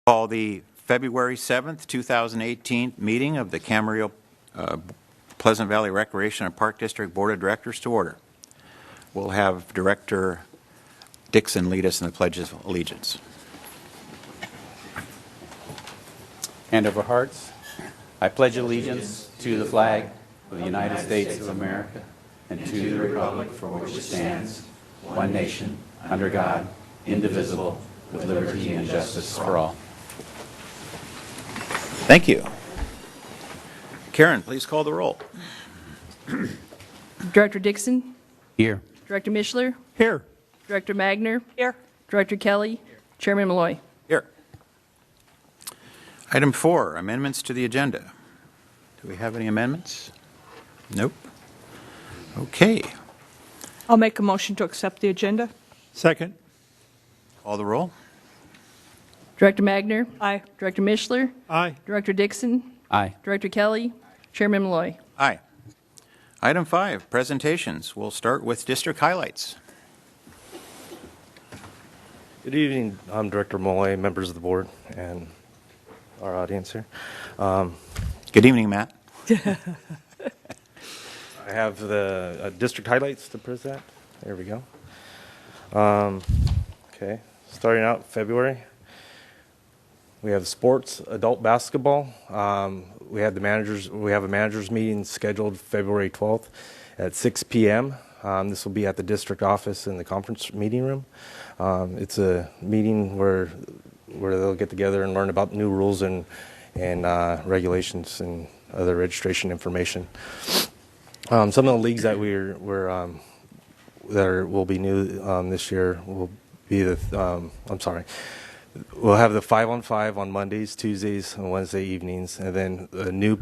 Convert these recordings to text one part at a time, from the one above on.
Call the February 7th, 2018 meeting of the Camarillo Pleasant Valley Recreation and Park District Board of Directors to order. We'll have Director Dixon lead us in the Pledge of Allegiance. Hand over hearts. I pledge allegiance to the flag of the United States of America and to the republic for which it stands, one nation, under God, indivisible, with liberty and justice for all. Thank you. Karen, please call the roll. Director Dixon? Here. Director Mishler? Here. Director Magner? Here. Director Kelly? Chairman Malloy? Here. Item 4, amendments to the agenda. Do we have any amendments? Nope. Okay. I'll make a motion to accept the agenda. Second. Call the roll. Director Magner? Aye. Director Mishler? Aye. Director Dixon? Aye. Director Kelly? Chairman Malloy? Aye. Item 5, presentations. We'll start with district highlights. Good evening. I'm Director Malloy, members of the board, and our audience here. Good evening, Matt. I have the district highlights to present. There we go. Okay, starting out February, we have sports, adult basketball. We have a managers meeting scheduled February 12th at 6 p.m. This will be at the district office in the conference meeting room. It's a meeting where they'll get together and learn about new rules and regulations and other registration information. Some of the leagues that will be new this year will be we'll have the 5-on-5 on Mondays, Tuesdays, and Wednesday evenings, and then the new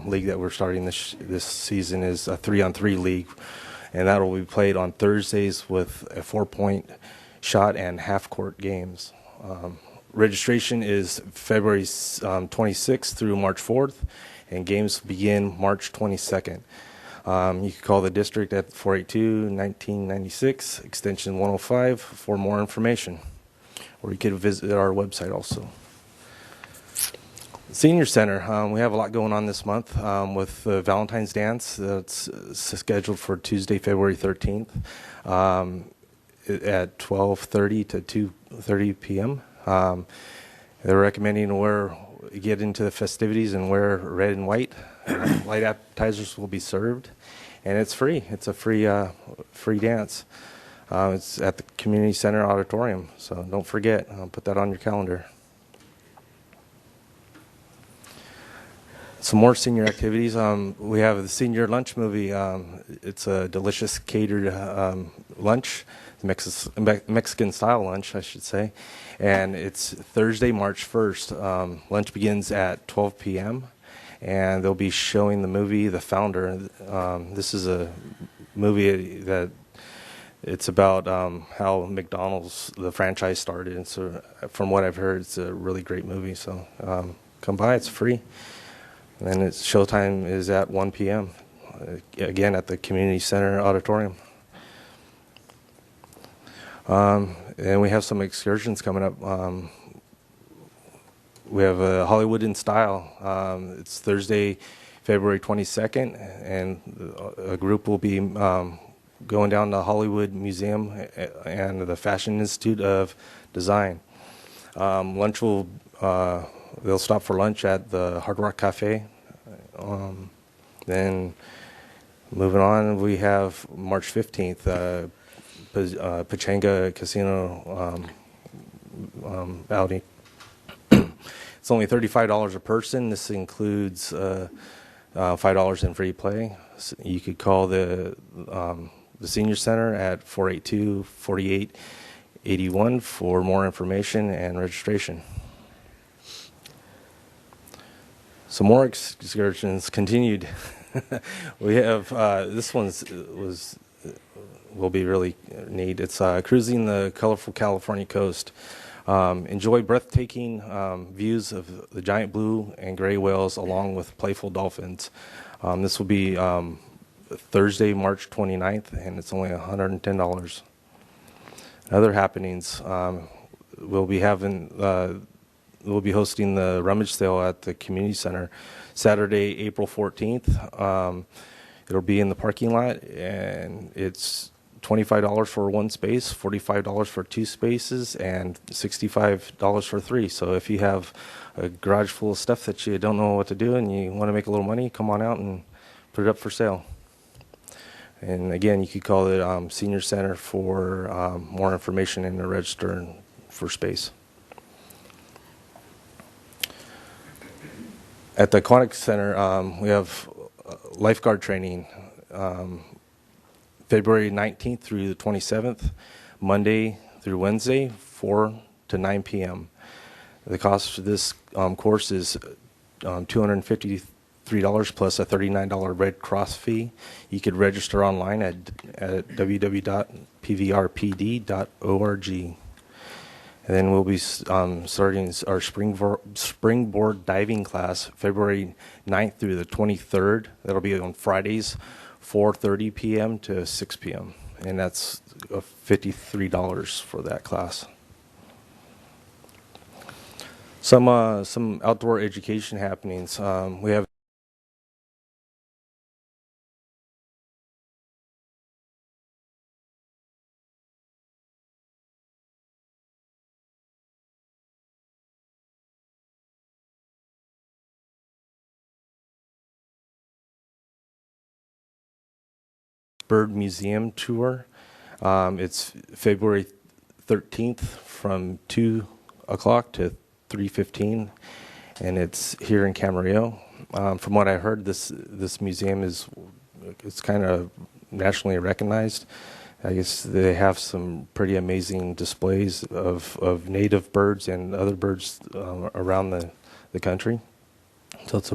league that we're starting this season is a 3-on-3 league, and that will be played on Thursdays with a 4-point shot and half-court games. Registration is February 26th through March 4th, and games begin March 22nd. You can call the district at 482-1996, extension 105 for more information, or you could visit our website also. Senior Center, we have a lot going on this month with the Valentine's Dance that's scheduled for Tuesday, February 13th at 12:30 to 2:30 p.m. They're recommending get into the festivities and wear red and white. Light appetizers will be served, and it's free. It's a free dance. It's at the Community Center Auditorium, so don't forget. Put that on your calendar. Some more senior activities. We have the senior lunch movie. It's a delicious catered lunch, Mexican style lunch, I should say, and it's Thursday, March 1st. Lunch begins at 12 p.m. and they'll be showing the movie The Founder. This is a movie that it's about how McDonald's, the franchise, started. And so from what I've heard, it's a really great movie. So come by, it's free. And its showtime is at 1 p.m., again at the Community Center Auditorium. And we have some excursions coming up. We have Hollywood in Style. It's Thursday, February 22nd, and a group will be going down to Hollywood Museum and the Fashion Institute of Design. Lunch they'll stop for lunch at the Hard Rock Cafe. Then moving on, we have March 15th, Pachanga Casino outing. It's only $35 a person. This includes $5 in free play. So you could call the Senior Center at 482-4881 for more information and registration. Some more excursions continued. We have this will be really neat. It's cruising the colorful California coast. Enjoy breathtaking views of the giant blue and gray whales along with playful dolphins. This will be Thursday, March 29th, and it's only $110. Other happenings, we'll be having we'll be hosting the rummage sale at the community center Saturday, April 14th. It'll be in the parking lot, and it's $25 for one space, $45 for two spaces, and $65 for three. So if you have a garage full of stuff that you don't know what to do and you want to make a little money, come on out and put it up for sale. And again, you could call it Senior Center for more information and to register for space. At the Aquatic Center, we have lifeguard training February 19th through the 27th, Monday through Wednesday, 4 to 9 p.m. The cost for this course is $253 plus a $39 Red Cross fee. You could register online at www.pvrpd.org. And then we'll be starting our springboard diving class February 9th through the 23rd. That'll be on Fridays, 4:30 p.m. to 6 p.m. And that's $53 for that class. Some outdoor education happenings. We have Bird Museum tour. It's February 13th from 2 o'clock to 3:15, and it's here in Camarillo. From what I heard, this museum it's kind of nationally recognized. I guess they have some pretty amazing displays of native birds and other birds around the country. So it's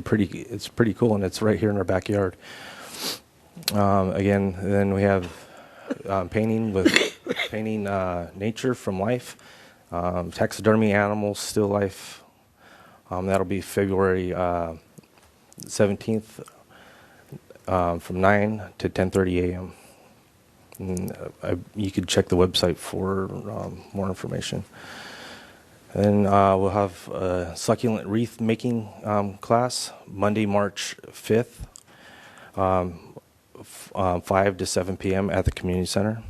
pretty cool, and it's right here in our backyard. Again, then we have painting nature from life, taxidermy animals, still life. That'll be February 17th from 9 to 10:30 a.m. And, you could check the website for more information. And we'll have a succulent wreath making class Monday, March 5th. 5 to 7 p.m. at the community center.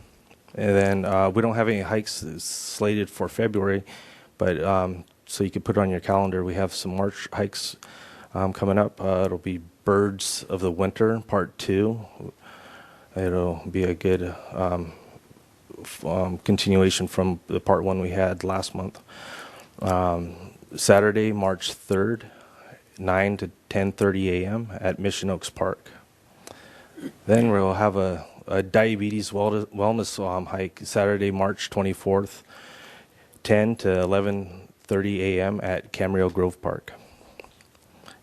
And then we don't have any hikes slated for February, but so you can put it on your calendar. We have some March hikes coming up. It'll be Birds of the Winter, Part 2. It'll be a good continuation from the Part 1 we had last month. Saturday, March 3rd, 9 to 10:30 a.m. at Mission Oaks Park. Then we'll have a diabetes wellness hike Saturday, March 24th, 10 to 11:30 a.m. at Camarillo Grove Park.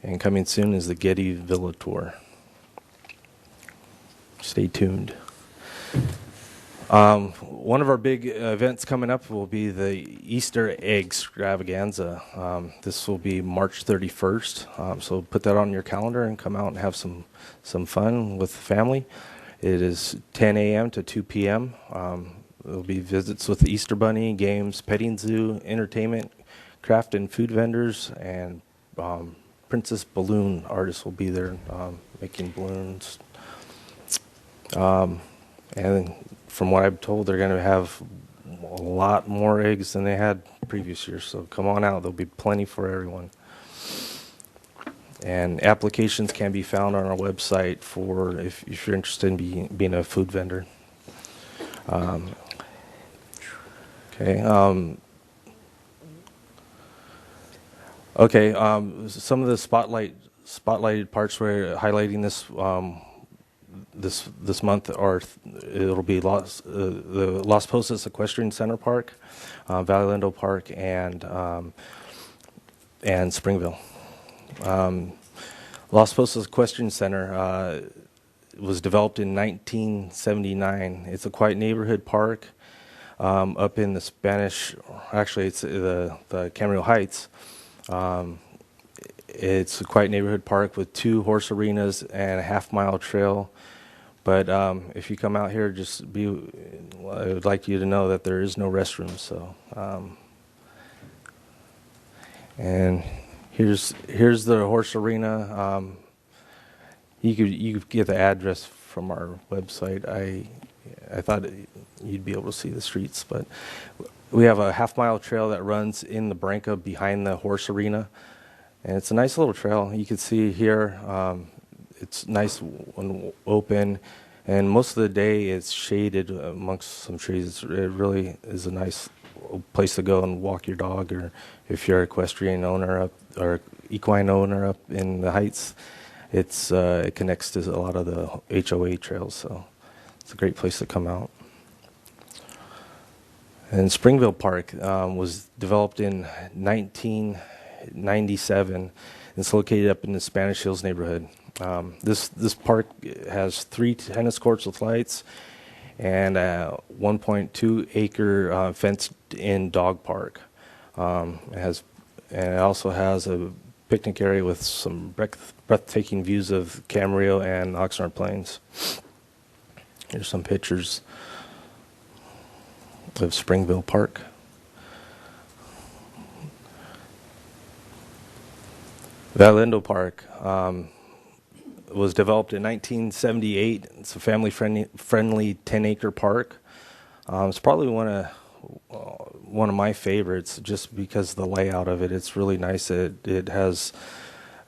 And coming soon is the Getty Villa Tour. Stay tuned. One of our big events coming up will be the Easter egg extravaganza. This will be March 31st. So put that on your calendar and come out and have some fun with the family. It is 10 a.m. to 2 p.m. There'll be visits with the Easter Bunny, games, petting zoo, entertainment, craft and food vendors, and Princess Balloon artists will be there making balloons. And from what I'm told, they're going to have a lot more eggs than they had previous years. So come on out. There'll be plenty for everyone. And applications can be found on our website for if you're interested in being a food vendor. Okay. Some of the spotlighted parts we're highlighting this month it'll be the Las Posas Equestrian Center Park, Valley Lindo Park, and Springville. Las Posas Equestrian Center was developed in 1979. It's a quiet neighborhood park up in the it's the Camarillo Heights. It's a quiet neighborhood park with 2 horse arenas and a half-mile trail. But if you come out here, I would like you to know that there is no restroom. So, And here's the horse arena. You could get the address from our website. I thought you'd be able to see the streets, but we have a half-mile trail that runs in the Branca behind the horse arena, and it's a nice little trail. You can see here, it's nice and open, and most of the day it's shaded amongst some trees. It really is a nice place to go and walk your dog, or if you're an equestrian owner up or equine owner up in the Heights, it connects to a lot of the HOA trails, so it's a great place to come out. And Springville Park was developed in 1997. It's located up in the Spanish Hills neighborhood. This park has 3 tennis courts with lights and a 1.2 acre fenced-in dog park. It also has a picnic area with some breathtaking views of Camarillo and Oxnard Plains. Here's some pictures of Springville Park. Valindo Park was developed in 1978. It's a family-friendly 10-acre park. It's probably one of my favorites just because of the layout of it. It's really nice. It has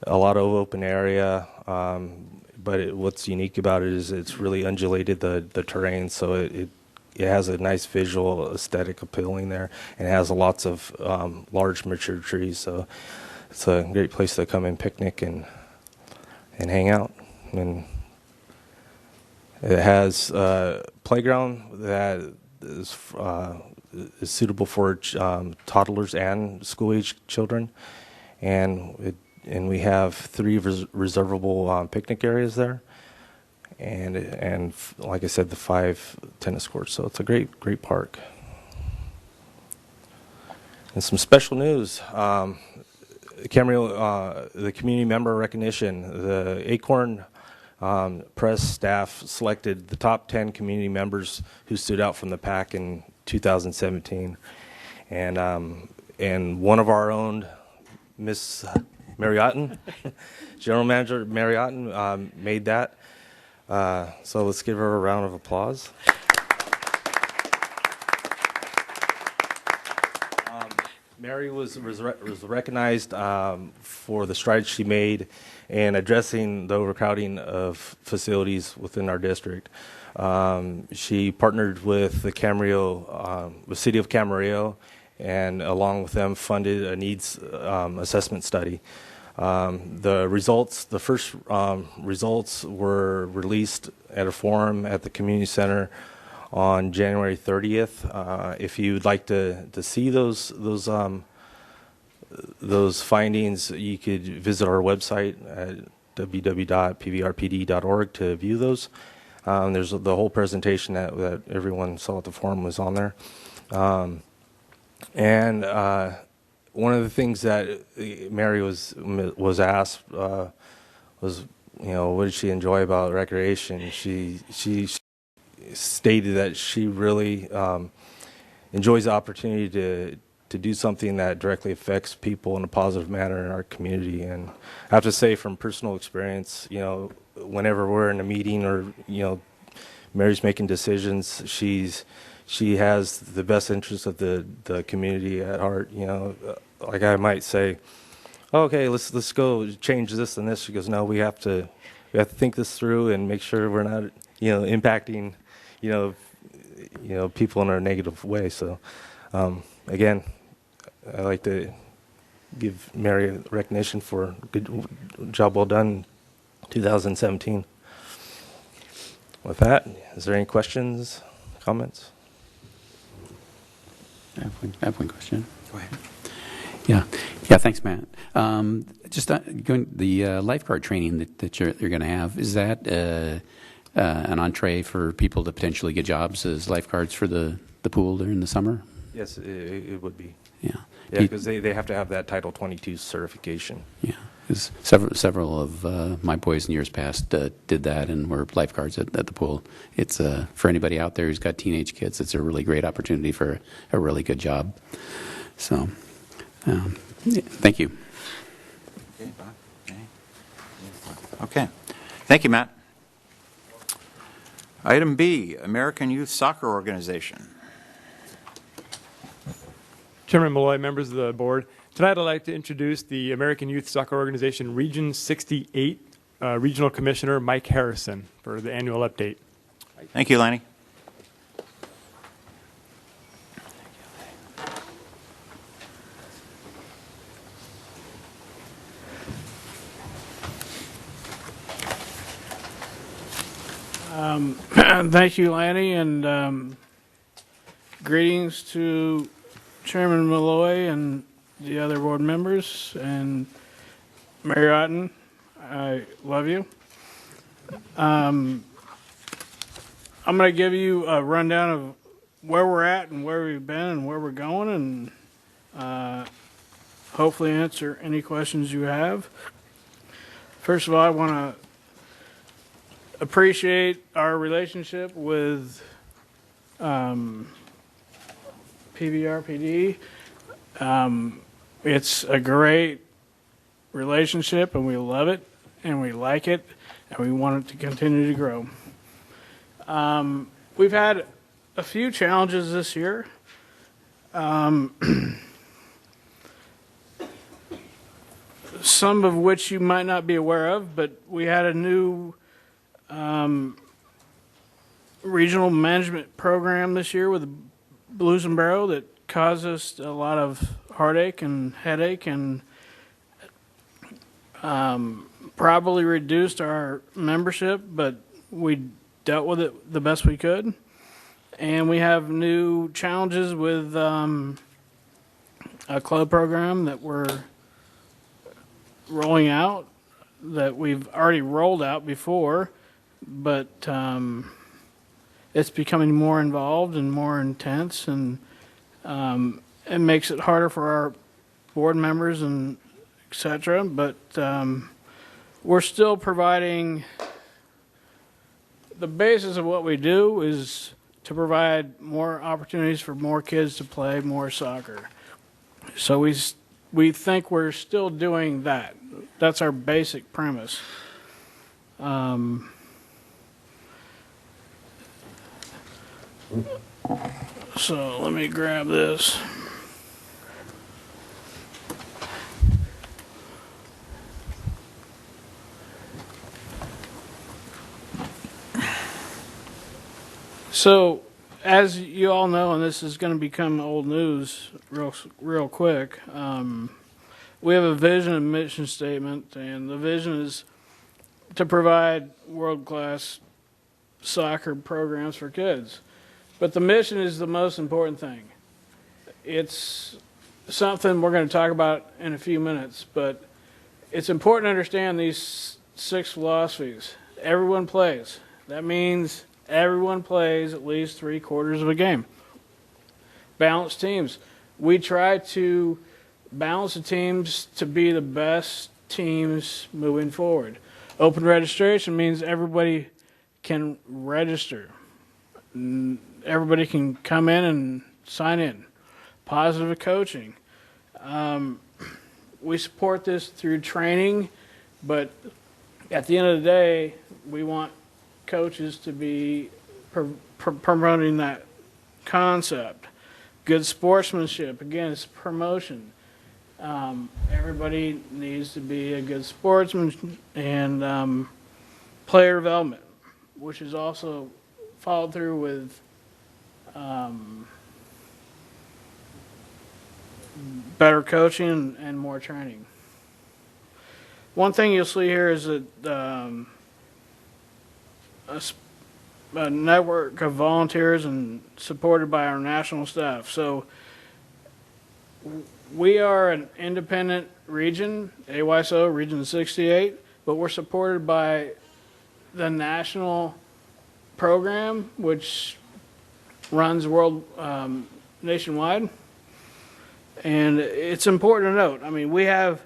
a lot of open area, but what's unique about it is it's really undulated the terrain, so it has a nice visual aesthetic appealing there, and it has lots of large mature trees, so it's a great place to come and picnic and hang out. And it has a playground that is suitable for toddlers and school-age children, and we have 3 reservable picnic areas there, and like I said, the 5 tennis courts. So it's a great park. And some special news. Camarillo, the community member recognition, the Acorn Press staff selected the top 10 community members who stood out from the pack in 2017, and one of our own, Miss Mariotten, General Manager Mariotten, made that. So let's give her a round of applause. Mary was recognized for the strides she made in addressing the overcrowding of facilities within our district. She partnered with the City of Camarillo, and along with them funded a needs assessment study. The first results were released at a forum at the community center on January 30th. If you'd like to see those findings, you could visit our website at www.pvrpd.org to view those. There's the whole presentation that everyone saw at the forum was on there. And one of the things that Mary was asked was, what did she enjoy about recreation? She stated that she really enjoys the opportunity to do something that directly affects people in a positive manner in our community. And I have to say, from personal experience, whenever we're in a meeting or Mary's making decisions, she has the best interest of the community at heart. Like I might say, okay, let's go change this and this. She goes, no, we have to think this through and make sure we're not impacting people in a negative way. So again, I like to give Mary recognition for a good job well done in 2017. With that, is there any questions, comments? I have one question. Go ahead. Yeah, thanks, Matt. Just going the lifeguard training that you're going to have, is that an entree for people to potentially get jobs as lifeguards for the pool during the summer? Yes, it would be. Yeah, because they have to have that Title 22 certification. Yeah, because several of my boys in years past did that and were lifeguards at the pool. It's for anybody out there who's got teenage kids, it's a really great opportunity for a really good job. So, Thank you. Okay, Bob? Okay. Okay. Thank you, Matt. Item B, American Youth Soccer Organization. Chairman Malloy, members of the board, tonight I'd like to introduce the American Youth Soccer Organization Region 68 Regional Commissioner Mike Harrison for the annual update. Thank you, Lanny. Thank you, Lanny, and greetings to Chairman Malloy and the other board members, and Mary Otten, I love you. I'm going to give you a rundown of where we're at and where we've been and where we're going, and hopefully answer any questions you have. First of all, I want to appreciate our relationship with PVRPD. It's a great relationship, and we love it, and we like it, and we want it to continue to grow. We've had a few challenges this year. Some of which you might not be aware of, but we had a new regional management program this year with Blues and Barrow that caused us a lot of heartache and headache, and probably reduced our membership, but we dealt with it the best we could. And we have new challenges with a club program that we're rolling out, that we've already rolled out before, but it's becoming more involved and more intense, and it makes it harder for our board members and etc. But we're still providing, the basis of what we do is to provide more opportunities for more kids to play more soccer. So we think we're still doing that. That's our basic premise. So let me grab this. So, as you all know, and this is going to become old news real quick, we have a vision and mission statement, and the vision is to provide world-class soccer programs for kids. But the mission is the most important thing. It's something we're going to talk about in a few minutes, but it's important to understand these 6 philosophies. Everyone plays. That means everyone plays at least 3/4 of a game. Balanced teams. We try to balance the teams to be the best teams moving forward. Open registration means everybody can register. Everybody can come in and sign in. Positive coaching. We support this through training, but at the end of the day, we want coaches to be promoting that concept. Good sportsmanship, again, it's promotion. Everybody needs to be a good sportsman, and player development, which is also followed through with better coaching and more training. One thing you'll see here is that a network of volunteers and supported by our national staff. So we are an independent region, AYSO, Region 68, but we're supported by the national program, which runs nationwide. And it's important to note, I mean, we have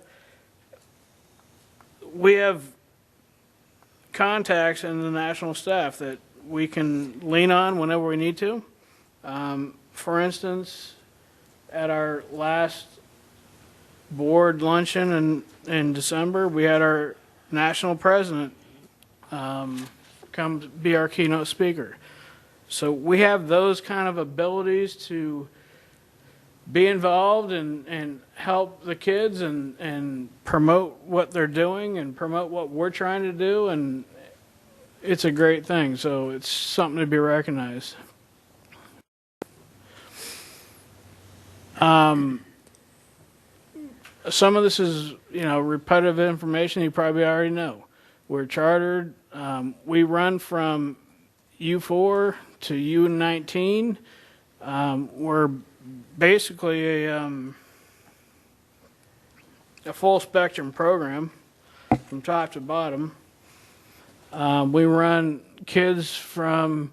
contacts in the national staff that we can lean on whenever we need to. For instance, at our last board luncheon in December, we had our national president come be our keynote speaker. So we have those kind of abilities to be involved and help the kids and promote what they're doing and promote what we're trying to do, and it's a great thing. So it's something to be recognized. Some of this is, repetitive information you probably already know. We're chartered. We run from U4 to U19. We're basically a full spectrum program from top to bottom. We run kids from,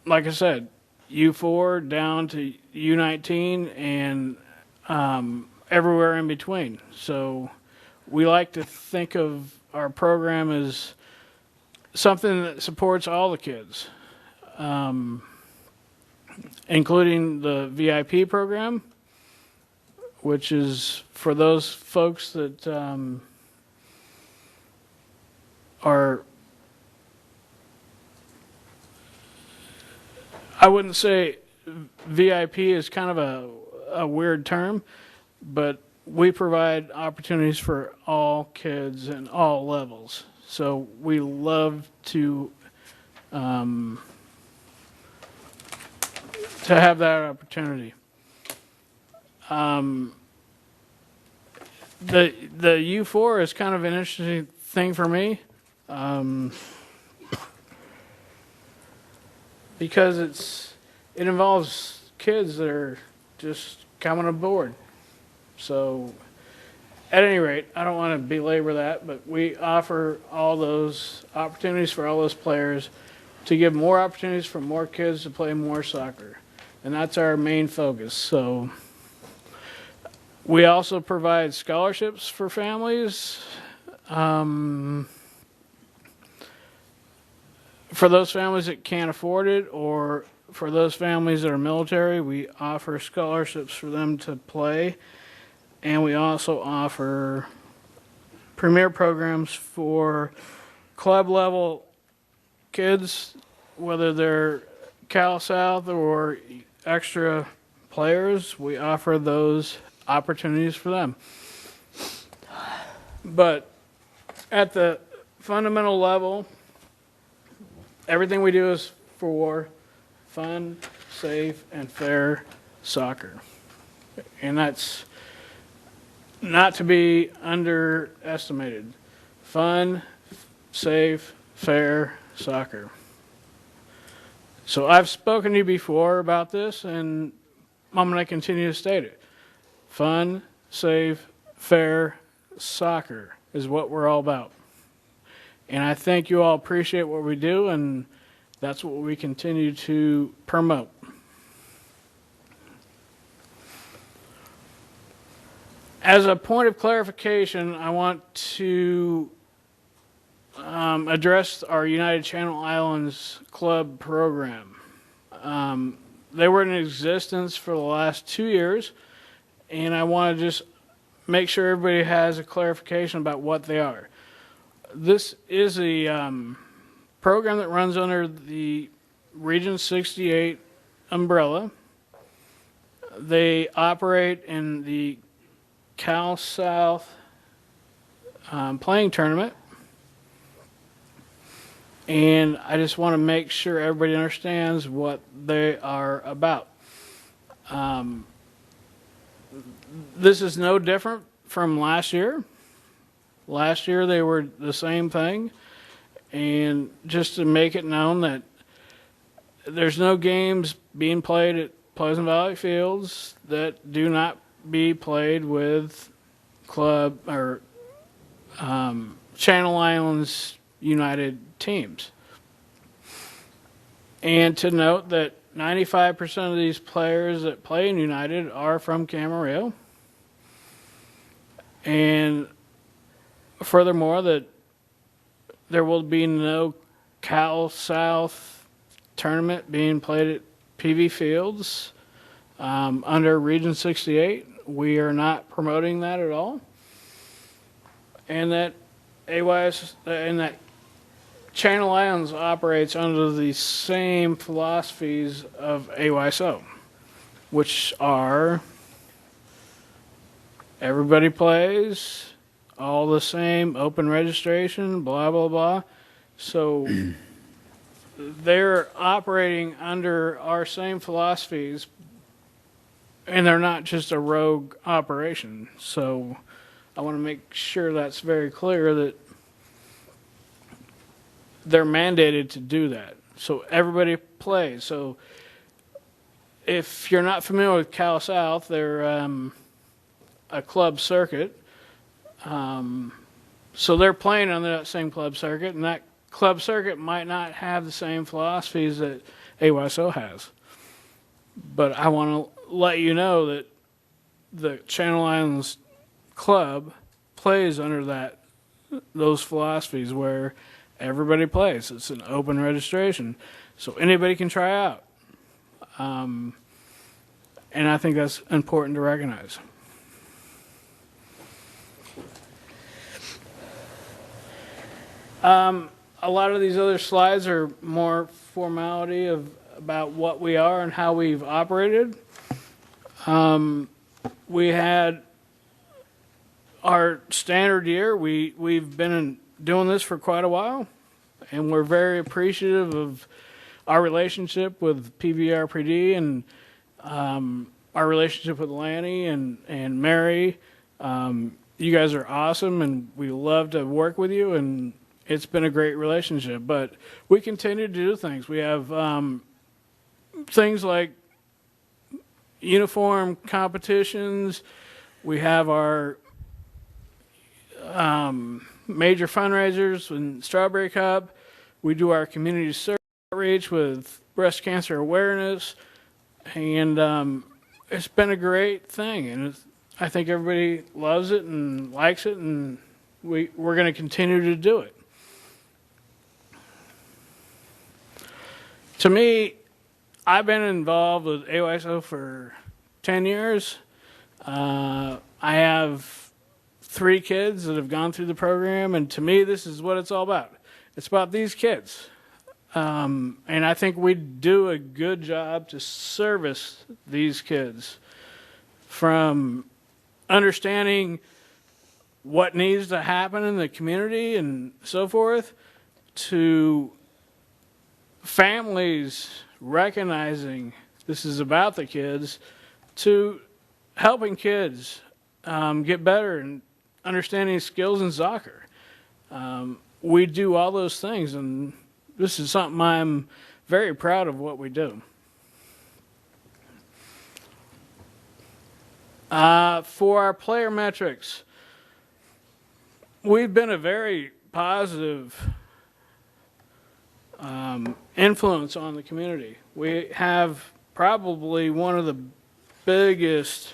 like I said, U4 down to U19 and everywhere in between. So we like to think of our program as something that supports all the kids, including the VIP program, which is for those folks that are, I wouldn't say VIP is kind of a weird term, but we provide opportunities for all kids and all levels. So we love to have that opportunity. The U4 is kind of an interesting thing for me because it involves kids that are just coming aboard. So at any rate, I don't want to belabor that, but we offer all those opportunities for all those players to give more opportunities for more kids to play more soccer. And that's our main focus. So we also provide scholarships for families. For those families that can't afford it, or for those families that are military, we offer scholarships for them to play. And we also offer premier programs for club level kids, whether they're Cal South or extra players. We offer those opportunities for them. But at the fundamental level, everything we do is for fun, safe, and fair soccer. And that's not to be underestimated. Fun, safe, fair soccer. So I've spoken to you before about this, and I'm going to continue to state it. Fun, safe, fair soccer is what we're all about. And I think you all appreciate what we do, and that's what we continue to promote. As a point of clarification, I want to address our United Channel Islands Club program. They were in existence for the last 2 years, and I want to just make sure everybody has a clarification about what they are. This is a program that runs under the Region 68 umbrella. They operate in the Cal South playing tournament, and I just want to make sure everybody understands what they are about. This is no different from last year. Last year they were the same thing, and just to make it known that there's no games being played at Pleasant Valley Fields that do not be played with club or Channel Islands United teams. And to note that 95% of these players that play in United are from Camarillo. And furthermore, that there will be no Cal South tournament being played at PV Fields under Region 68 we are not promoting that at all. And that AYS and that Channel Islands operates under the same philosophies of AYSO, which are everybody plays, all the same, open registration, blah, blah, blah. So they're operating under our same philosophies, and they're not just a rogue operation. So I want to make sure that's very clear that they're mandated to do that. So everybody plays. So if you're not familiar with Cal South, they're a club circuit. So they're playing on that same club circuit, and that club circuit might not have the same philosophies that AYSO has. But I want to let you know that the Channel Islands Club plays under those philosophies where everybody plays. It's an open registration, so anybody can try out. And I think that's important to recognize. A lot of these other slides are more formality about what we are and how we've operated. We had our standard year. We've been doing this for quite a while, and we're very appreciative of our relationship with PVRPD and our relationship with Lanny and Mary. You guys are awesome, and we love to work with you, and it's been a great relationship. But we continue to do things. We have things like uniform competitions. We have our major fundraisers and Strawberry Cup. We do our community service outreach with breast cancer awareness, and it's been a great thing, and I think everybody loves it and likes it, and we're going to continue to do it. To me, I've been involved with AYSO for 10 years. I have 3 kids that have gone through the program, and to me, this is what it's all about. It's about these kids. And I think we do a good job to service these kids, from understanding what needs to happen in the community and so forth, to families recognizing this is about the kids, to helping kids get better and understanding skills in soccer. We do all those things, and this is something I'm very proud of what we do. For our player metrics, we've been a very positive influence on the community. We have probably one of the biggest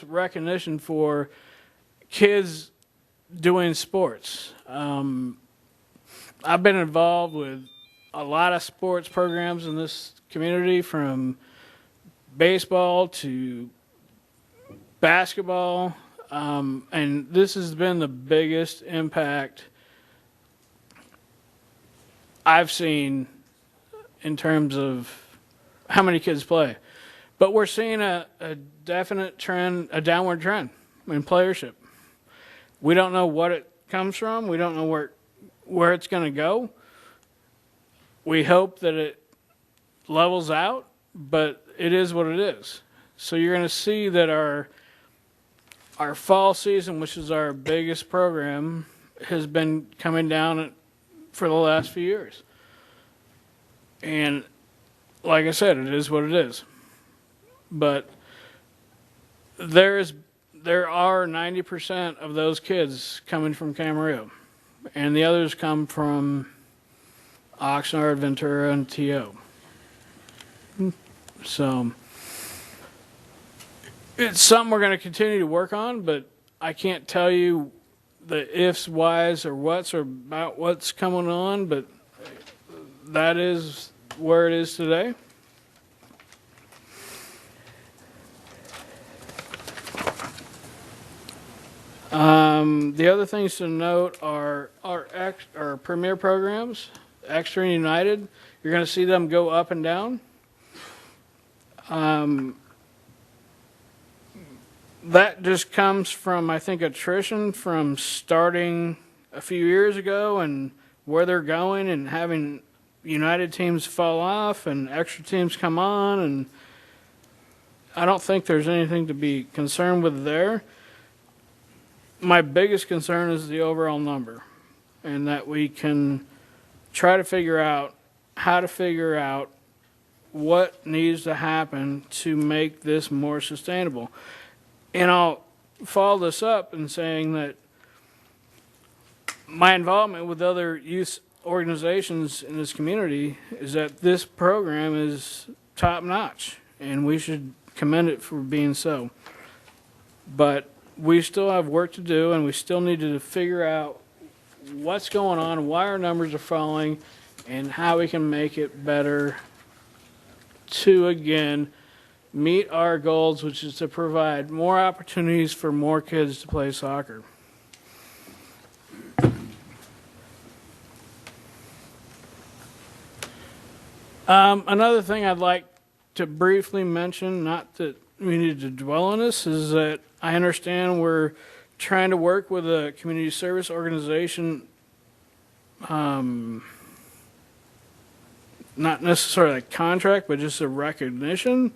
recognition for kids doing sports. I've been involved with a lot of sports programs in this community, from baseball to basketball, and this has been the biggest impact I've seen in terms of how many kids play. But we're seeing a definite trend, a downward trend in playership. We don't know what it comes from. We don't know where it's going to go. We hope that it levels out, but it is what it is. So you're going to see that our fall season, which is our biggest program, has been coming down for the last few years. And like I said, it is what it is. But there are 90% of those kids coming from Camarillo, and the others come from Oxnard, Ventura, and TO. So it's something we're going to continue to work on, but I can't tell you the ifs, whys, or whats or about what's coming on, but that is where it is today. The other things to note are our premier programs, Extra and United. You're going to see them go up and down. That just comes from, I think, attrition from starting a few years ago and where they're going and having United teams fall off and extra teams come on. And I don't think there's anything to be concerned with there. My biggest concern is the overall number, and that we can try to figure out how to figure out what needs to happen to make this more sustainable. And I'll follow this up in saying that my involvement with other youth organizations in this community is that this program is top notch, and we should commend it for being so. But we still have work to do, and we still need to figure out what's going on, why our numbers are falling, and how we can make it better to, again, meet our goals, which is to provide more opportunities for more kids to play soccer. Another thing I'd like to briefly mention, not that we need to dwell on this, is that I understand we're trying to work with a community service organization, not necessarily a contract, but just a recognition.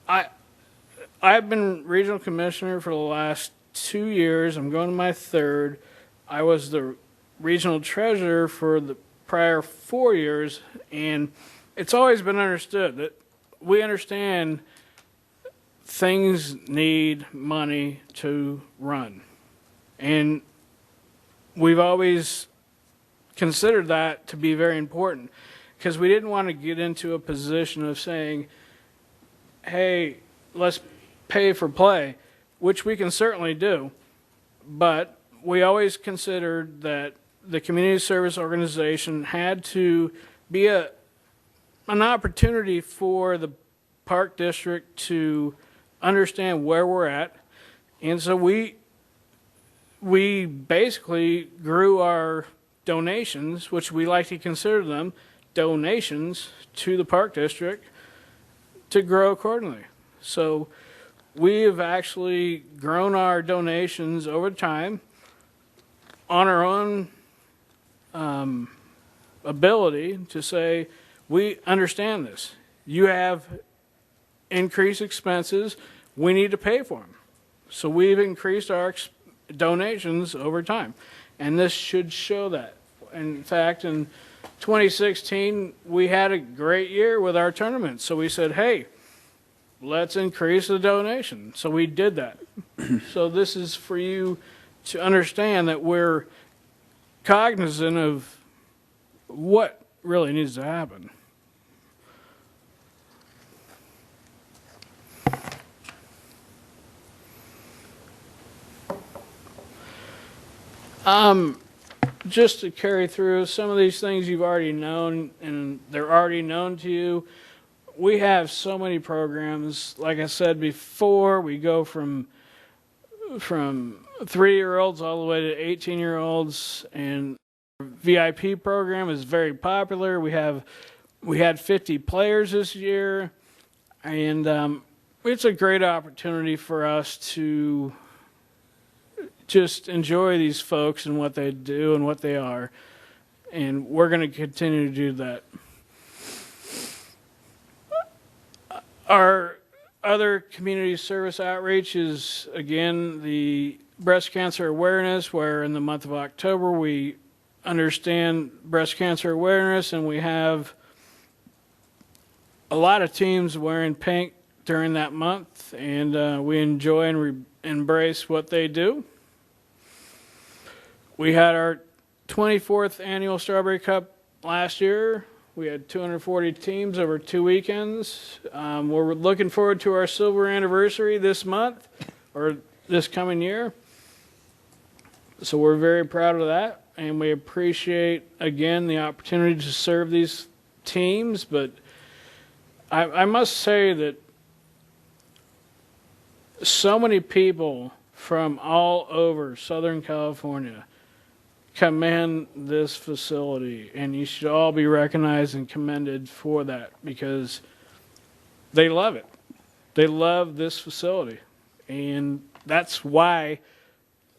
I've been regional commissioner for the last 2 years. I'm going to my third. I was the regional treasurer for the prior 4 years, and it's always been understood that we understand things need money to run. And we've always considered that to be very important, because we didn't want to get into a position of saying, hey, let's pay for play, which we can certainly do. But we always considered that the community service organization had to be an opportunity for the park district to understand where we're at. And so we basically grew our donations, which we like to consider them donations to the park district, to grow accordingly. So we have actually grown our donations over time on our own ability to say, we understand this. You have increased expenses. We need to pay for them. So we've increased our donations over time. And this should show that. In fact, in 2016, we had a great year with our tournament. So we said, hey, let's increase the donation. So we did that. So this is for you to understand that we're cognizant of what really needs to happen. Just to carry through some of these things you've already known, and they're already known to you. We have so many programs. Like I said before, we go from 3-year-olds all the way to 18-year-olds, and our VIP program is very popular. We had 50 players this year, and it's a great opportunity for us to just enjoy these folks and what they do and what they are, and we're going to continue to do that. Our other community service outreach is, again, the breast cancer awareness, where in the month of October we understand breast cancer awareness, and we have a lot of teams wearing pink during that month, and we enjoy and embrace what they do. We had our 24th annual Strawberry Cup last year. We had 240 teams over 2 weekends. We're looking forward to our silver anniversary this month, or this coming year. So we're very proud of that, and we appreciate, again, the opportunity to serve these teams. But I must say that so many people from all over Southern California commend this facility, and you should all be recognized and commended for that because they love it. They love this facility, and that's why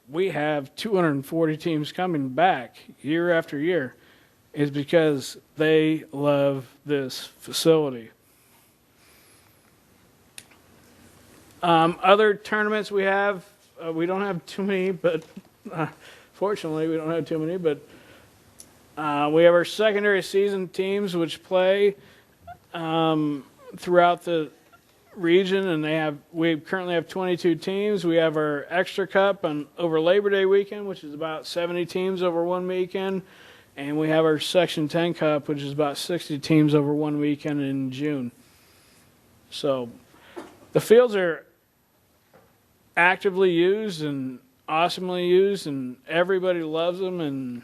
we have 240 teams coming back year after year, is because they love this facility. Other tournaments we have, we don't have too many, but fortunately we don't have too many, but we have our secondary season teams which play throughout the region, and we currently have 22 teams. We have our Extra Cup over Labor Day weekend, which is about 70 teams over one weekend, and we have our Section 10 Cup, which is about 60 teams over one weekend in June. So the fields are actively used and awesomely used, and everybody loves them, and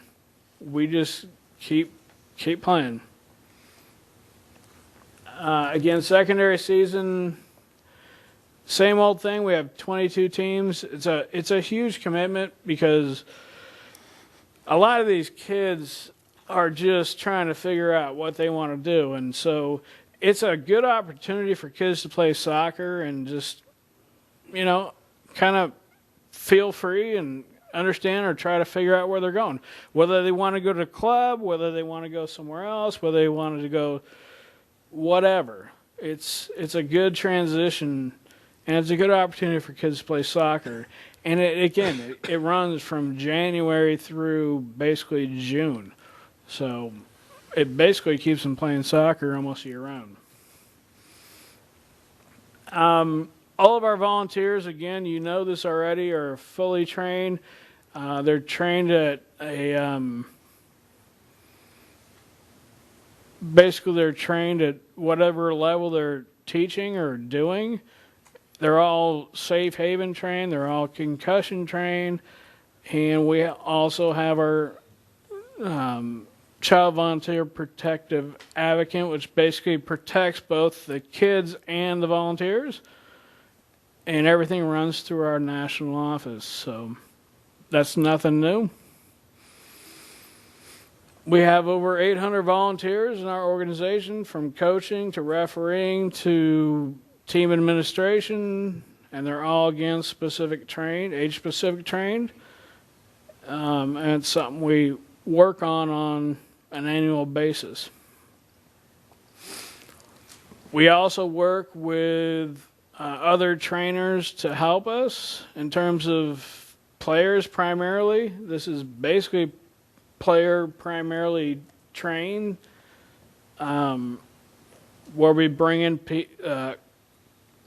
we just keep playing. Again, secondary season, same old thing. We have 22 teams. It's a huge commitment because a lot of these kids are just trying to figure out what they want to do, and so it's a good opportunity for kids to play soccer and just, kind of feel free and understand or try to figure out where they're going. Whether they want to go to a club, whether they want to go somewhere else, whether they wanted to go whatever. It's a good transition, and it's a good opportunity for kids to play soccer. And it runs from January through basically June. So it basically keeps them playing soccer almost year round. All of our volunteers, again, you know this already, are fully trained. They're trained at basically they're trained at whatever level they're teaching or doing. They're all safe haven trained. They're all concussion trained. And we also have our child volunteer protective advocate, which basically protects both the kids and the volunteers. And everything runs through our national office, so that's nothing new. We have over 800 volunteers in our organization, from coaching to refereeing to team administration, and they're all, again, age-specific trained. And it's something we work on an annual basis. We also work with other trainers to help us in terms of players primarily. This is basically player primarily trained, where we bring in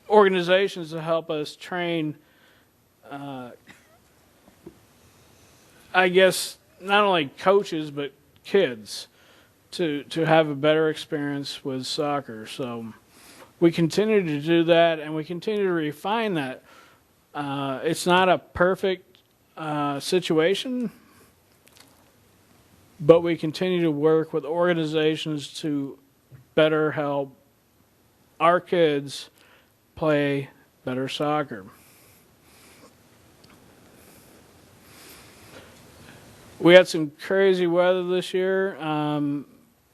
organizations to help us train, I guess, not only coaches but kids to have a better experience with soccer. So we continue to do that, and we continue to refine that. It's not a perfect situation, but we continue to work with organizations to better help our kids play better soccer. We had some crazy weather this year.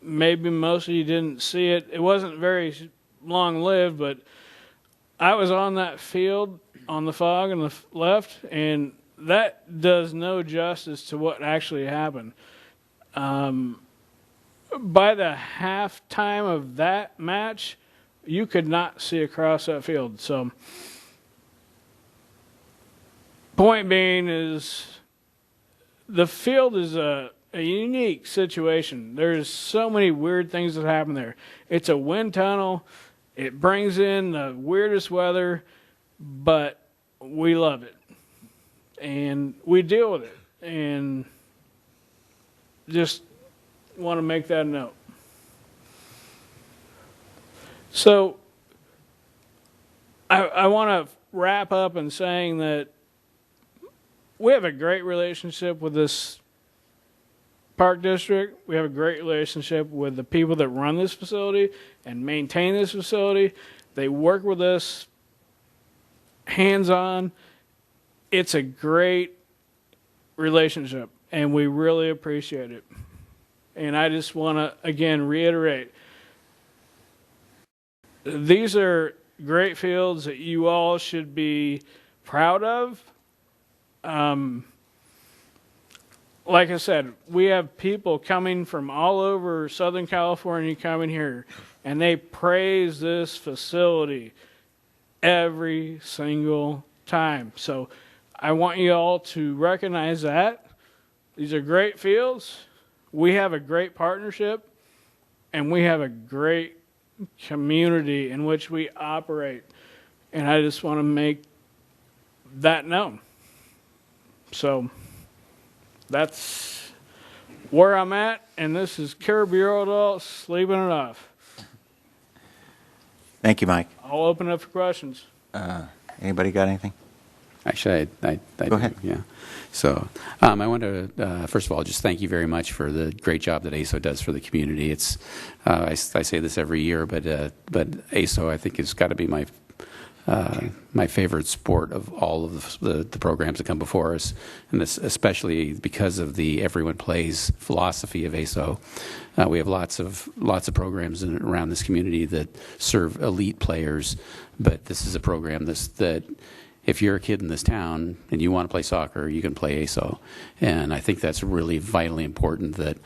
Maybe most of you didn't see it. It wasn't very long-lived, but I was on that field on the fog on the left, and that does no justice to what actually happened. By the halftime of that match, you could not see across that field. So, point being is, the field is a unique situation. There's so many weird things that happen there. It's a wind tunnel. It brings in the weirdest weather, but we love it. And we deal with it. And just want to make that note. So I want to wrap up in saying that we have a great relationship with this park district. We have a great relationship with the people that run this facility and maintain this facility. They work with us hands-on, it's a great relationship, and we really appreciate it. And I just want to, again, reiterate, these are great fields that you all should be proud of. Like I said, we have people coming from all over Southern California coming here, and they praise this facility every single time. So I want you all to recognize that. These are great fields. We have a great partnership, and we have a great community in which we operate. And I just want to make that known. So that's where I'm at, and this is Care Bureau adults leaving it off. Thank you, Mike. I'll open it up for questions. Anybody got anything? Actually, I Go do, ahead. yeah. So I want to, first of all, just thank you very much for the great job that ASO does for the community. It's, I say this every year, but ASO, I think, has got to be my favorite sport of all of the programs that come before us, and this especially because of the everyone plays philosophy of ASO. We have lots of programs around this community that serve elite players, but this is a program that if you're a kid in this town and you want to play soccer, you can play ASO. And I think that's really vitally important that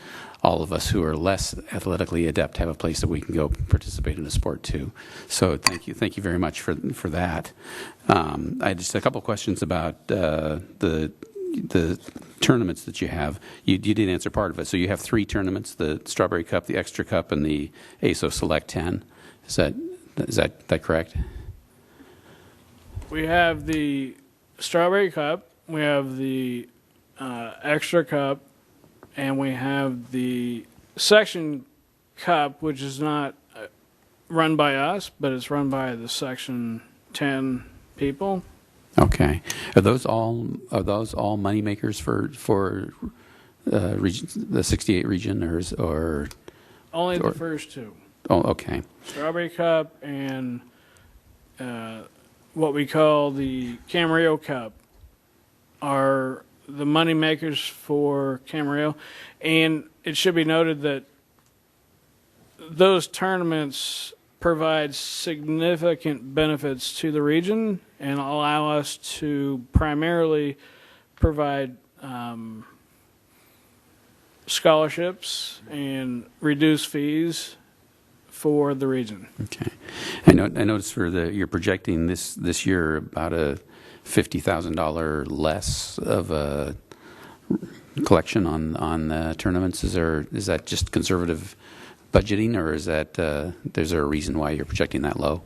all of us who are less athletically adept have a place that we can go participate in a sport too. So thank you very much for that. I just had a couple of questions about the tournaments that you have. You did answer part of it. So you have 3 tournaments: the Strawberry Cup, the Extra Cup, and the ASO Select 10. Is that correct? We have the Strawberry Cup, we have the Extra Cup, and we have the Section Cup, which is not run by us, but it's run by the Section 10 people. Okay. Are those all money makers for the 68 region, or Only the first 2. Oh, okay. Strawberry Cup and what we call the Camarillo Cup are the money makers for Camarillo. And it should be noted that those tournaments provide significant benefits to the region and allow us to primarily provide scholarships and reduce fees for the region. Okay. I noticed you're projecting this year about a $50,000 less of a collection on tournaments. Is that just conservative budgeting, or is there a reason why you're projecting that low?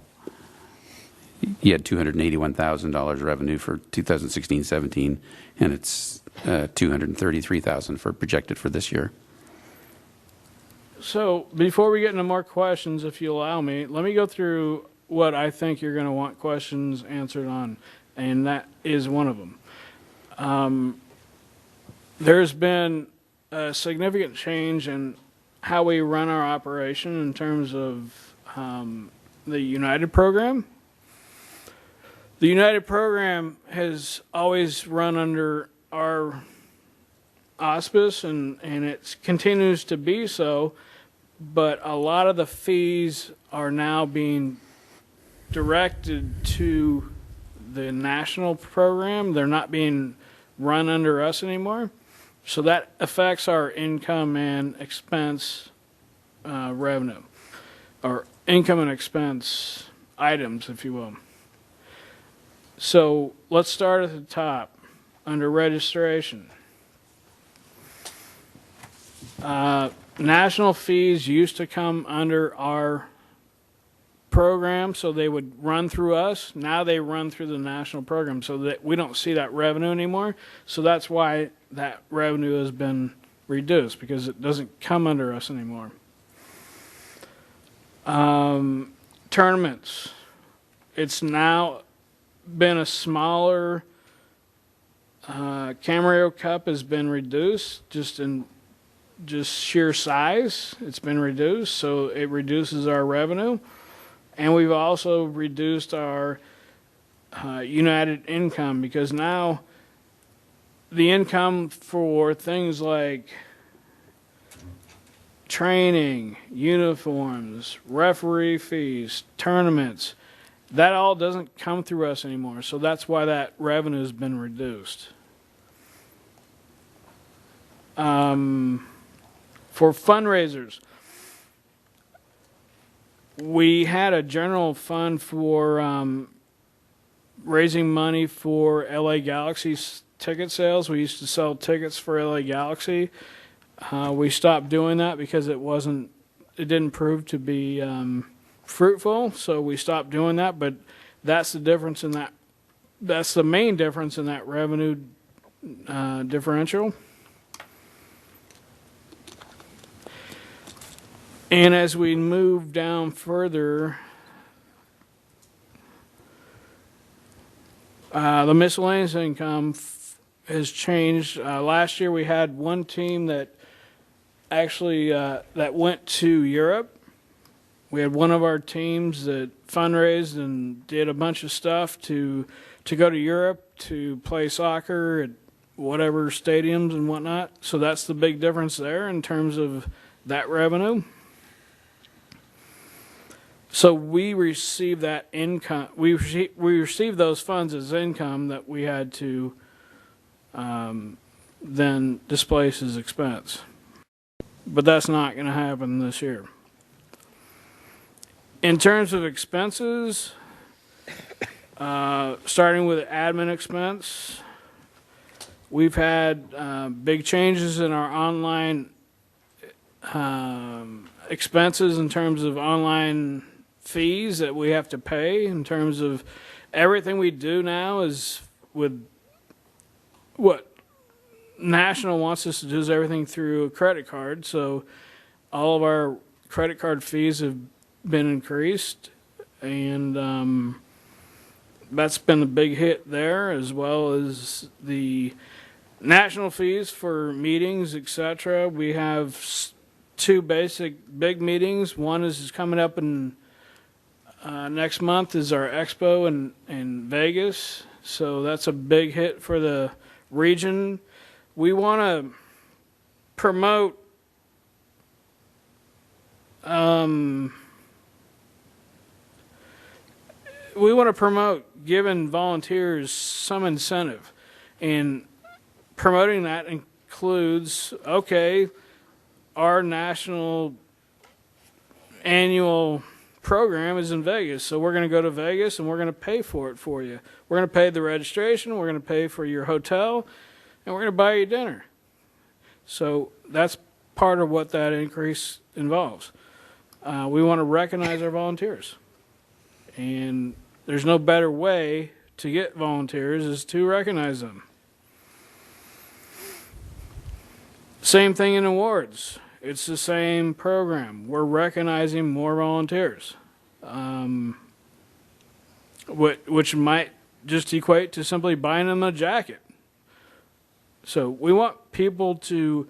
You had $281,000 revenue for 2016-17, and it's $233,000 projected for this year. So before we get into more questions, if you allow me, let me go through what I think you're going to want questions answered on, and that is one of them. There's been a significant change in how we run our operation in terms of the United program. The United program has always run under our auspice, and it continues to be so, but a lot of the fees are now being directed to the national program. They're not being run under us anymore. So that affects our income and expense revenue, or income and expense items, if you will. So let's start at the top under registration. National fees used to come under our program, so they would run through us. Now they run through the national program, so that we don't see that revenue anymore. So that's why that revenue has been reduced, because it doesn't come under us anymore. Tournaments. It's now been a smaller Camarillo Cup has been reduced just sheer size. It's been reduced, so it reduces our revenue. And we've also reduced our United income, because now the income for things like training, uniforms, referee fees, tournaments, that all doesn't come through us anymore. So that's why that revenue has been reduced. For fundraisers, we had a general fund for raising money for LA Galaxy's ticket sales. We used to sell tickets for LA Galaxy. We stopped doing that because it didn't prove to be fruitful, so we stopped doing that. But that's the difference in that. That's the main difference in that revenue differential. And as we move down further, the miscellaneous income has changed. Last year we had one team that actually that went to Europe. We had one of our teams that fundraised and did a bunch of stuff to go to Europe to play soccer at whatever stadiums and whatnot. So that's the big difference there in terms of that revenue. So we received that income. We received those funds as income that we had to then displace as expense. But that's not going to happen this year. In terms of expenses, starting with admin expense, we've had big changes in our online expenses in terms of online fees that we have to pay. In terms of everything we do now is with what National wants us to do is everything through a credit card. So all of our credit card fees have been increased, and that's been the big hit there, as well as the national fees for meetings, etc. We have two basic big meetings. One is coming up in next month is our expo in Vegas, so that's a big hit for the region. We want to promote giving volunteers some incentive, and promoting that includes, okay, our national annual program is in Vegas, so we're going to go to Vegas and we're going to pay for it for you. We're going to pay the registration, we're going to pay for your hotel, and we're going to buy you dinner. So that's part of what that increase involves. We want to recognize our volunteers, and there's no better way to get volunteers is to recognize them. Same thing in awards. It's the same program. We're recognizing more volunteers, which might just equate to simply buying them a jacket. So we want people to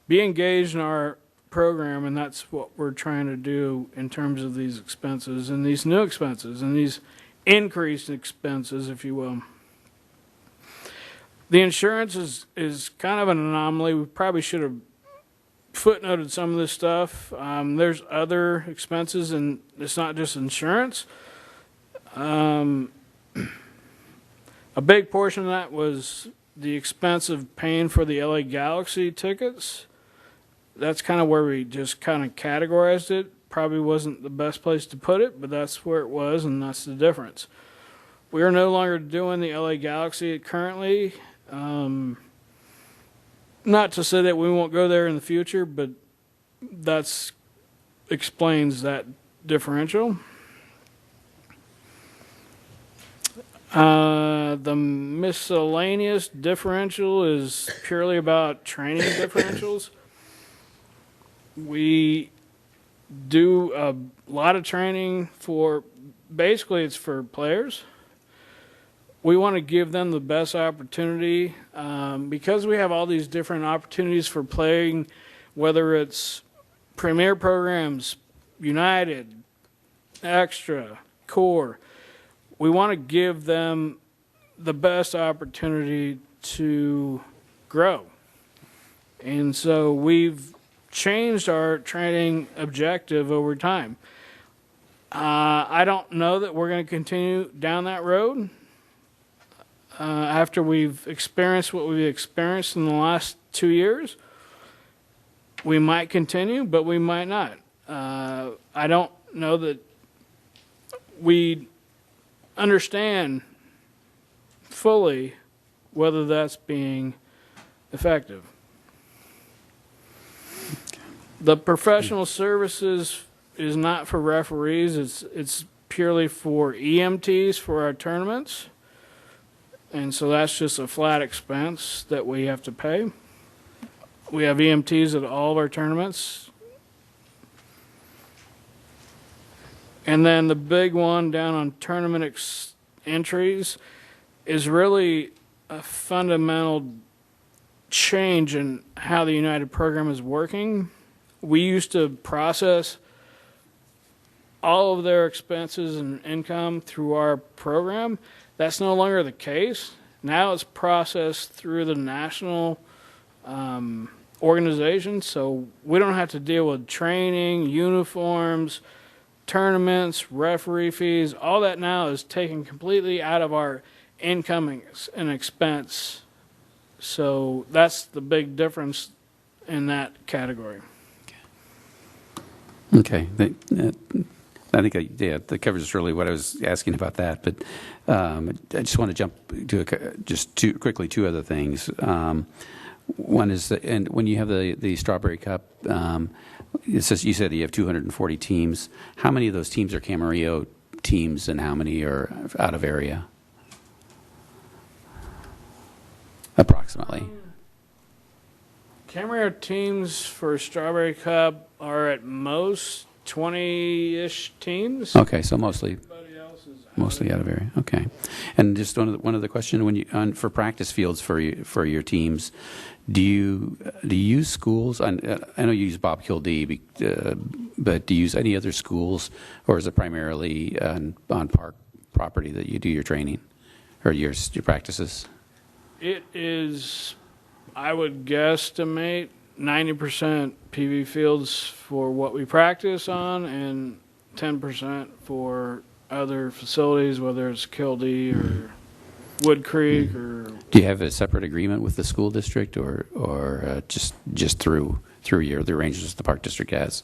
be engaged in our program, and that's what we're trying to do in terms of these expenses and these new expenses and these increased expenses, if you will. The insurance is kind of an anomaly. We probably should have footnoted some of this stuff. There's other expenses, and it's not just insurance. A big portion of that was the expense of paying for the LA Galaxy tickets. That's kind of where we just kind of categorized it. Probably wasn't the best place to put it, but that's where it was, and that's the difference. We are no longer doing the LA Galaxy currently. Not to say that we won't go there in the future, but that explains that differential. The miscellaneous differential is purely about training differentials. We do a lot of training for, basically it's for players. We want to give them the best opportunity because we have all these different opportunities for playing, whether it's premier programs, United, Extra, Core. We want to give them the best opportunity to grow. And so we've changed our training objective over time. I don't know that we're going to continue down that road. After we've experienced what we've experienced in the last 2 years, we might continue, but we might not. I don't know that we understand fully whether that's being effective. The professional services is not for referees. It's purely for EMTs for our tournaments. And so that's just a flat expense that we have to pay. We have EMTs at all of our tournaments. And then the big one down on tournament entries is really a fundamental change in how the United program is working. We used to process all of their expenses and income through our program. That's no longer the case. Now it's processed through the national organization, so we don't have to deal with training, uniforms, tournaments, referee fees. All that now is taken completely out of our income and expense. So that's the big difference in that category. Okay. I think that covers really what I was asking about that. But I just want to jump to quickly two other things. One is and when you have the Strawberry Cup, it says you said you have 240 teams. How many of those teams are Camarillo teams, and how many are out of area? Approximately. Camarillo teams for Strawberry Cup are at most 20-ish teams. Okay, so mostly Everybody else is out of area. Okay, and just one other question: when you for practice fields for your teams, do you use schools? I know you use Bob Kildee, but do you use any other schools, or is it primarily on park property that you do your training or your practices? It is, I would guesstimate, 90% PV fields for what we practice on and 10% for other facilities, whether it's Kildee or Wood Creek or... Do you have a separate agreement with the school district or just through the arrangements the park district has?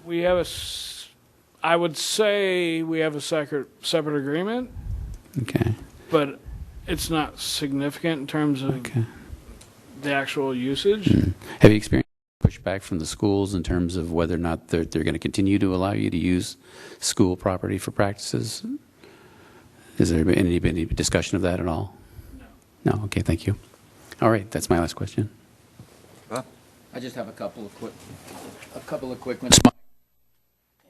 We have I would say we have a separate agreement. Okay. But it's not significant in terms of the actual usage. Have you experienced pushback from the schools in terms of whether or not they're going to continue to allow you to use school property for practices? Has there been any discussion of that at all? No. No? Okay, thank you. All right, that's my last question. I just have a couple of quick ones.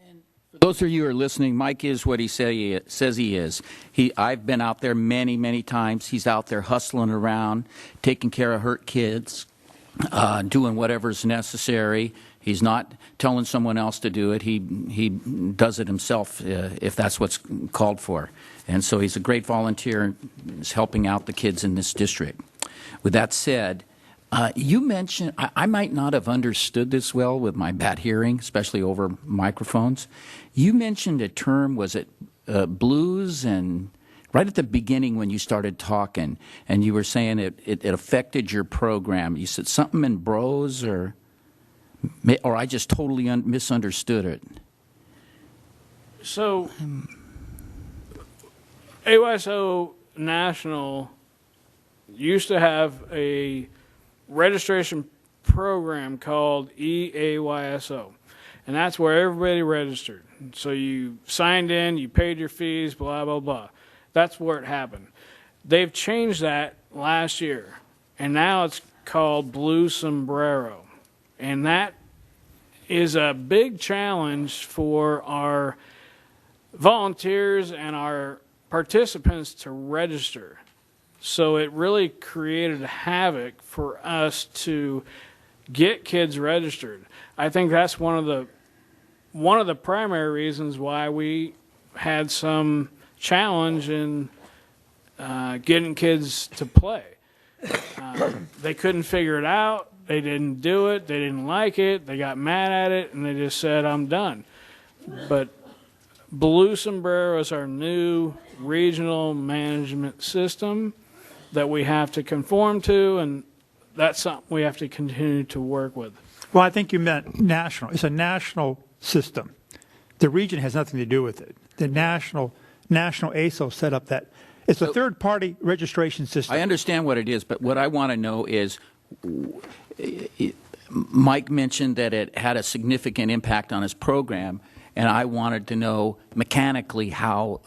And for those of you who are listening, Mike is what he says he is. I've been out there many, many times. He's out there hustling around, taking care of hurt kids, doing whatever's necessary. He's not telling someone else to do it. He does it himself if that's what's called for. And so he's a great volunteer and is helping out the kids in this district. With that said, you mentioned, I might not have understood this well with my bad hearing, especially over microphones. You mentioned a term, was it blues? And right at the beginning when you started talking, and you were saying it affected your program. You said something in bros, or I just totally misunderstood it. So, AYSO National used to have a registration program called EAYSO, and that's where everybody registered. So you signed in, you paid your fees, blah, blah, blah. That's where it happened. They've changed that last year, and now it's called Blue Sombrero. And that is a big challenge for our volunteers and our participants to register. So it really created havoc for us to get kids registered. I think that's one of the primary reasons why we had some challenge in getting kids to play. They couldn't figure it out. They didn't do it. They didn't like it. They got mad at it, and they just said, I'm done. But Blue Sombrero is our new regional management system that we have to conform to, and that's something we have to continue to work with. Well, I think you meant national. It's a national system. The region has nothing to do with it. The national ASO set up that. It's a third-party registration system. I understand what it is, but what I want to know is, Mike mentioned that it had a significant impact on his program, and I wanted to know mechanically how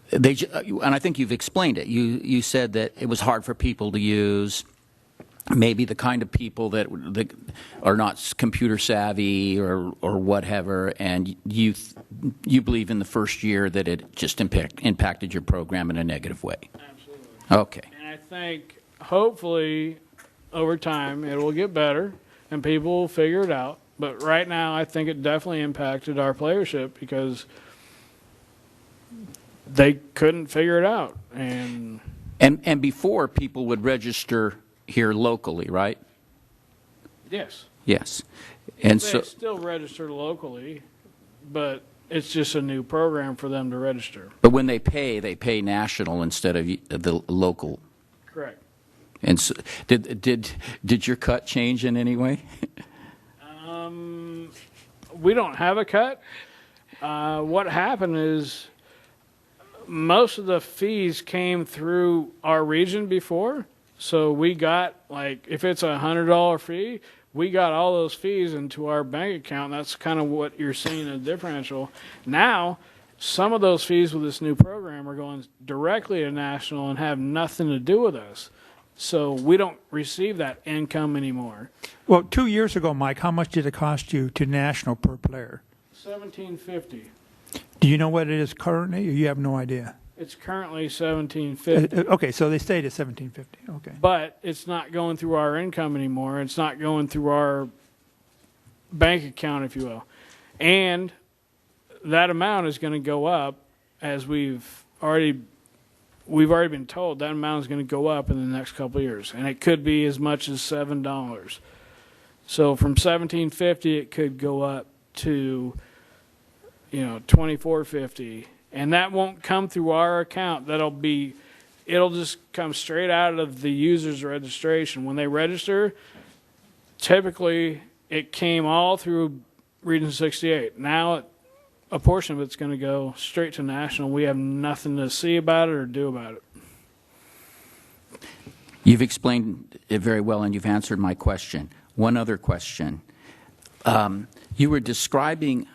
they, and I think you've explained it. You said that it was hard for people to use, maybe the kind of people that are not computer savvy or whatever, and you believe in the first year that it just impacted your program in a negative way. Absolutely. Okay. And I think hopefully over time it will get better and people will figure it out. But right now I think it definitely impacted our playership because they couldn't figure it out. And before, people would register here locally, right? yes. Yes. And They so still register locally, but it's just a new program for them to register. but when they pay national instead of the local. Correct. And so, did your cut change in any way? We don't have a cut. What happened is most of the fees came through our region before. So we got, like, if it's $100 fee, we got all those fees into our bank account. That's kind of what you're seeing in the differential. Now, some of those fees with this new program are going directly to national and have nothing to do with us. So we don't receive that income anymore. Well, 2 years ago, Mike, how much did it cost you to national per player? $17.50. Do you know what it is currently, or you have no idea? It's currently $17.50. Okay, so they stayed at $17.50. Okay. But it's not going through our income anymore. It's not going through our bank account, if you will. And that amount is going to go up, as we've already been told. That amount is going to go up in the next couple of years, and it could be as much as $7. So from $17.50, it could go up to $24.50. And that won't come through our account. It'll just come straight out of the user's registration. When they register, typically it came all through Region 68. Now a portion of it's going to go straight to national. We have nothing to see about it or do about it. You've explained it very well, and you've answered my question. One other question. You were describing,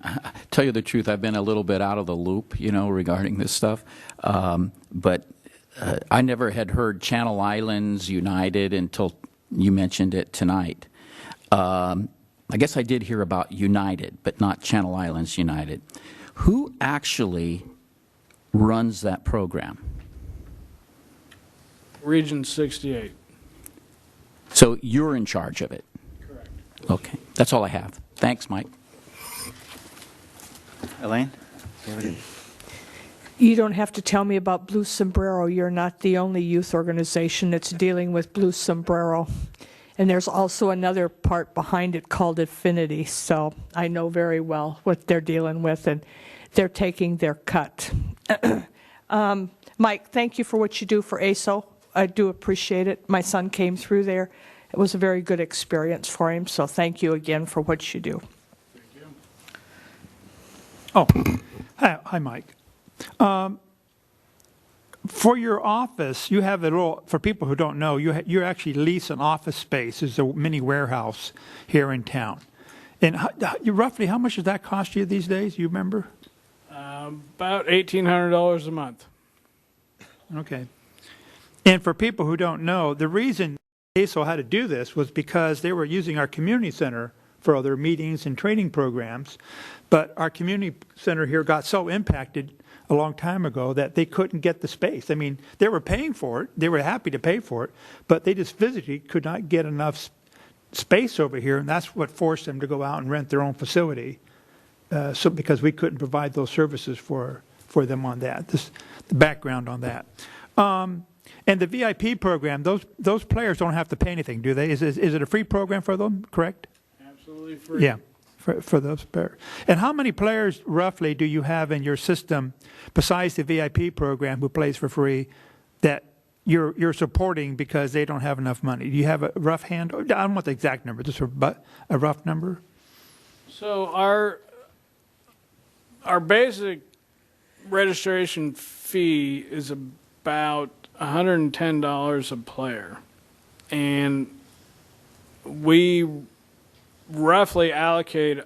tell you the truth, I've been a little bit out of the loop, regarding this stuff. But I never had heard Channel Islands United until you mentioned it tonight. I guess I did hear about United, but not Channel Islands United. Who actually runs that program? Region 68. So you're in charge of it? Correct. Okay. That's all I have. Thanks, Mike. Elaine? You don't have to tell me about Blue Sombrero. You're not the only youth organization that's dealing with Blue Sombrero. And there's also another part behind it called Affinity. So I know very well what they're dealing with, and they're taking their cut. Mike, thank you for what you do for ASO. I do appreciate it. My son came through there. It was a very good experience for him, so thank you again for what you do. Oh, hi, Mike. For your office, you have a little, for people who don't know, you actually lease an office space. It's a mini warehouse here in town. And roughly how much does that cost you these days? You remember? About $1,800 a month. Okay. And for people who don't know, the reason ASO had to do this was because they were using our community center for other meetings and training programs. But our community center here got so impacted a long time ago that they couldn't get the space. I mean, they were paying for it. They were happy to pay for it. But they just physically could not get enough space over here. And that's what forced them to go out and rent their own facility. So because we couldn't provide those services for them on that. The background on that. And the VIP program, those players don't have to pay anything, do they? Is it a free program for them, correct? Absolutely free. Yeah, for those players. And how many players roughly do you have in your system, besides the VIP program, who plays for free, that you're supporting because they don't have enough money? Do you have a rough hand? I don't want the exact number, just a rough number. So our basic registration fee is about $110 a player, and we roughly allocate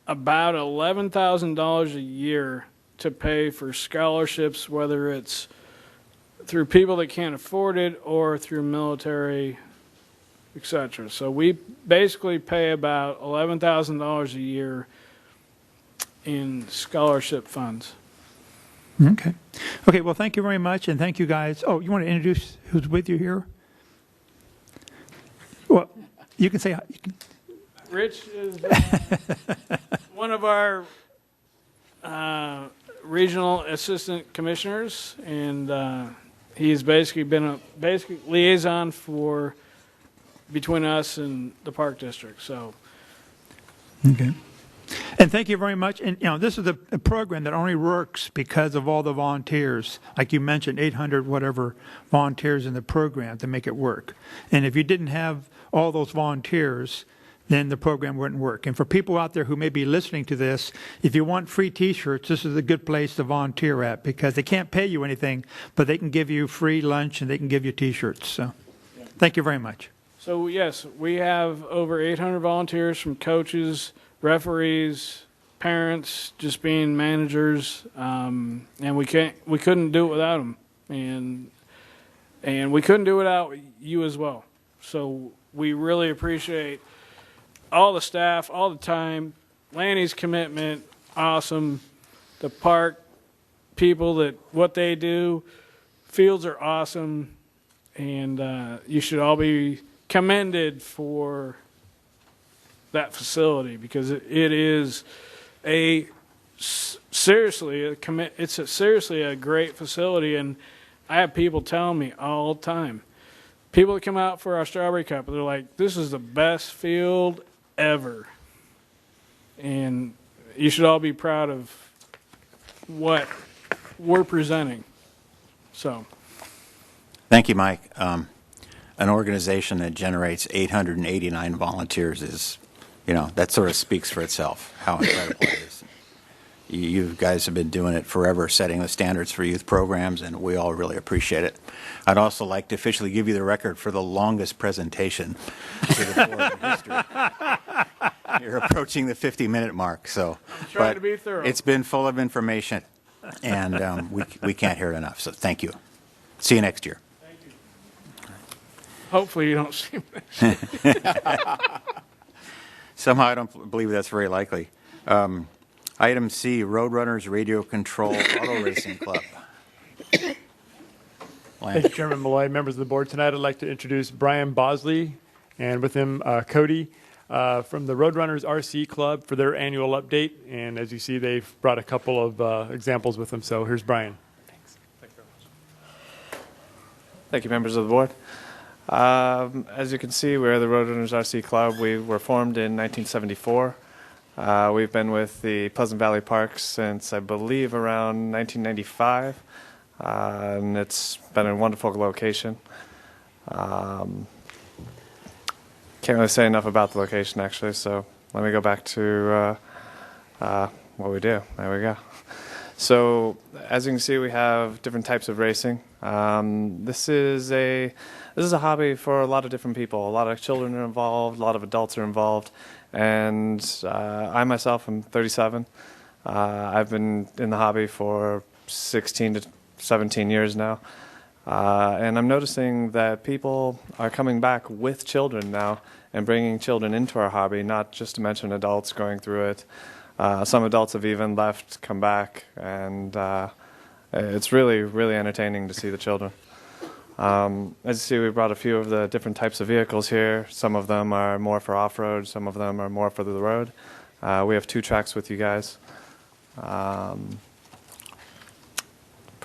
about $11,000 a year to pay for scholarships, whether it's through people that can't afford it or through military, etc. So we basically pay about $11,000 a year in scholarship funds. Okay. Okay, well, thank you very much, and thank you guys. Oh, you want to introduce who's with you here? Well, you can say hi. Rich is one of our regional assistant commissioners, and he's basically been a liaison between us and the park district. So, Okay. And thank you very much. And this is a program that only works because of all the volunteers. Like you mentioned, 800 whatever volunteers in the program to make it work. And if you didn't have all those volunteers, then the program wouldn't work. And for people out there who may be listening to this, if you want free T-shirts, this is a good place to volunteer at, because they can't pay you anything, but they can give you free lunch and they can give you T-shirts. So, thank you very much. So yes, we have over 800 volunteers, from coaches, referees, parents, just being managers, and we couldn't do it without them, and we couldn't do it without you as well. So we really appreciate all the staff, all the time, Lanny's commitment, awesome. The park people, what they do, fields are awesome, and you should all be commended for that facility, because it is seriously a great facility. And I have people telling me all the time, people that come out for our Strawberry Cup, they're like, this is the best field ever. And you should all be proud of what we're presenting. So Thank you, Mike. An organization that generates 889 volunteers is, that sort of speaks for itself, how incredible it is. You guys have been doing it forever, setting the standards for youth programs, and we all really appreciate it. I'd also like to officially give you the record for the longest presentation to the board in history. You're approaching the 50-minute mark, so. I'm trying to be thorough. It's been full of information, and we can't hear it enough, so thank you. See you next year. thank you. Hopefully you don't see me. Somehow I don't believe that's very likely. Item C, Roadrunners Radio Control Auto Racing Club. Thank you, Chairman Malloy. Members of the board, tonight I'd like to introduce Brian Bosley, and with him Cody from the Roadrunners RC Club for their annual update. And as you see, they've brought a couple of examples with them. So here's Brian. Thanks. Thank you very much. Thank you, members of the board. As you can see, we're the Roadrunners RC Club. We were formed in 1974. We've been with the Pleasant Valley Park since, I believe, around 1995, and it's been a wonderful location. Can't really say enough about the location, actually, so let me go back to what we do. There we go. So, as you can see, we have different types of racing. This is a hobby for a lot of different people. A lot of children are involved, a lot of adults are involved, and I myself am 37. I've been in the hobby for 16 to 17 years now, and I'm noticing that people are coming back with children now and bringing children into our hobby, not just to mention adults going through it. Some adults have even left, come back, and it's really, really entertaining to see the children. As you see, we brought a few of the different types of vehicles here. Some of them are more for off-road, some of them are more for the road. We have 2 tracks with you guys.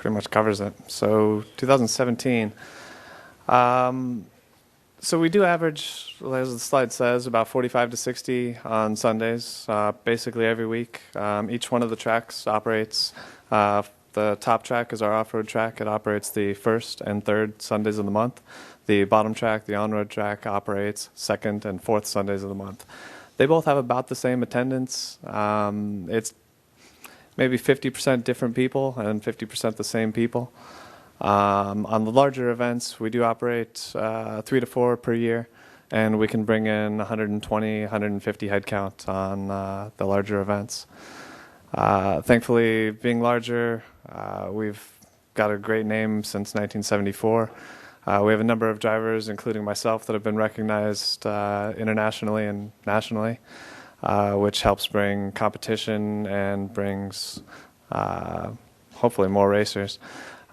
pretty much covers it. So 2017. So we do average, as the slide says, about 45 to 60 on Sundays, basically every week. Each one of the tracks operates. The top track is our off-road track. It operates the first and third Sundays of the month. The bottom track, the on-road track, operates second and fourth Sundays of the month. They both have about the same attendance. It's maybe 50% different people and 50% the same people. On the larger events, we do operate 3 to 4 per year, and we can bring in 120, 150 head count on the larger events. Thankfully, being larger, we've got a great name since 1974. We have a number of drivers, including myself, that have been recognized internationally and nationally, which helps bring competition and brings hopefully more racers.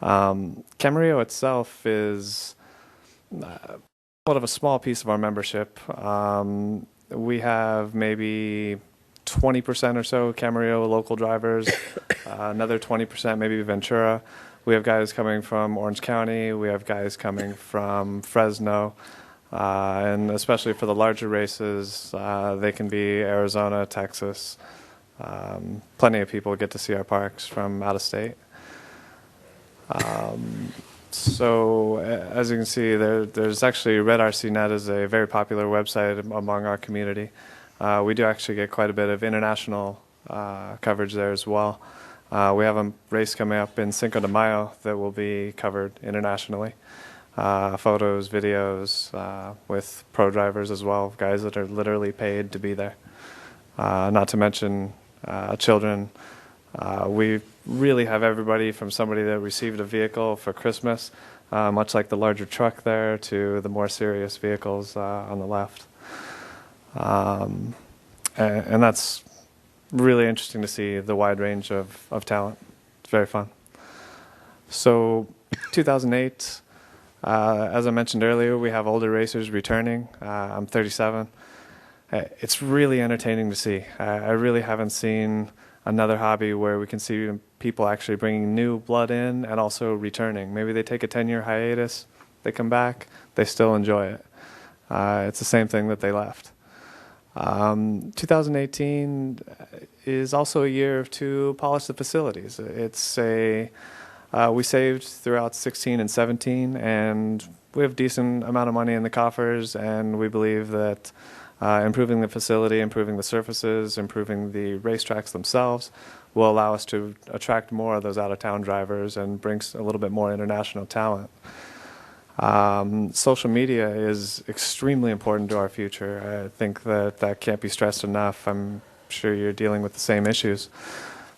Camarillo itself is somewhat of a small piece of our membership. We have maybe 20% or so Camarillo local drivers, another 20% maybe Ventura. We have guys coming from Orange County. We have guys coming from Fresno. And especially for the larger races, they can be Arizona, Texas. Plenty of people get to see our parks from out of state. So as you can see, there's actually RedRCnet is a very popular website among our community. We do actually get quite a bit of international coverage there as well. We have a race coming up in Cinco de Mayo that will be covered internationally. Photos, videos, with pro drivers as well, guys that are literally paid to be there. Not to mention children. We really have everybody from somebody that received a vehicle for Christmas, much like the larger truck there, to the more serious vehicles on the left. And that's really interesting to see the wide range of talent. It's very fun. So 2008, as I mentioned earlier, we have older racers returning. I'm 37. It's really entertaining to see. I really haven't seen another hobby where we can see people actually bringing new blood in and also returning. Maybe they take a 10-year hiatus, they come back, they still enjoy it. It's the same thing that they left. 2018 is also a year to polish the facilities. We saved throughout 16 and 17, and we have a decent amount of money in the coffers, and we believe that improving the facility, improving the surfaces, improving the racetracks themselves will allow us to attract more of those out-of-town drivers and bring a little bit more international talent. Social media is extremely important to our future. I think that can't be stressed enough. I'm sure you're dealing with the same issues.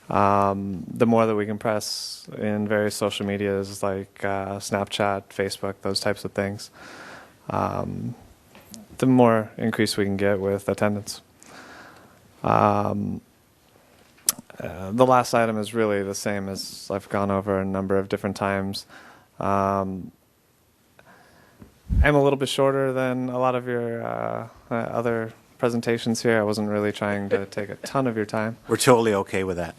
The more that we can press in various social medias like Snapchat, Facebook, those types of things, the more increase we can get with attendance. The last item is really the same as I've gone over a number of different times. I'm a little bit shorter than a lot of your other presentations here. I wasn't really trying to take a ton of your time. We're totally okay with that.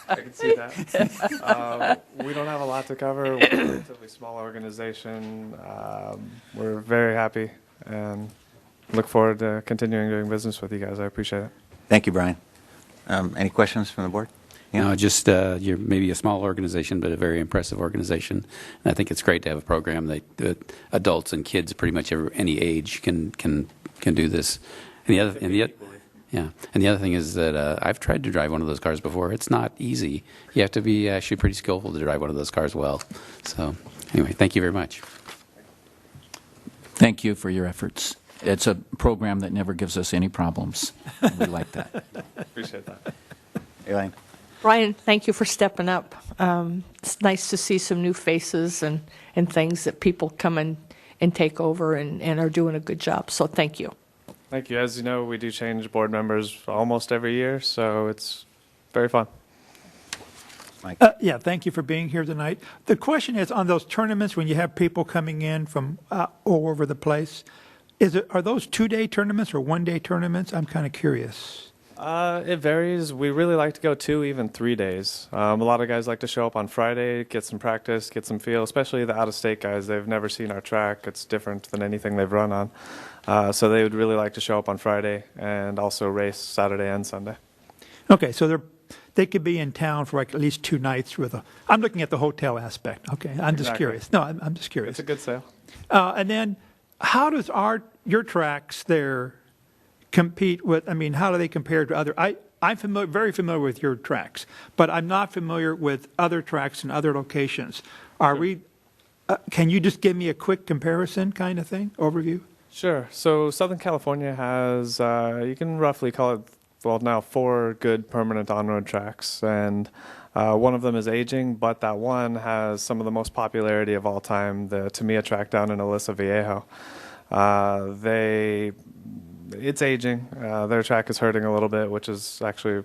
I can see that. We don't have a lot to cover. We're a relatively small organization. We're very happy and look forward to continuing doing business with you guys. I appreciate it. Thank you, Brian. Any questions from the board? Yeah. No, just you're maybe a small organization, but a very impressive organization. And I think it's great to have a program that adults and kids, pretty much any age, can do this. And the other thing is that I've tried to drive one of those cars before. It's not easy. You have to be actually pretty skillful to drive one of those cars well. So anyway, thank you very much. Thank you for your efforts. It's a program that never gives us any problems. We like that. Appreciate that. Elaine. Brian, thank you for stepping up. It's nice to see some new faces and things that people come and take over and are doing a good job. So thank you. Thank you. As you know, we do change board members almost every year, so it's very fun. Mike. Yeah, thank you for being here tonight. The question is, on those tournaments, when you have people coming in from all over the place, are those 2-day tournaments or 1-day tournaments? I'm kind of curious. It varies. We really like to go 2, even 3 days. A lot of guys like to show up on Friday, get some practice, get some feel, especially the out-of-state guys. They've never seen our track. It's different than anything they've run on. So they would really like to show up on Friday and also race Saturday and Sunday. Okay, so they could be in town for like at least 2 nights with I'm looking at the hotel aspect. Okay, I'm just Exactly. curious. No, I'm just curious. It's a good sale. And then how does your tracks there compete with, I mean, how do they compare to other, I'm very familiar with your tracks, but I'm not familiar with other tracks in other locations. Can you just give me a quick comparison kind of thing, overview? Sure. So Southern California has, you can roughly call it, well, now 4 good permanent on-road tracks. And one of them is aging, but that one has some of the most popularity of all time, the Tamiya track down in Aliso Viejo. It's aging. Their track is hurting a little bit, which is actually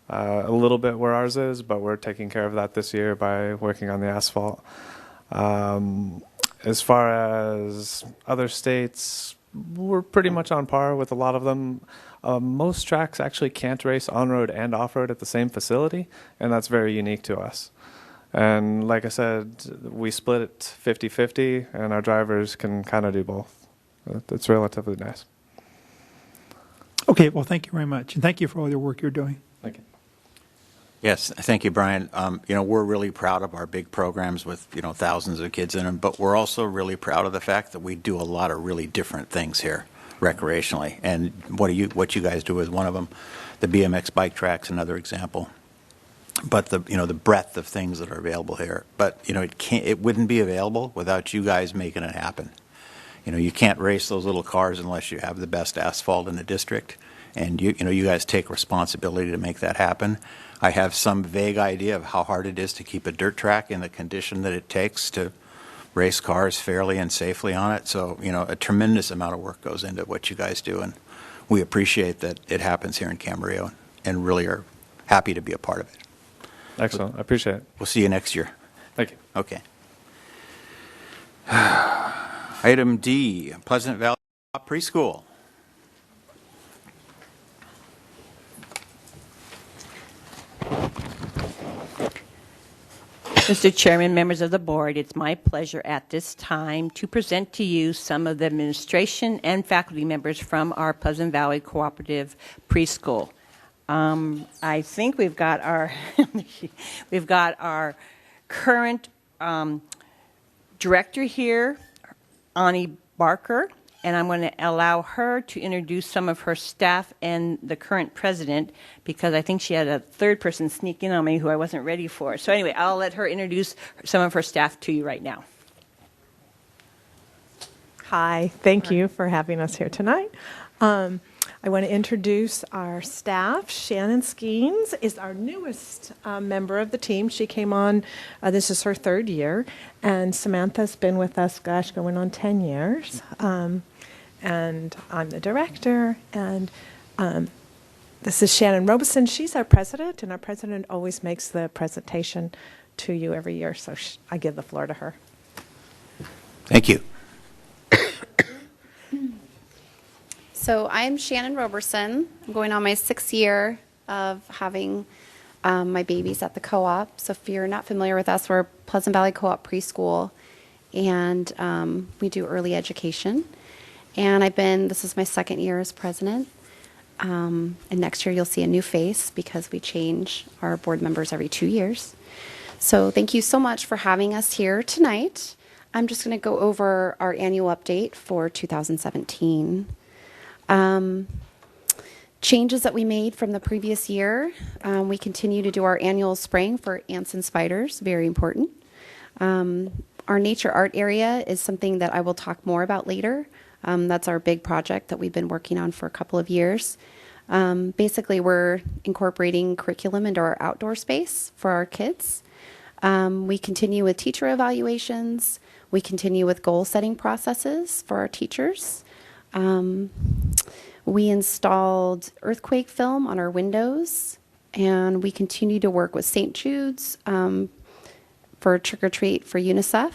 a little bit where ours is, but we're taking care of that this year by working on the asphalt. As far as other states, we're pretty much on par with a lot of them. Most tracks actually can't race on-road and off-road at the same facility, and that's very unique to us. And like I said, we split it 50-50, and our drivers can kind of do both. It's relatively nice. Okay, well, thank you very much. And thank you for all your work you're doing. Thank you. Yes, thank you, Brian. We're really proud of our big programs with, thousands of kids in them, but we're also really proud of the fact that we do a lot of really different things here recreationally. And what you guys do is one of them. The BMX bike track's another example. But the breadth of things that are available here. But, it wouldn't be available without you guys making it happen. You can't race those little cars unless you have the best asphalt in the district. And you guys take responsibility to make that happen. I have some vague idea of how hard it is to keep a dirt track in the condition that it takes to race cars fairly and safely on it. So, a tremendous amount of work goes into what you guys do. And we appreciate that it happens here in Camarillo and really are happy to be a part of it. Excellent. I appreciate it. We'll see you next year. Thank you. Okay. Item D, Pleasant Valley Preschool. Mr. Chairman, members of the board, it's my pleasure at this time to present to you some of the administration and faculty members from our Pleasant Valley Cooperative Preschool. I think we've got our current director here, Ani Barker, and I'm going to allow her to introduce some of her staff and the current president, because I think she had a third person sneak in on me who I wasn't ready for. So anyway, I'll let her introduce some of her staff to you right now. Hi, thank you for having us here tonight. I want to introduce our staff. Shannon Skeens is our newest member of the team. She came on, this is her 3rd year, and Samantha's been with us, gosh, going on 10 years. And I'm the director, and this is Shannon Robeson. She's our president, and our president always makes the presentation to you every year, so I give the floor to her. Thank you. So I'm Shannon Roberson. I'm going on my 6th year of having my babies at the co-op. So if you're not familiar with us, we're Pleasant Valley Co-op Preschool, and we do early education. And this is my 2nd year as president. And next year you'll see a new face because we change our board members every 2 years. So thank you so much for having us here tonight. I'm just going to go over our annual update for 2017. Changes that we made from the previous year. We continue to do our annual spraying for ants and spiders, very important. Our nature art area is something that I will talk more about later. That's our big project that we've been working on for a couple of years. Basically, we're incorporating curriculum into our outdoor space for our kids. We continue with teacher evaluations. We continue with goal-setting processes for our teachers. We installed earthquake film on our windows, and we continue to work with St. Jude's for Trick or Treat for UNICEF,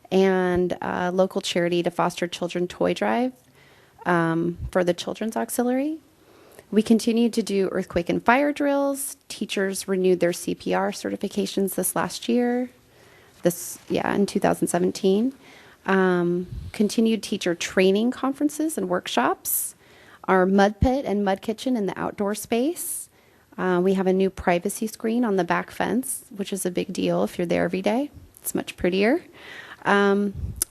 and a local charity to foster children toy drive for the Children's Auxiliary. We continued to do earthquake and fire drills. Teachers renewed their CPR certifications this last year, in 2017. Continued teacher training conferences and workshops. Our mud pit and mud kitchen in the outdoor space. We have a new privacy screen on the back fence, which is a big deal if you're there every day. It's much prettier.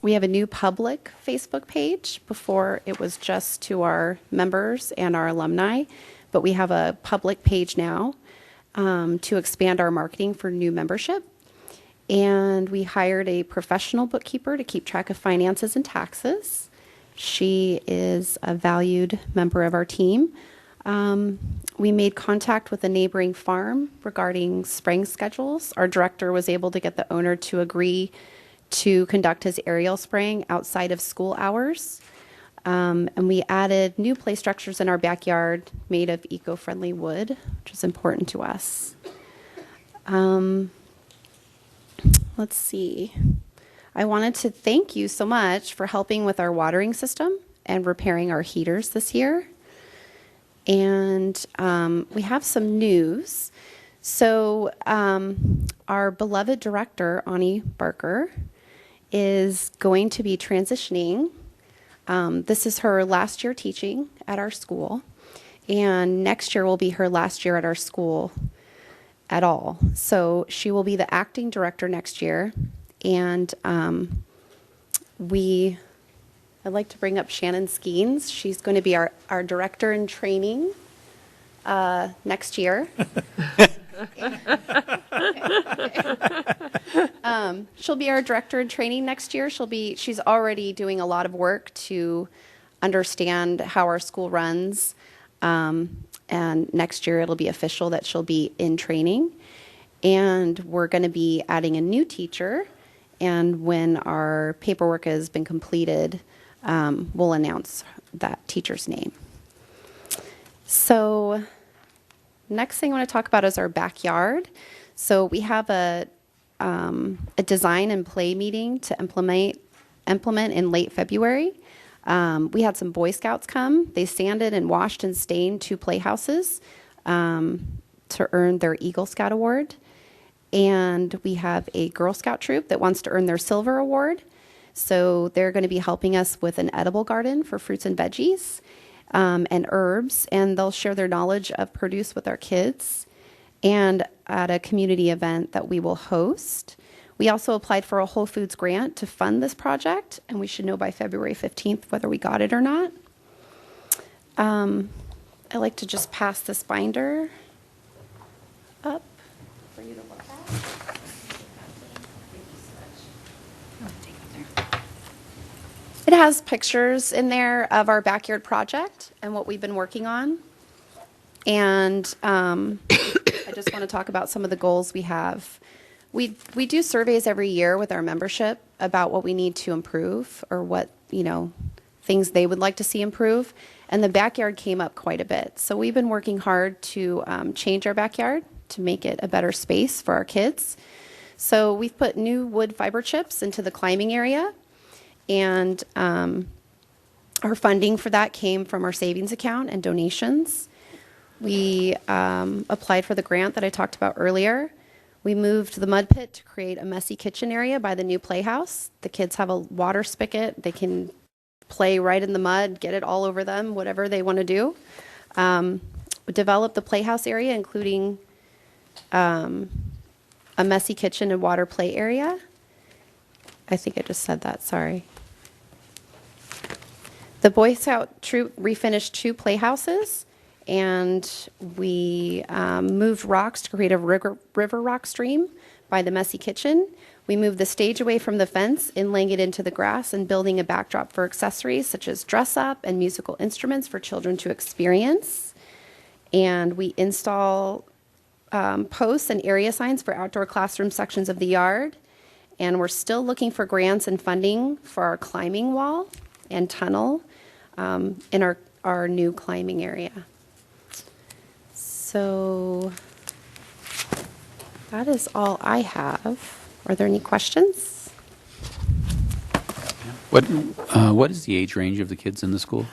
We have a new public Facebook page. Before, it was just to our members and our alumni, but we have a public page now to expand our marketing for new membership. And we hired a professional bookkeeper to keep track of finances and taxes. She is a valued member of our team. We made contact with a neighboring farm regarding spraying schedules. Our director was able to get the owner to agree to conduct his aerial spraying outside of school hours. And we added new play structures in our backyard made of eco-friendly wood, which is important to us. Let's see. I wanted to thank you so much for helping with our watering system and repairing our heaters this year. And we have some news. So our beloved director, Ani Barker, is going to be transitioning. This is her last year teaching at our school, and next year will be her last year at our school at all. So she will be the acting director next year, and I'd like to bring up Shannon Skeens. She's going to be our director in training next year. She'll be our director in training next year. She's already doing a lot of work to understand how our school runs. And next year it'll be official that she'll be in training. And we're going to be adding a new teacher. And when our paperwork has been completed, we'll announce that teacher's name. So next thing I want to talk about is our backyard. So we have a design and play meeting to implement in late February. We had some Boy Scouts come. They sanded and washed and stained 2 playhouses to earn their Eagle Scout Award. And we have a Girl Scout troop that wants to earn their Silver Award. So they're going to be helping us with an edible garden for fruits and veggies and herbs. And they'll share their knowledge of produce with our kids. And at a community event that we will host. We also applied for a Whole Foods grant to fund this project, and we should know by February 15th whether we got it or not. I like to just pass this binder up for you to look at. It has pictures in there of our backyard project and what we've been working on. And I just want to talk about some of the goals we have. We do surveys every year with our membership about what we need to improve or what, things they would like to see improve. And the backyard came up quite a bit. So we've been working hard to change our backyard to make it a better space for our kids. So we've put new wood fiber chips into the climbing area. And our funding for that came from our savings account and donations. We applied for the grant that I talked about earlier. We moved the mud pit to create a messy kitchen area by the new playhouse. The kids have a water spigot. They can play right in the mud, get it all over them, whatever they want to do. We developed the playhouse area, including a messy kitchen and water play area. I think I just said that, sorry. The Boy Scout troop refinished 2 playhouses. And we moved rocks to create a river rock stream by the messy kitchen. We moved the stage away from the fence, inlaying it into the grass and building a backdrop for accessories such as dress up and musical instruments for children to experience. And we install posts and area signs for outdoor classroom sections of the yard. And we're still looking for grants and funding for our climbing wall and tunnel in our new climbing area. So that is all I have. Are there any questions? What is the age range of the kids in the school?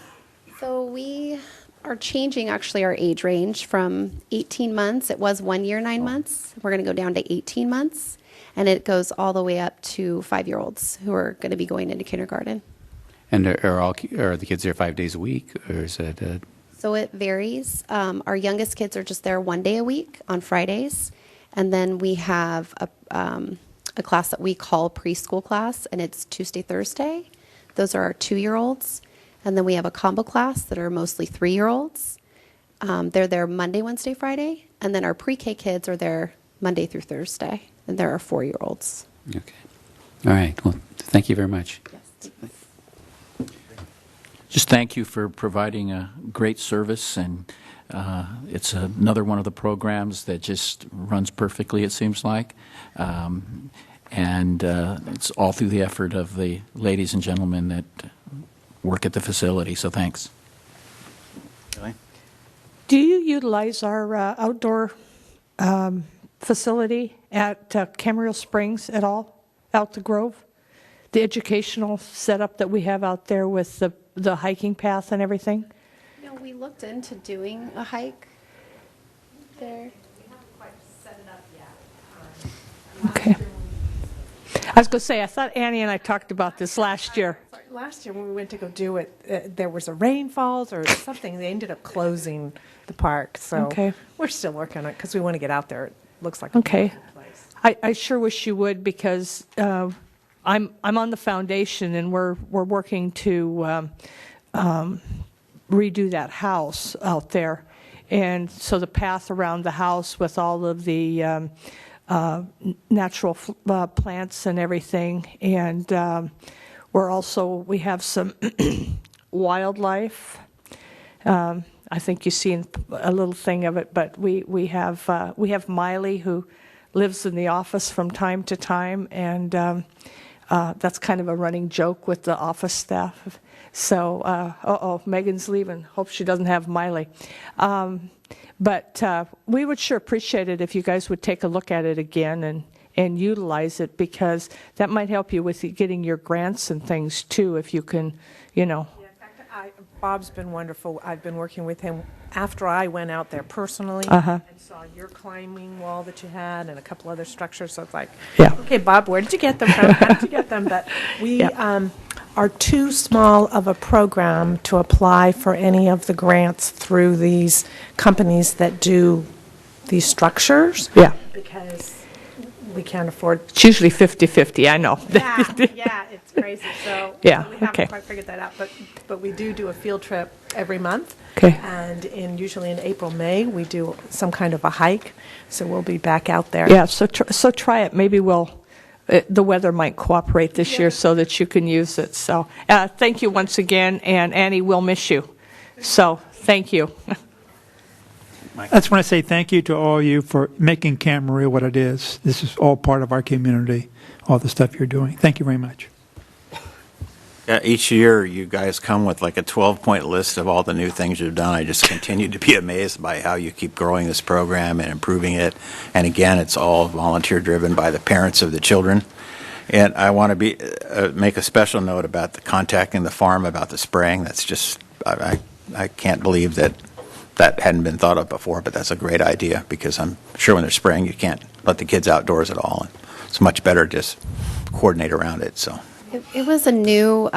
So we are changing actually our age range from 18 months. It was 1 year, 9 months. We're going to go down to 18 months. And it goes all the way up to 5-year-olds who are going to be going into kindergarten. And are the kids there 5 days a week, or is it? So it varies. Our youngest kids are just there 1 day a week on Fridays. And then we have a class that we call preschool class, and it's Tuesday, Thursday. Those are our 2-year-olds. And then we have a combo class that are mostly 3-year-olds. They're there Monday, Wednesday, Friday. And then our pre-K kids are there Monday through Thursday. And there are 4-year-olds. Okay. All right. Well, thank you very much. Yes. Just thank you for providing a great service, and it's another one of the programs that just runs perfectly, it seems like. And it's all through the effort of the ladies and gentlemen that work at the facility, so thanks. Do you utilize our outdoor facility at Camarillo Springs at all, out the Grove? The educational setup that we have out there with the hiking path and everything? No, we looked into doing a hike there. We haven't quite set it up yet. Okay. I was going to say, I thought Annie and I talked about this last year. Last year when we went to go do it, there was a rainfalls or something. They ended up closing the park. So we're still working on it because we want to get out there. It looks like a beautiful place. I sure wish you would, because I'm on the foundation, and we're working to redo that house out there, and so the path around the house with all of the natural plants and everything, and we have some wildlife. I think you've seen a little thing of it, but we have Miley, who lives in the office from time to time, and that's kind of a running joke with the office staff. So, Megan's leaving. Hope she doesn't have Miley. But we would sure appreciate it if you guys would take a look at it again and utilize it, because that might help you with getting your grants and things too, if you can, Yeah, in fact, Bob's been wonderful. I've been working with him after I went out there personally and saw your climbing wall that you had and a couple other structures. So it's like, okay, Bob, where did you get them from? How did you get them? But we are too small of a program to apply for any of the grants through these companies that do these structures. Yeah. Because we can't afford. It's usually 50-50, I know. Yeah, it's crazy. So we haven't quite figured that out. But we do a field trip every month. Okay. And usually in April, May, we do some kind of a hike. So we'll be back out there. Yeah, so try it. Maybe the weather might cooperate this year so that you can use it. So thank you once again, and Annie, we'll miss you. So thank you. I just want to say thank you to all of you for making Camarillo what it is. This is all part of our community, all the stuff you're doing. Thank you very much. Yeah, each year you guys come with like a 12-point list of all the new things you've done. I just continue to be amazed by how you keep growing this program and improving it. And again, it's all volunteer-driven by the parents of the children. And I want to make a special note about the contacting the farm about the spraying. That's just, I can't believe that hadn't been thought of before, but that's a great idea, because I'm sure when they're spraying, you can't let the kids outdoors at all. It's much better to just coordinate around it. So. It was a new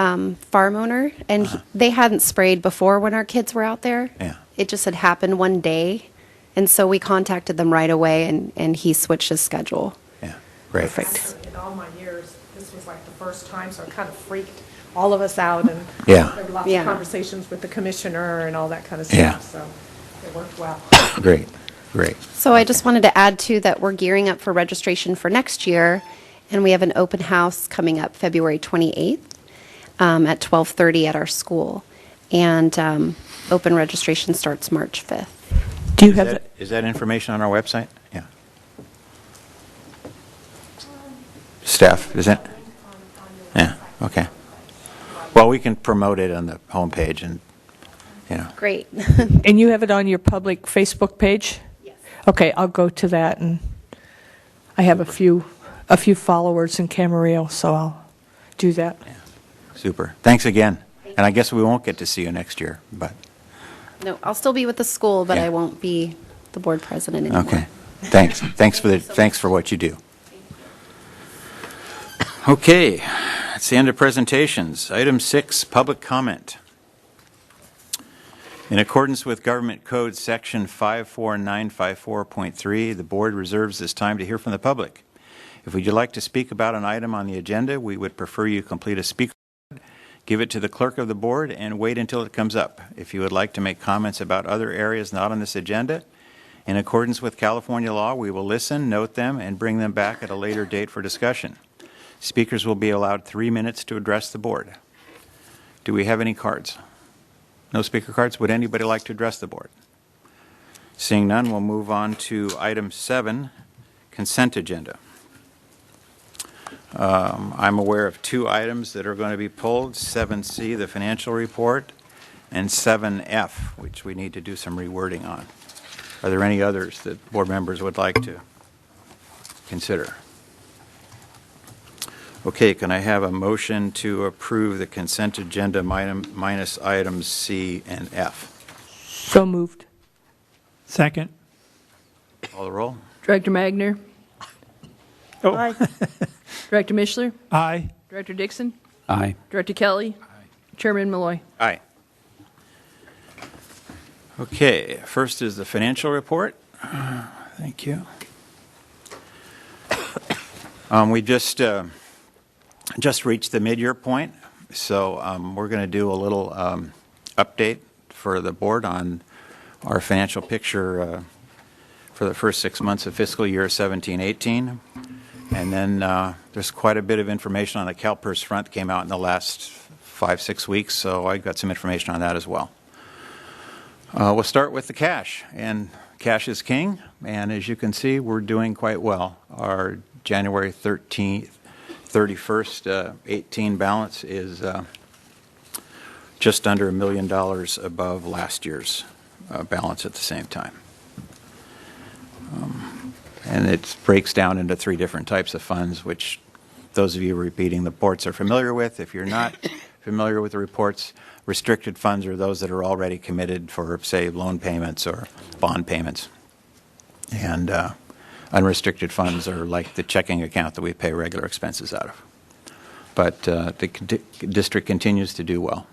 farm owner, and they hadn't sprayed before when our kids were out there. Yeah. It just had happened one day, and so we contacted them right away, and he switched his schedule. Yeah, great. Perfect. In all my years, this was like the first time, so it kind of freaked all of us out, and Yeah. there were lots of conversations with the commissioner and all that kind of stuff. Yeah. So it worked well. Great. So I just wanted to add, too, that we're gearing up for registration for next year, and we have an open house coming up February 28th at 12:30 at our school. And open registration starts March 5th. Is that information on our website? Yeah. Staff, is it? Yeah, okay. Well, we can promote it on the homepage and, Great. And you have it on your public Facebook page? Yes. Okay, I'll go to that, and I have a few followers in Camarillo, so I'll do that. Super. Thanks again. And I guess we won't get to see you next year, but No, I'll still be with the school, but Yeah. I won't be the board president anymore. Okay. Thanks. Thanks for what you do. Okay, that's the end of presentations. Item 6, public comment. In accordance with Government Code Section 54954.3, the board reserves this time to hear from the public. If you'd like to speak about an item on the agenda, we would prefer you complete a speaker card, give it to the clerk of the board, and wait until it comes up. If you would like to make comments about other areas not on this agenda, in accordance with California law, we will listen, note them, and bring them back at a later date for discussion. Speakers will be allowed 3 minutes to address the board. Do we have any cards? No speaker cards? Would anybody like to address the board? Seeing none, we'll move on to item 7, consent agenda. I'm aware of 2 items that are going to be pulled, 7C, the financial report, and 7F, which we need to do some rewording on. Are there any others that board members would like to consider? Okay, can I have a motion to approve the consent agenda minus items C and F? So moved. Second. Call the roll. Director Magner. Oh. Aye. Director Mishler. Aye. Director Dixon. Aye. Director Kelly. Chairman Malloy. Aye. Okay, first is the financial report. Thank you. We just reached the mid-year point, so we're going to do a little update for the board on our financial picture for the first 6 months of fiscal year 17-18. And then there's quite a bit of information on the CalPERS front came out in the last 5-6 weeks, so I got some information on that as well. We'll start with the cash, and cash is king, and as you can see, we're doing quite well. Our January 31st, 18 balance is just under $1 million above last year's balance at the same time. And it breaks down into 3 different types of funds, which those of you repeating the reports are familiar with. If you're not familiar with the reports, restricted funds are those that are already committed for, say, loan payments or bond payments. And unrestricted funds are like the checking account that we pay regular expenses out of. But the district continues to do well.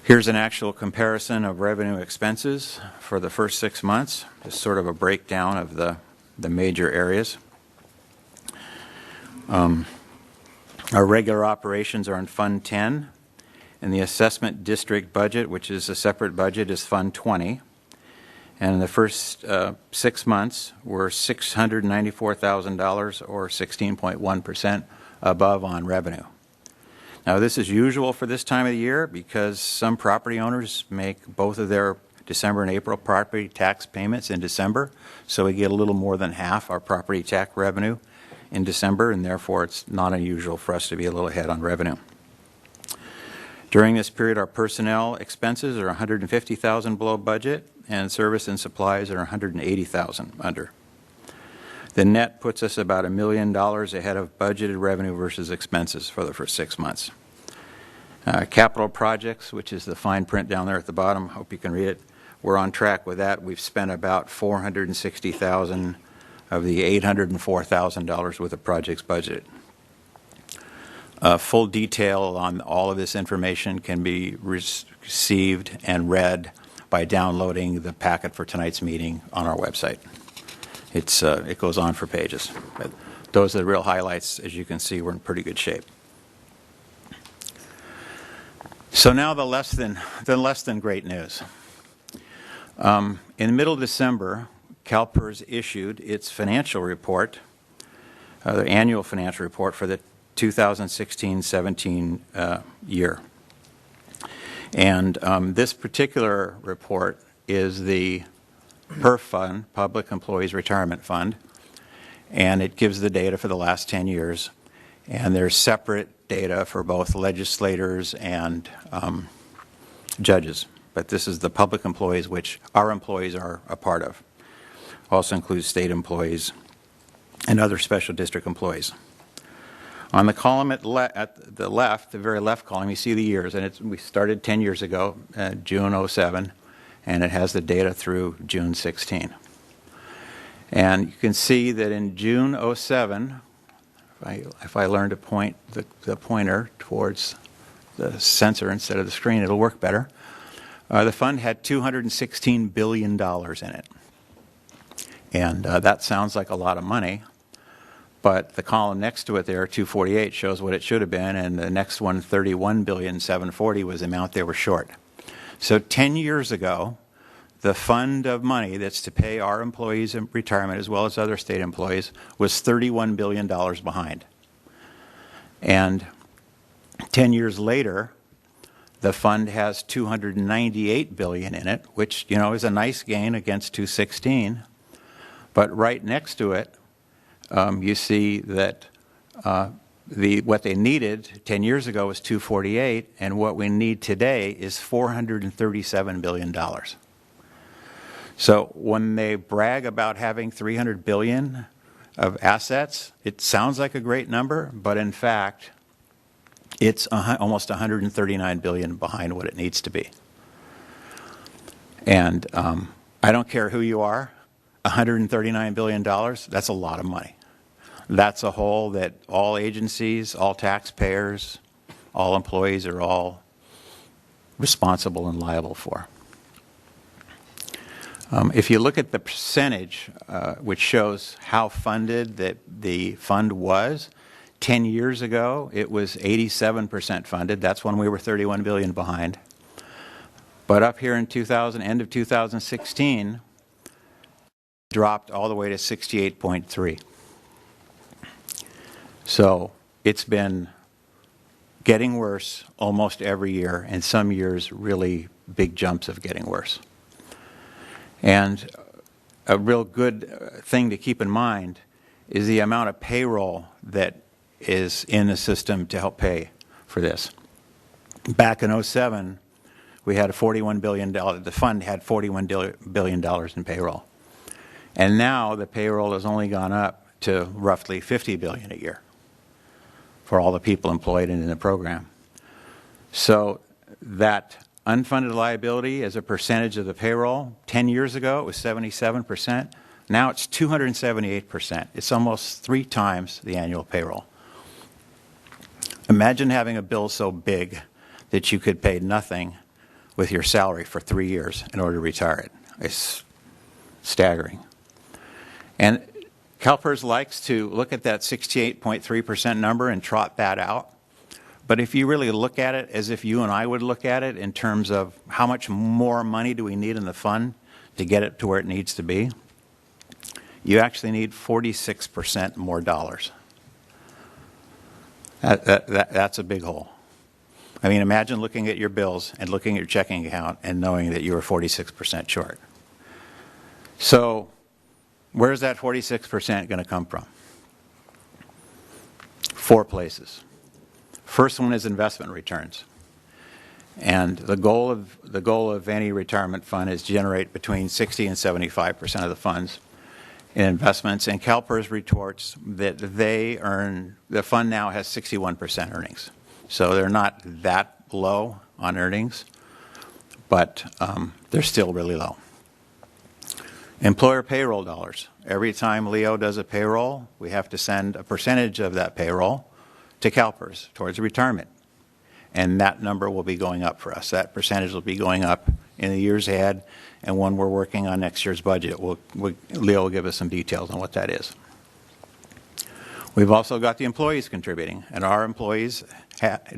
Here's an actual comparison of revenue expenses for the first 6 months, just sort of a breakdown of the major areas. Our regular operations are in Fund 10, and the assessment district budget, which is a separate budget, is Fund 20. And in the first 6 months, we're $694,000, or 16.1% above on revenue. Now, this is usual for this time of the year because some property owners make both of their December and April property tax payments in December, so we get a little more than half our property tax revenue in December, and therefore it's not unusual for us to be a little ahead on revenue. During this period, our personnel expenses are $150,000 below budget, and service and supplies are $180,000 under. The net puts us about $1 million ahead of budgeted revenue versus expenses for the first 6 months. Capital projects, which is the fine print down there at the bottom, hope you can read it. We're on track with that. We've spent about $460,000 of the $804,000 worth of projects budgeted. Full detail on all of this information can be received and read by downloading the packet for tonight's meeting on our website. It goes on for pages. But those are the real highlights. As you can see, we're in pretty good shape. So now the less than great news. In the middle of December, CalPERS issued its financial report, the annual financial report for the 2016-17 year. And this particular report is the PERF fund, Public Employees Retirement Fund, and it gives the data for the last 10 years. And there's separate data for both legislators and judges. But this is the public employees, which our employees are a part of. Also includes state employees and other special district employees. On the column at the left, the very left column, you see the years, and we started 10 years ago, June 07, and it has the data through June 16. And you can see that in June 07, if I learn to point the pointer towards the sensor instead of the screen, it'll work better. The fund had $216 billion in it. And that sounds like a lot of money, but the column next to it there, 248, shows what it should have been, and the next one, 31,740,000, was the amount they were short. So 10 years ago, the fund of money that's to pay our employees in retirement as well as other state employees was $31 billion behind. And 10 years later, the fund has $298 billion in it, which, you know, is a nice gain against 216. But right next to it, you see that what they needed 10 years ago was 248, and what we need today is $437 billion. So when they brag about having $300 billion of assets, it sounds like a great number, but in fact, it's almost $139 billion behind what it needs to be. And I don't care who you are, $139 billion, that's a lot of money. That's a hole that all agencies, all taxpayers, all employees are all responsible and liable for. If you look at the percentage, which shows how funded the fund was, 10 years ago it was 87% funded. That's when we were $31 billion behind. But up here in end of 2016, dropped all the way to 68.3. So it's been getting worse almost every year, and some years really big jumps of getting worse. And a real good thing to keep in mind is the amount of payroll that is in the system to help pay for this. Back in 07, we had a $41 billion, the fund had $41 billion in payroll. And now the payroll has only gone up to roughly $50 billion a year for all the people employed in the program. So that unfunded liability as a percentage of the payroll, 10 years ago it was 77%. Now it's 278%. It's almost 3 times the annual payroll. Imagine having a bill so big that you could pay nothing with your salary for 3 years in order to retire it. It's staggering. And CalPERS likes to look at that 68.3% number and trot that out. But if you really look at it as if you and I would look at it in terms of how much more money do we need in the fund to get it to where it needs to be, you actually need 46% more dollars. That's a big hole. I mean, imagine looking at your bills and looking at your checking account and knowing that you were 46% short. So where's that 46% going to come from? 4 places. First one is investment returns. And the goal of any retirement fund is to generate between 60 and 75% of the funds in investments. And CalPERS reports that the fund now has 61% earnings. So they're not that low on earnings, but they're still really low. Employer payroll dollars. Every time Leo does a payroll, we have to send a percentage of that payroll to CalPERS towards retirement. And that number will be going up for us. That percentage will be going up in the years ahead. And when we're working on next year's budget, Leo will give us some details on what that is. We've also got the employees contributing. And our employees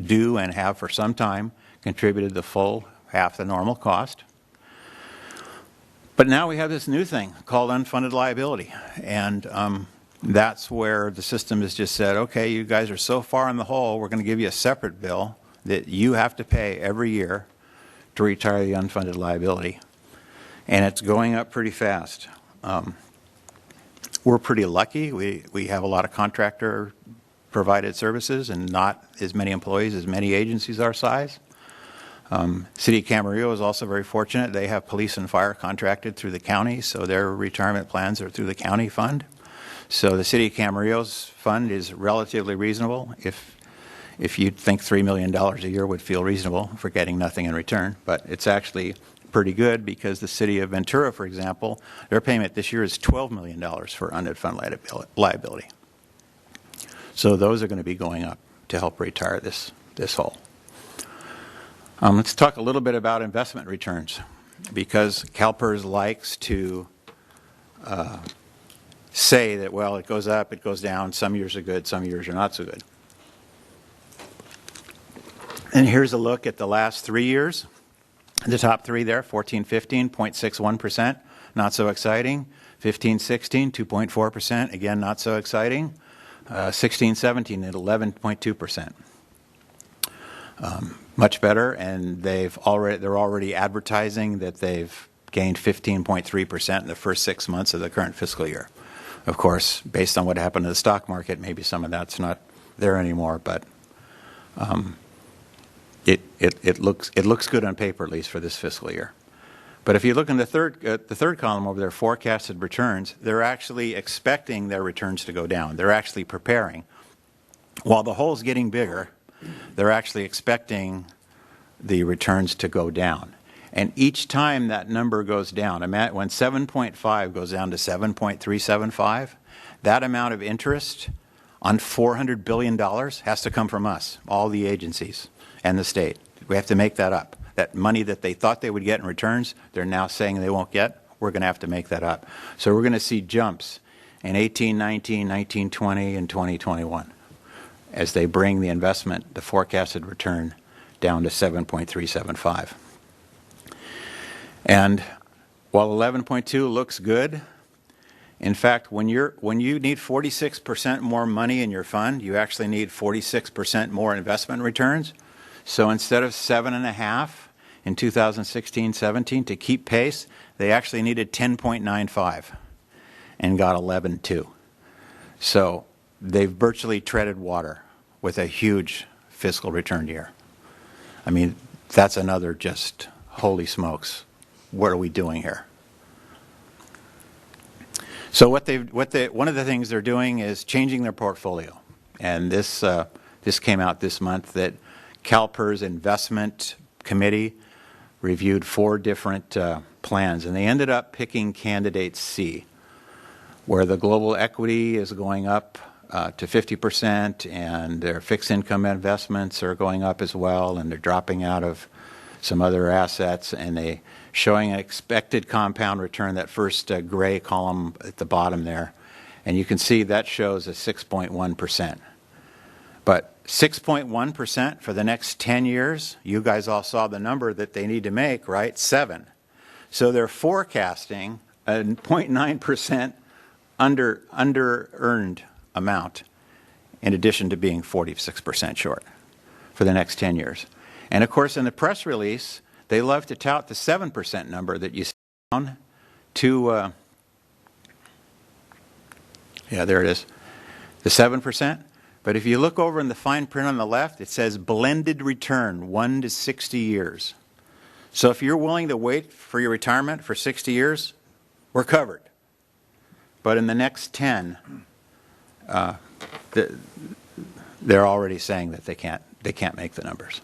do and have for some time contributed the full half the normal cost. But now we have this new thing called unfunded liability. And that's where the system has just said, okay, you guys are so far in the hole, we're going to give you a separate bill that you have to pay every year to retire the unfunded liability. And it's going up pretty fast. We're pretty lucky. We have a lot of contractor provided services and not as many employees as many agencies our size. City of Camarillo is also very fortunate. They have police and fire contracted through the county, so their retirement plans are through the county fund. So the city of Camarillo's fund is relatively reasonable. If you'd think $3 million a year would feel reasonable for getting nothing in return, but it's actually pretty good because the city of Ventura, for example, their payment this year is $12 million for unfunded fund liability. So those are going to be going up to help retire this hole. Let's talk a little bit about investment returns, because CalPERS likes to say that, well, it goes up, it goes down, some years are good, some years are not so good. And here's a look at the last 3 years. The top three there, 14-15, 0.61%, not so exciting. 15-16, 2.4%, again, not so exciting. 16-17 at 11.2%. Much better, and they're already advertising that they've gained 15.3% in the first 6 months of the current fiscal year. Of course, based on what happened to the stock market, maybe some of that's not there anymore, but it looks good on paper, at least for this fiscal year. But if you look in the third column over there, forecasted returns, they're actually expecting their returns to go down. They're actually preparing. While the hole's getting bigger, they're actually expecting the returns to go down. And each time that number goes down, when 7.5 goes down to 7.375, that amount of interest on $400 billion has to come from us, all the agencies and the state. We have to make that up. That money that they thought they would get in returns, they're now saying they won't get. We're going to have to make that up. So we're going to see jumps in 18, 19, 19, 20, and 2021 as they bring the investment, the forecasted return, down to 7.375. And while 11.2 looks good, in fact, when you need 46% more money in your fund, you actually need 46% more investment returns. So instead of 7.5 in 2016-17 to keep pace, they actually needed 10.95 and got 11.2. So they've virtually treaded water with a huge fiscal return year. I mean, that's another just holy smokes. What are we doing here? So one of the things they're doing is changing their portfolio, and this came out this month that CalPERS Investment Committee reviewed 4 different plans, and they ended up picking candidate C, where the global equity is going up to 50%, and their fixed income investments are going up as well, and they're dropping out of some other assets, and they showing an expected compound return, that first gray column at the bottom there, and you can see that shows a 6.1%. But 6.1% for the next 10 years, you guys all saw the number that they need to make, right? 7. So they're forecasting a 0.9% under-earned amount, in addition to being 46% short for the next 10 years. And of course, in the press release, they love to tout the 7% number that you see down to, yeah, there it is, the 7%. But if you look over in the fine print on the left, it says blended return, 1 to 60 years. So if you're willing to wait for your retirement for 60 years, we're covered. But in the next 10, they're already saying that they can't make the numbers.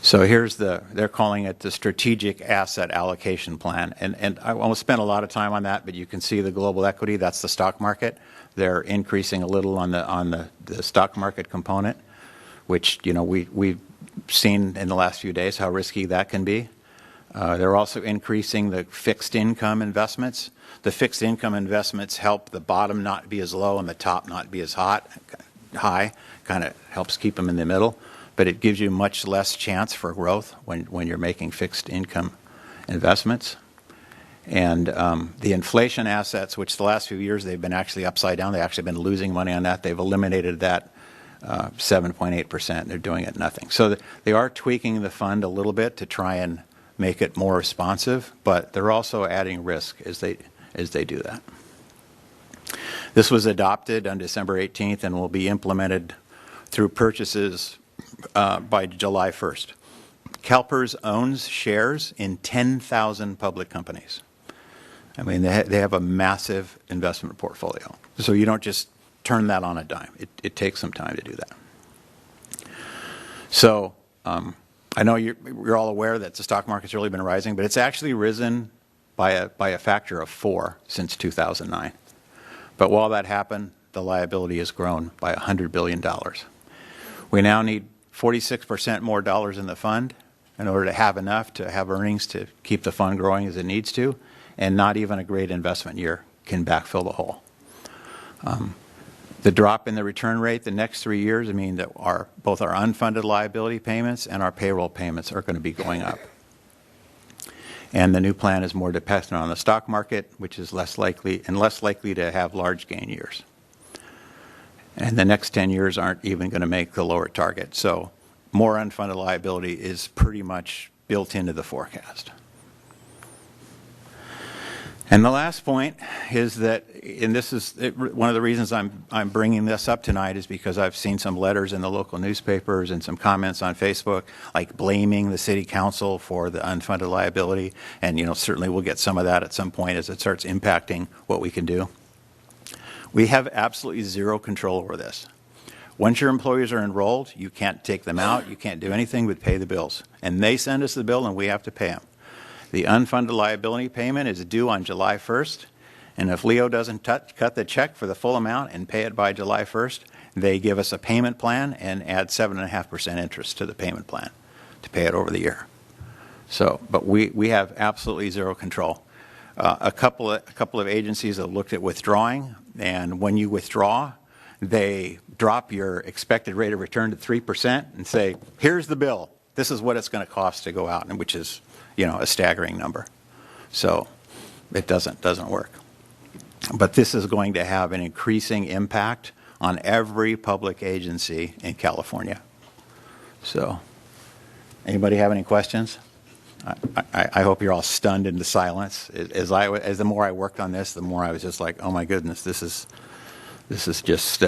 So they're calling it the Strategic Asset Allocation Plan. And I won't spend a lot of time on that, but you can see the global equity, that's the stock market. They're increasing a little on the stock market component, which, you know, we've seen in the last few days how risky that can be. They're also increasing the fixed income investments. The fixed income investments help the bottom not be as low and the top not be as high, kind of helps keep them in the middle. But it gives you much less chance for growth when you're making fixed income investments. And the inflation assets, which the last few years they've been actually upside down, they've actually been losing money on that. They've eliminated that 7.8%. They're doing it nothing. So they are tweaking the fund a little bit to try and make it more responsive, but they're also adding risk as they do that. This was adopted on December 18th and will be implemented through purchases by July 1st. CalPERS owns shares in 10,000 public companies. I mean, they have a massive investment portfolio. So you don't just turn that on a dime. It takes some time to do that. So I know you're all aware that the stock market's really been rising, but it's actually risen by a factor of 4 since 2009. But while that happened, the liability has grown by $100 billion. We now need 46% more dollars in the fund in order to have enough to have earnings to keep the fund growing as it needs to, and not even a great investment year can backfill the hole. The drop in the return rate the next 3 years, I mean, that both our unfunded liability payments and our payroll payments are going to be going up. And the new plan is more dependent on the stock market, which is less likely to have large gain years. And the next 10 years aren't even going to make the lower target. So more unfunded liability is pretty much built into the forecast. And the last point is that, and this is one of the reasons I'm bringing this up tonight, is because I've seen some letters in the local newspapers and some comments on Facebook, like blaming the city council for the unfunded liability. And, certainly we'll get some of that at some point as it starts impacting what we can do. We have absolutely zero control over this. Once your employees are enrolled, you can't take them out. You can't do anything but pay the bills. And they send us the bill and we have to pay them. The unfunded liability payment is due on July 1st, and if Leo doesn't cut the check for the full amount and pay it by July 1st, they give us a payment plan and add 7.5% interest to the payment plan to pay it over the year. So, but we have absolutely zero control. A couple of agencies have looked at withdrawing, and when you withdraw, they drop your expected rate of return to 3% and say, here's the bill. This is what it's going to cost to go out, and which is a staggering number. So it doesn't work. But this is going to have an increasing impact on every public agency in California. So anybody have any questions? I hope you're all stunned into silence. As the more I worked on this, the more I was just like, oh my goodness, this is just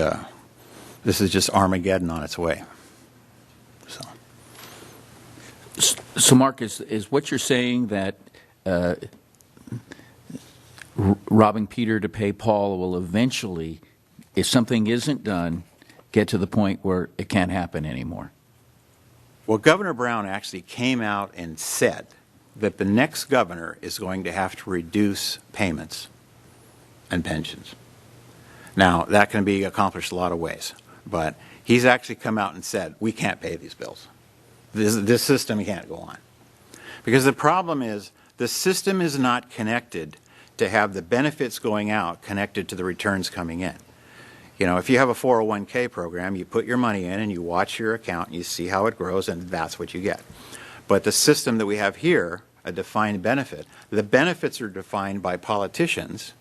Armageddon on its way. So, Mark, is what you're saying that robbing Peter to pay Paul will eventually, if something isn't done, get to the point where it can't happen anymore? Well, Governor Brown actually came out and said that the next governor is going to have to reduce payments and pensions. Now, that can be accomplished a lot of ways, but he's actually come out and said, we can't pay these bills. This system can't go on. Because the problem is the system is not connected to have the benefits going out connected to the returns coming in. If you have a 401k program, you put your money in and you watch your account and you see how it grows, and that's what you get. But the system that we have here, a defined benefit, the benefits are defined by politicians,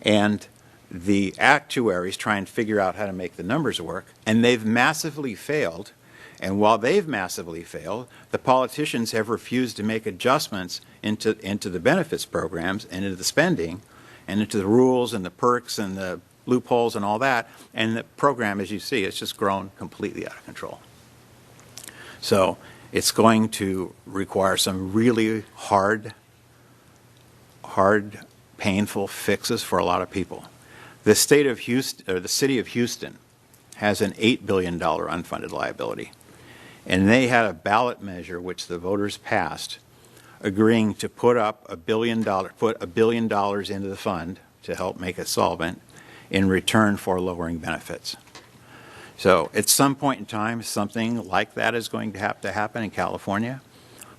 and the actuaries try and figure out how to make the numbers work, and they've massively failed. And while they've massively failed, the politicians have refused to make adjustments into the benefits programs and into the spending and into the rules and the perks and the loopholes and all that. And the program, as you see, it's just grown completely out of control. So it's going to require some really hard, painful fixes for a lot of people. The state of Houston, or the city of Houston, has an $8 billion unfunded liability. And they had a ballot measure which the voters passed, agreeing to put up $1 billion into the fund to help make it solvent in return for lowering benefits. So at some point in time, something like that is going to have to happen in California,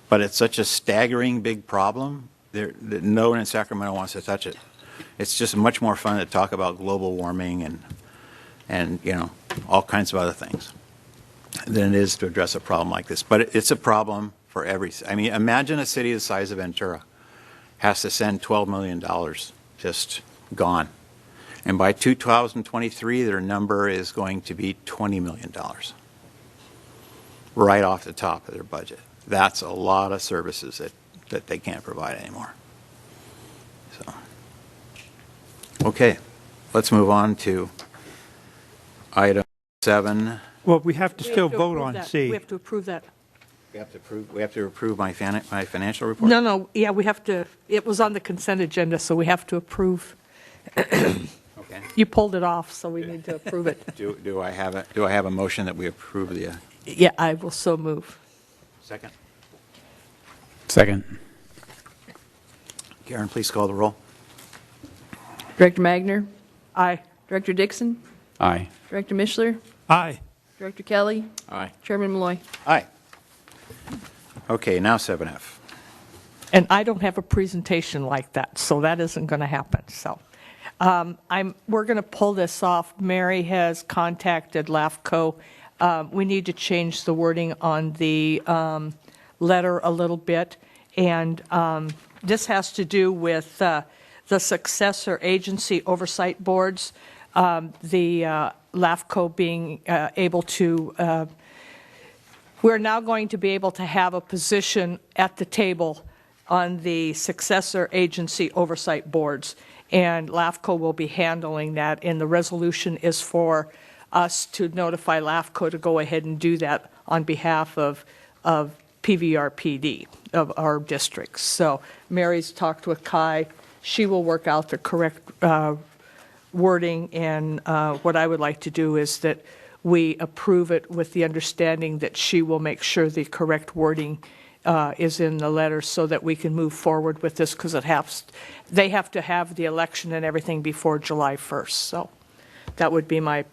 but it's such a staggering big problem that no one in Sacramento wants to touch it. It's just much more fun to talk about global warming and all kinds of other things than it is to address a problem like this. But it's a problem for imagine a city the size of Ventura has to send $12 million just gone. And by 2023, their number is going to be $20 million right off the top of their budget. That's a lot of services that they can't provide anymore. So, okay, let's move on to item 7. Well, we have to still vote on that. C. We have to approve that. We have to approve my financial report? No, yeah, we have to, it was on the consent agenda, so we have to approve. Okay. You pulled it off, so we need to approve it. Do I have a motion that we approve the, Yeah, I will so move. second? Second. Karen, please call the roll. Director Magner, Aye. Director Dixon, Aye. Director Mishler, Aye. Director Kelly, Aye. Chairman Malloy. Aye. Okay, now 7F. And I don't have a presentation like that, so that isn't going to happen. So we're going to pull this off. Mary has contacted LAFCO. We need to change the wording on the letter a little bit. And this has to do with the successor agency oversight boards, the LAFCO being able to we're now going to be able to have a position at the table on the successor agency oversight boards, and LAFCO will be handling that, and the resolution is for us to notify LAFCO to go ahead and do that on behalf of PVRPD, of our districts. So Mary's talked with Kai. She will work out the correct wording, and what I would like to do is that we approve it with the understanding that she will make sure the correct wording is in the letter so that we can move forward with this, because they have to have the election and everything before July 1st. So that would be my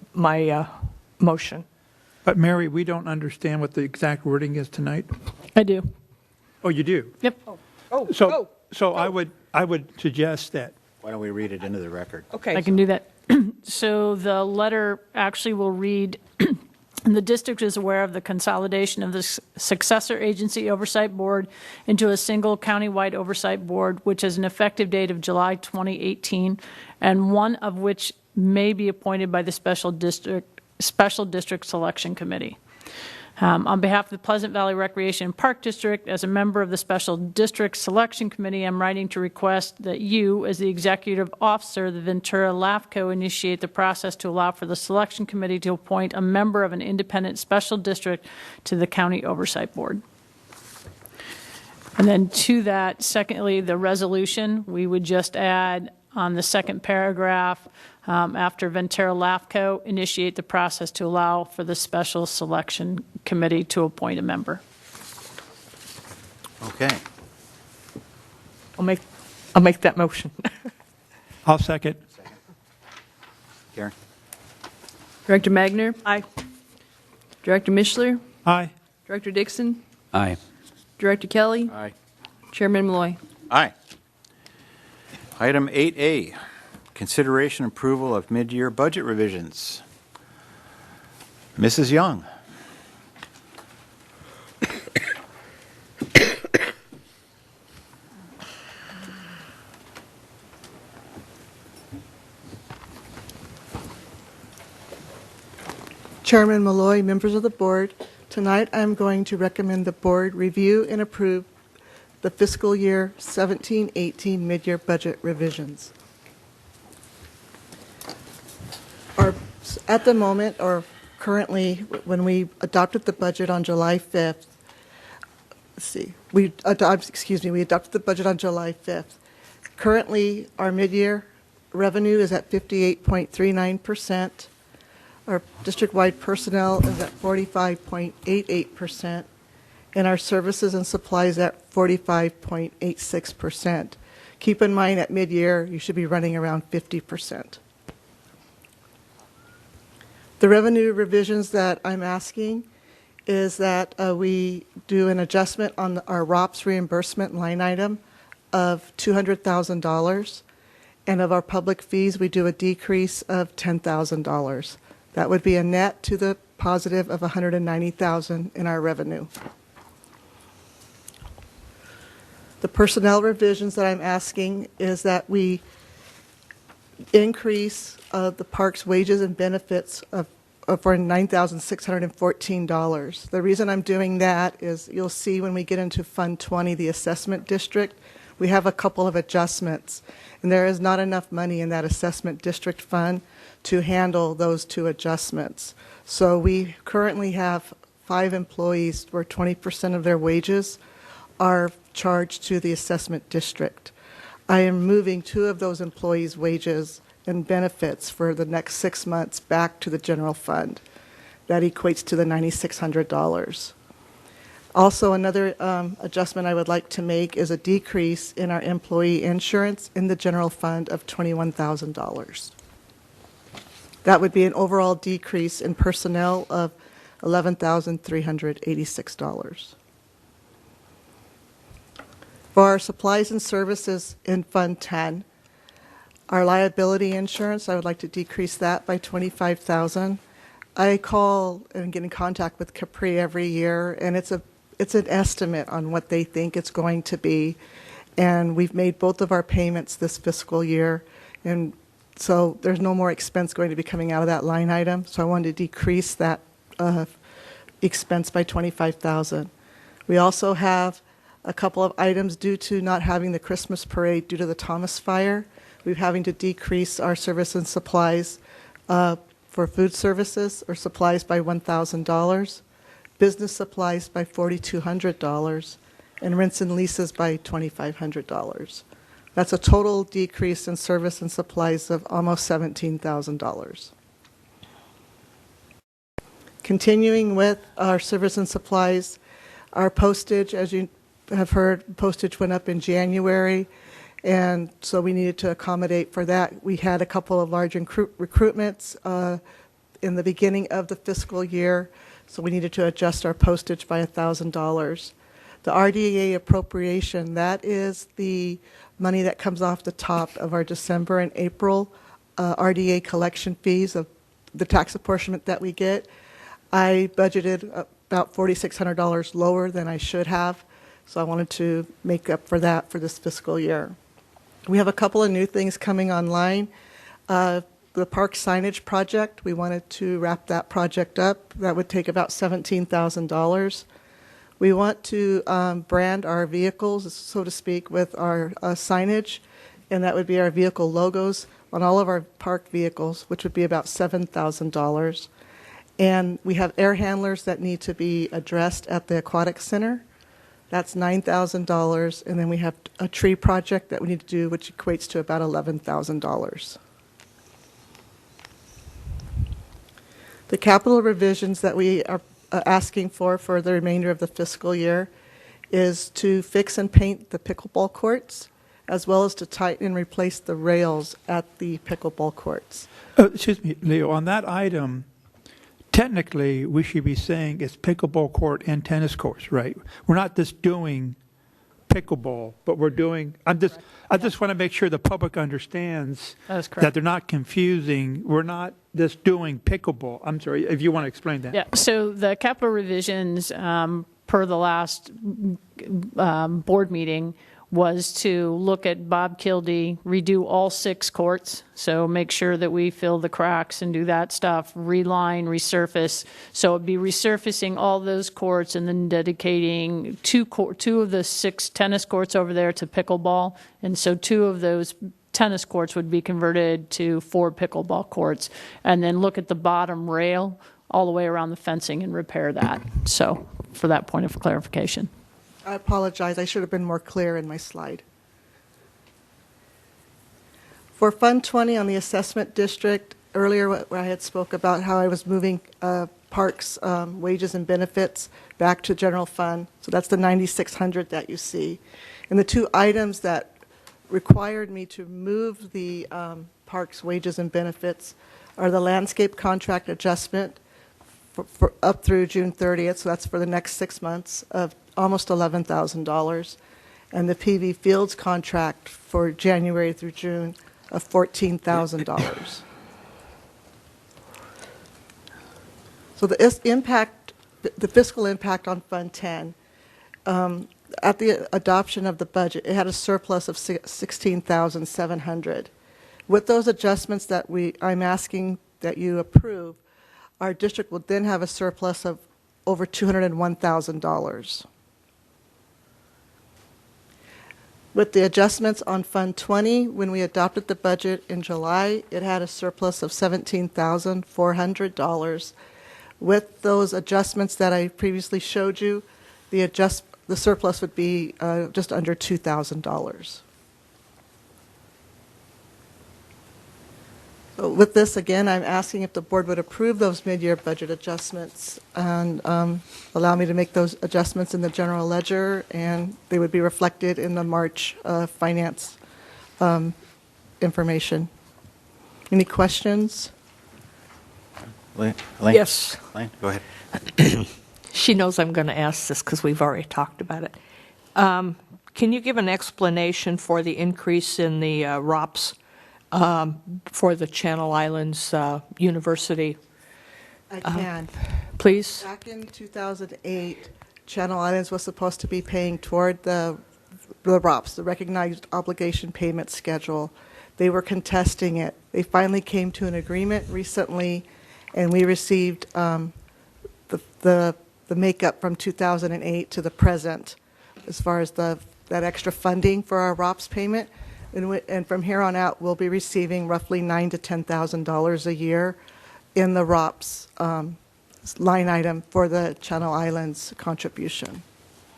motion. But Mary, we don't understand what the exact wording is tonight. I do. Oh, you do? Yep. So I would suggest that. Why don't we read it into the record? Okay. I can do that. So the letter actually will read, the district is aware of the consolidation of the successor agency oversight board into a single countywide oversight board, which has an effective date of July 2018, and one of which may be appointed by the special district selection committee. On behalf of the Pleasant Valley Recreation and Park District, as a member of the Special District Selection Committee, I'm writing to request that you, as the executive officer of the Ventura LAFCO, initiate the process to allow for the Selection Committee to appoint a member of an independent special district to the County Oversight Board. And then to that, secondly, the resolution, we would just add on the second paragraph, after Ventura LAFCO, initiate the process to allow for the Special Selection Committee to appoint a member. Okay. I'll make that motion. I'll second. Karen? Director Magner, Aye. Director Mishler, Aye. Director Dixon, Aye. Director Kelly, Aye. Chairman Malloy. Aye. Item 8A, consideration approval of mid-year budget revisions. Mrs. Young. Chairman Malloy, members of the board, tonight I'm going to recommend the board review and approve the fiscal year 17-18 mid-year budget revisions. At the moment, or currently, when we adopted the budget on July 5th, we adopted the budget on July 5th. Currently, our mid-year revenue is at 58.39%. Our district-wide personnel is at 45.88%, and our services and supplies at 45.86%. Keep in mind, at mid-year, you should be running around 50%. The revenue revisions that I'm asking is that we do an adjustment on our ROPS reimbursement line item of $200,000, and of our public fees, we do a decrease of $10,000. That would be a net to the positive of $190,000 in our revenue. The personnel revisions that I'm asking is that we increase the park's wages and benefits for $9,614. The reason I'm doing that is you'll see when we get into Fund 20, the assessment district, we have a couple of adjustments, and there is not enough money in that assessment district fund to handle those two adjustments. So we currently have 5 employees where 20% of their wages are charged to the assessment district. I am moving 2 of those employees' wages and benefits for the next 6 months back to the general fund. That equates to the $9,600. Also, another adjustment I would like to make is a decrease in our employee insurance in the general fund of $21,000. That would be an overall decrease in personnel of $11,386. For our supplies and services in Fund 10, our liability insurance, I would like to decrease that by $25,000. I call and get in contact with Capri every year, and it's an estimate on what they think it's going to be. And we've made both of our payments this fiscal year, and so there's no more expense going to be coming out of that line item. So I wanted to decrease that expense by $25,000. We also have a couple of items due to not having the Christmas parade due to the Thomas fire. We're having to decrease our service and supplies for food services or supplies by $1,000, business supplies by $4,200, and rents and leases by $2,500. That's a total decrease in service and supplies of almost $17,000. Continuing with our service and supplies, our postage, as you have heard, postage went up in January, and so we needed to accommodate for that. We had a couple of large recruitments in the beginning of the fiscal year, so we needed to adjust our postage by $1,000. The RDA appropriation, that is the money that comes off the top of our December and April RDA collection fees of the tax apportionment that we get. I budgeted about $4,600 lower than I should have, so I wanted to make up for that for this fiscal year. We have a couple of new things coming online. The park signage project, we wanted to wrap that project up. That would take about $17,000. We want to brand our vehicles, so to speak, with our signage, and that would be our vehicle logos on all of our park vehicles, which would be about $7,000. And we have air handlers that need to be addressed at the aquatic center. That's $9,000. And then we have a tree project that we need to do, which equates to about $11,000. The capital revisions that we are asking for the remainder of the fiscal year is to fix and paint the pickleball courts, as well as to tighten and replace the rails at the pickleball courts. Excuse me, Leo, on that item, technically, we should be saying it's pickleball court and tennis courts, right? We're not just doing pickleball, but we're doing, I just want to make sure the public understands that they're not confusing. We're not just doing pickleball. I'm sorry, if you want to explain that. Yeah, so the capital revisions per the last board meeting was to look at Bob Kildee, redo all 6 courts, so make sure that we fill the cracks and do that stuff, reline, resurface. So it'd be resurfacing all those courts and then dedicating two of the 6 tennis courts over there to pickleball. And so 2 of those tennis courts would be converted to 4 pickleball courts. And then look at the bottom rail all the way around the fencing and repair that. So for that point of clarification. I apologize. I should have been more clear in my slide. For Fund 20 on the assessment district, earlier where I had spoke about how I was moving parks wages and benefits back to general fund. So that's the $9,600 that you see. And the 2 items that required me to move the parks wages and benefits are the landscape contract adjustment for up through June 30th. So that's for the next 6 months of almost $11,000, and the PV Fields contract for January through June of $14,000. So the fiscal impact on Fund 10, at the adoption of the budget, it had a surplus of $16,700. With those adjustments that I'm asking that you approve, our district will then have a surplus of over $201,000. With the adjustments on Fund 20, when we adopted the budget in July, it had a surplus of $17,400. With those adjustments that I previously showed you, the surplus would be just under $2,000. So with this, again, I'm asking if the board would approve those mid-year budget adjustments and allow me to make those adjustments in the general ledger, and they would be reflected in the March finance information. Any questions? Elaine? Yes. Elaine, go ahead. She knows I'm going to ask this because we've already talked about it. Can you give an explanation for the increase in the ROPS for the Channel Islands University? I can. Please? Back in 2008, Channel Islands was supposed to be paying toward the ROPS, the Recognized Obligation Payment Schedule. They were contesting it. They finally came to an agreement recently, and we received the makeup from 2008 to the present as far as that extra funding for our ROPS payment. And from here on out, we'll be receiving roughly $9,000 to $10,000 a year in the ROPS line item for the Channel Islands contribution.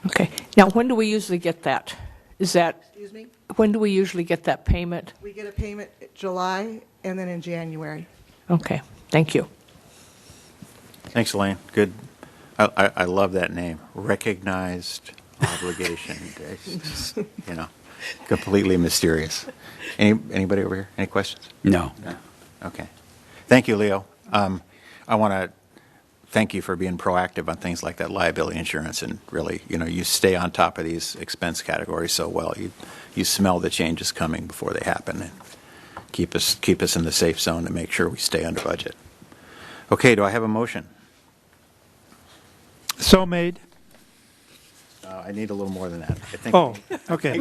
Okay. Now, when do we usually get that? Is that? Excuse me? When do we usually get that payment? We get a payment in July and then in January. Okay. Thank you. Thanks, Elaine. Good. I love that name. Recognized obligation. It's just, completely mysterious. Anybody over here? Any questions? No. No. Okay. Thank you, Leo. I want to thank you for being proactive on things like that liability insurance, and really, you stay on top of these expense categories so well. You smell the changes coming before they happen, and keep us in the safe zone to make sure we stay under budget. Okay, do I have a motion? So made. I need a little more than that. I think Oh, okay.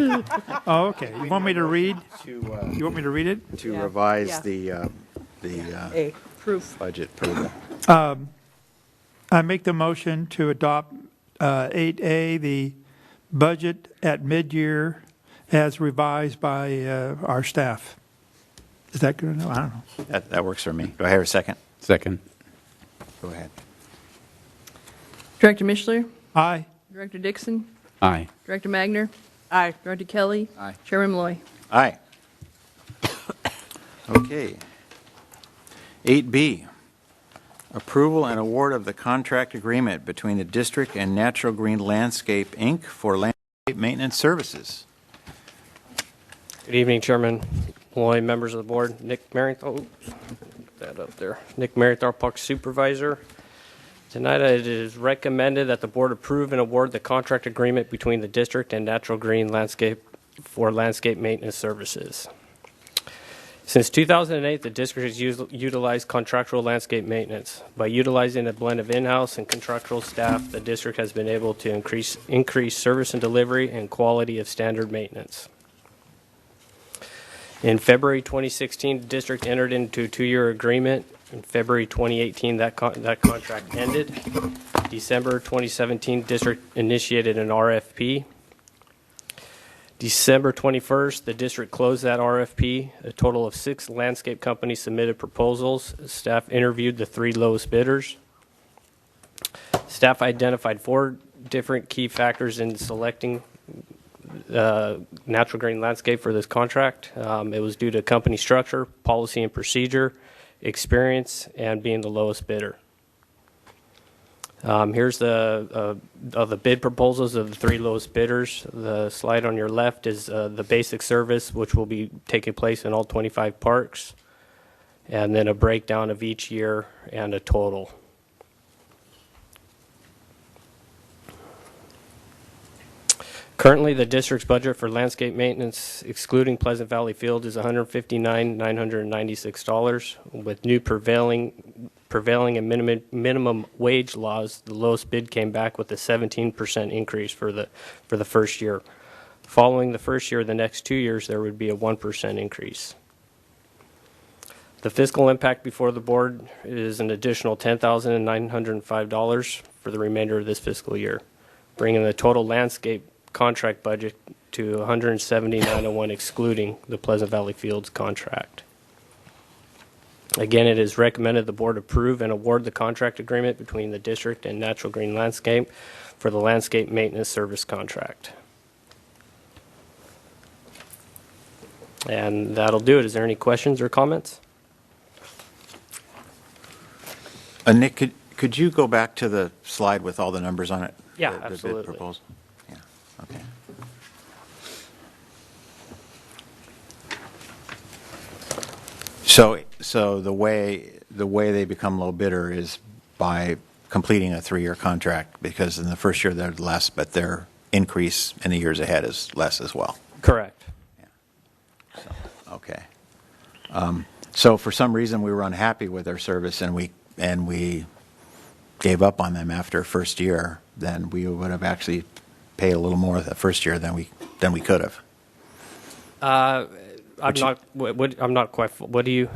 Oh, okay. You want me to read? to You want me to read it? to Yeah. revise Yeah. the Proof. budget approval. I make the motion to adopt 8A, the budget at mid-year as revised by our staff. Is that good enough? I don't know. That works for me. Do I have a second? Second. Go ahead. Director Mishler, Aye. Director Dixon, Aye. Director Magner, Aye. Director Kelly, Aye. Chairman Malloy. Aye. Okay. 8B, approval and award of the contract agreement between the district and Natural Green Landscape, Inc. for landscape maintenance services. Good evening, Chairman Malloy, members of the board. Nick Marinthal, that up there. Nick Marinthal, Park Supervisor. Tonight it is recommended that the board approve and award the contract agreement between the district and Natural Green Landscape for landscape maintenance services. Since 2008, the district has utilized contractual landscape maintenance. By utilizing a blend of in-house and contractual staff, the district has been able to increase service and delivery and quality of standard maintenance. In February 2016, the district entered into a 2-year agreement. In February 2018, that contract ended. December 2017, district initiated an RFP. December 21st, the district closed that RFP. A total of 6 landscape companies submitted proposals. Staff interviewed the 3 lowest bidders. Staff identified 4 different key factors in selecting Natural Green Landscape for this contract. It was due to company structure, policy and procedure, experience, and being the lowest bidder. Here's the bid proposals of the 3 lowest bidders. The slide on your left is the basic service, which will be taking place in all 25 parks, and then a breakdown of each year and a total. Currently, the district's budget for landscape maintenance, excluding Pleasant Valley Field, is $159,996. With new prevailing and minimum wage laws, the lowest bid came back with a 17% increase for the first year. Following the first year, the next 2 years, there would be a 1% increase. The fiscal impact before the board is an additional $10,905 for the remainder of this fiscal year, bringing the total landscape contract budget to $179,001, excluding the Pleasant Valley Fields contract. Again, it is recommended the board approve and award the contract agreement between the district and Natural Green Landscape for the landscape maintenance service contract. And that'll do it. Is there any questions or comments? Nick, could you go back to the slide with all the numbers on it? Yeah, The bid absolutely. proposal? Yeah, okay. So the way they become low bidder is by completing a 3-year contract, because in the first year they're less, but their increase in the years ahead is less as well. Correct. Okay. So for some reason we were unhappy with their service and we gave up on them after first year, then we would have actually paid a little more the first year than we could have. I'm not quite. What do you?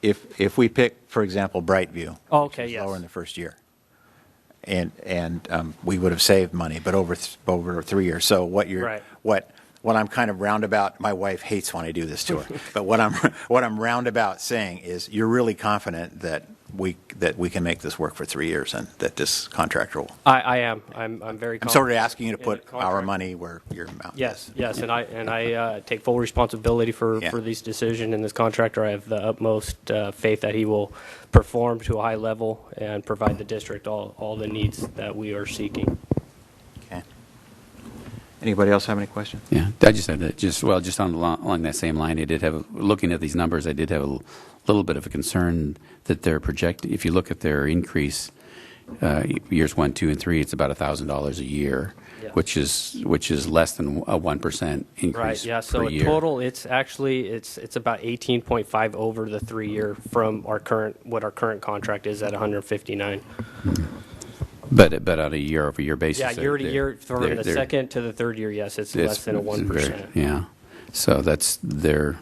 If we pick, for example, Brightview, Oh, okay. which was Yes. lower in the first year, and we would have saved money, but over 3 years. So Right. what I'm kind of roundabout, my wife hates when I do this to her, but what I'm roundabout saying is you're really confident that we can make this work for 3 years and that this contract will. I am. I'm very. I'm sort of asking you to in put the contract. our money where your mouth Yes, is. yes, and I take full responsibility for these decisions. And this contractor, I have the utmost faith that he will perform to a high level and provide the district all the needs that we are seeking. Okay. Anybody else have any questions? Yeah, I just had that. Just along that same line, I did have looking at these numbers. I did have a little bit of a concern that they're projecting. If you look at their increase, years 1, 2, and 3, it's about $1,000 a year, Yeah. which is less than a 1% increase Right. Yeah. So per in year. total, it's actually it's about 18.5 over the 3-year from what our current contract is at 159. But on a year-over-year basis. Yeah, year to year from the second to the third year. Yes, it's less than a 1%. Yeah. So that's their.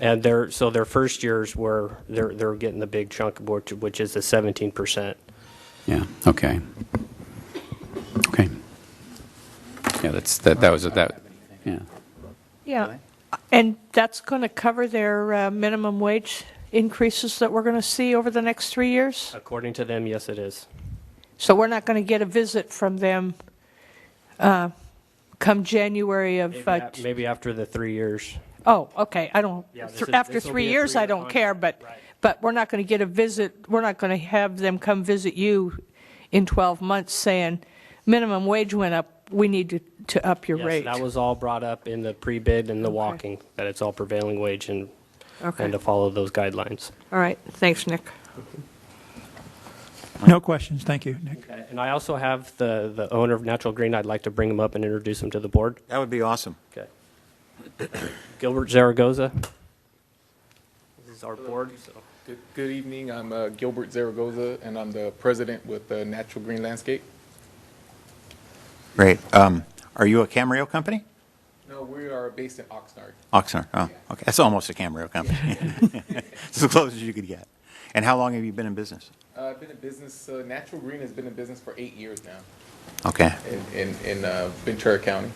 And their first years were they're getting the big chunk of work, which is the 17%. Yeah. Okay. Okay. Yeah. That was that. Yeah. Yeah, and that's going to cover their minimum wage increases that we're going to see over the next 3 years? According to them, yes, it is. So we're not going to get a visit from them come January of... Maybe after the 3 years. Oh, okay, I don't... Yeah, after this will 3 be a years, I 3-year don't care, but we're not going to get a visit, we're not going to have them come visit you in 12 months saying, minimum wage went up, we need to up your Yes, rate. that was all brought up in the pre-bid and the walking, that it's all prevailing wage and to follow those guidelines. All right, thanks, Nick. No questions. Thank you, Nick. Okay, and I also have the owner of Natural Green. I'd like to bring him up and introduce him to the board. That would be awesome. Okay. Gilbert Zaragoza. This is our board. So. Good evening. I'm Gilbert Zaragoza, and I'm the president with Natural Green Landscape. Great. Are you a Camarillo company? No, we are based in Oxnard. Oxnard. Oh, okay. That's almost a Camarillo company. It's as close as you could get. And how long have you been in business? I've been in business. Natural Green has been in business for 8 years now. Okay. In Ventura County.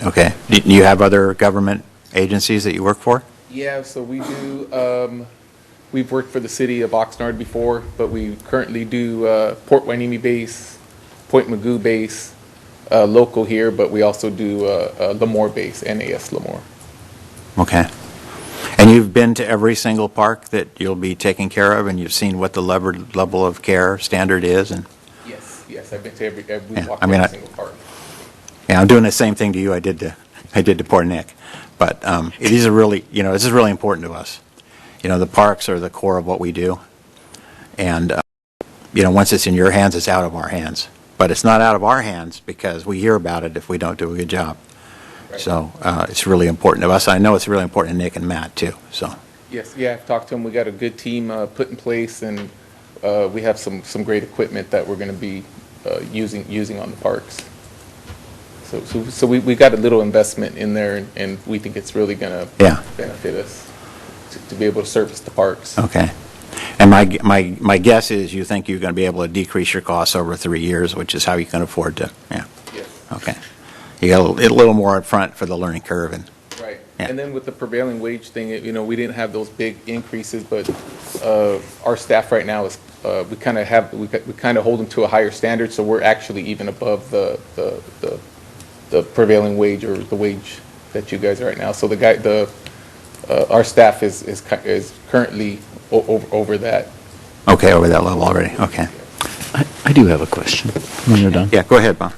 Okay. Do you have other government agencies that you work for? Yeah, so we do. We've worked for the city of Oxnard before, but we currently do Port Hueneme base, Point Magoo base, local here, but we also do Lemoore base, NAS Lemoore. Okay. And you've been to every single park that you'll be taking care of, and you've seen what the level of care standard is? And Yes, I've been to every single park. Yeah, I'm doing the same thing to you I did to poor Nick. But these are really, this is really important to us. The parks are the core of what we do. And, once it's in your hands, it's out of our hands. But it's not out of our hands because we hear about it if we don't do a good job. Right. So it's really important to us. I know it's really important to Nick and Matt, too. So. Yes, yeah, I've talked to them. We got a good team put in place, and we have some great equipment that we're going to be using on the parks. So we got a little investment in there, and we think it's really going to benefit us to be able to service the parks. Okay. And my guess is you think you're going to be able to decrease your costs over 3 years, which is how you can afford to. Yeah. Yes. Okay. You got a little more up front for the learning curve. And right. And then with the prevailing wage thing, we didn't have those big increases, but our staff right now is we kind of hold them to a higher standard, so we're actually even above the prevailing wage or the wage that you guys are right now. So our staff is currently over that. Okay, over that level already, okay. I do have a question when you're done. Yeah, go ahead, Bob.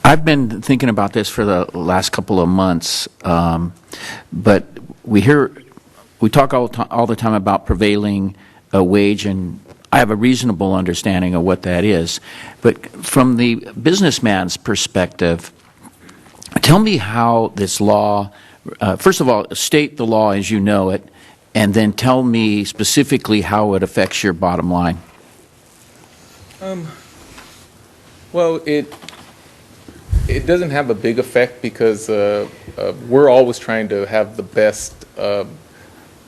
I've been thinking about this for the last couple of months, but we talk all the time about prevailing wage, and I have a reasonable understanding of what that is. But from the businessman's perspective, tell me how this law, first of all, state the law as you know it, and then tell me specifically how it affects your bottom line. Well, it doesn't have a big effect because we're always trying to have the best. We're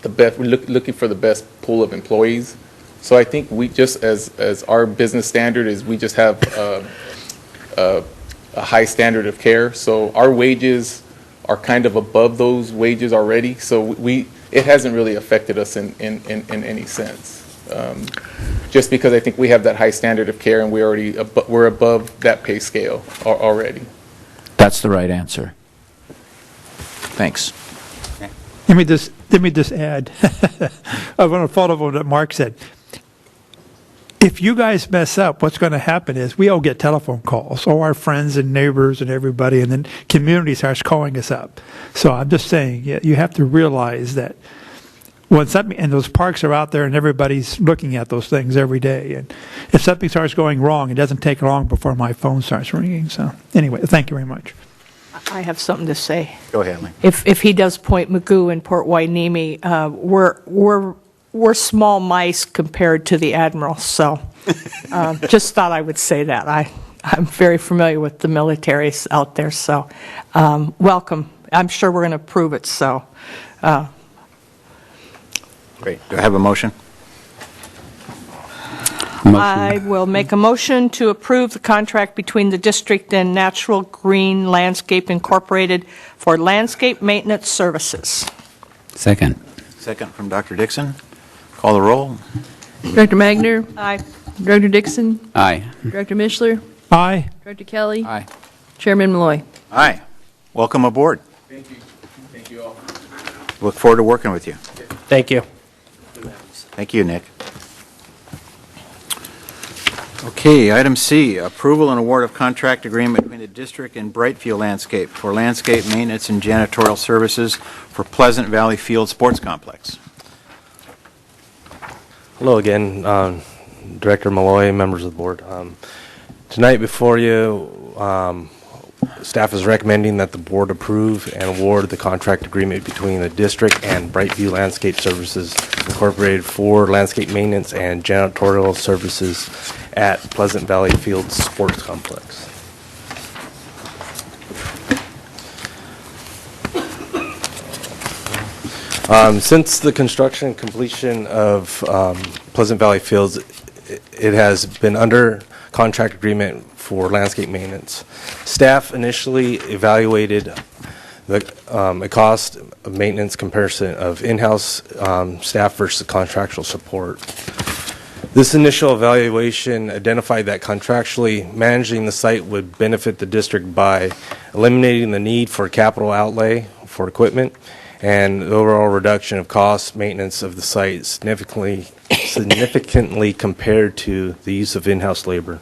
looking for the best pool of employees. So I think we just, as our business standard is, we just have a high standard of care. So our wages are kind of above those wages already. So it hasn't really affected us in any sense. Just because I think we have that high standard of care and we're above that pay scale already. That's the right answer. Thanks. Let me just add, I want to follow what Mark said. If you guys mess up, what's going to happen is we all get telephone calls, all our friends and neighbors and everybody, and then community starts calling us up. So I'm just saying, you have to realize that when something, and those parks are out there and everybody's looking at those things every day, and if something starts going wrong, it doesn't take long before my phone starts ringing. So anyway, thank you very much. I have something to say. Go ahead, Lee. If he does Point Magoo and Port Hueneme, we're small mice compared to the Admiral. So just thought I would say that. I'm very familiar with the militaries out there. So welcome. I'm sure we're going to prove it. So. Great. Do I have a motion? I will make a motion to approve the contract between the district and Natural Green Landscape Incorporated for landscape maintenance services. Second. Second from Dr. Dixon. Call the roll. Director Magner? Aye. Director Dixon? Aye. Director Mishler? Aye. Director Kelly? Aye. Chairman Malloy? Aye. Welcome aboard. Thank you. Thank you all. Look forward to working with you. Thank you. Thank you, Nick. Okay, item C, approval and award of contract agreement between the district and Brightfield Landscape for landscape maintenance and janitorial services for Pleasant Valley Field Sports Complex. Hello again, Director Malloy, members of the board. Tonight before you, staff is recommending that the board approve and award the contract agreement between the district and Brightview Landscape Services Incorporated for landscape maintenance and janitorial services at Pleasant Valley Field Sports Complex. Since the construction completion of Pleasant Valley Fields, it has been under contract agreement for landscape maintenance. Staff initially evaluated the cost of maintenance comparison of in-house staff versus contractual support. This initial evaluation identified that contractually managing the site would benefit the district by eliminating the need for capital outlay for equipment and the overall reduction of cost maintenance of the site significantly compared to the use of in-house labor.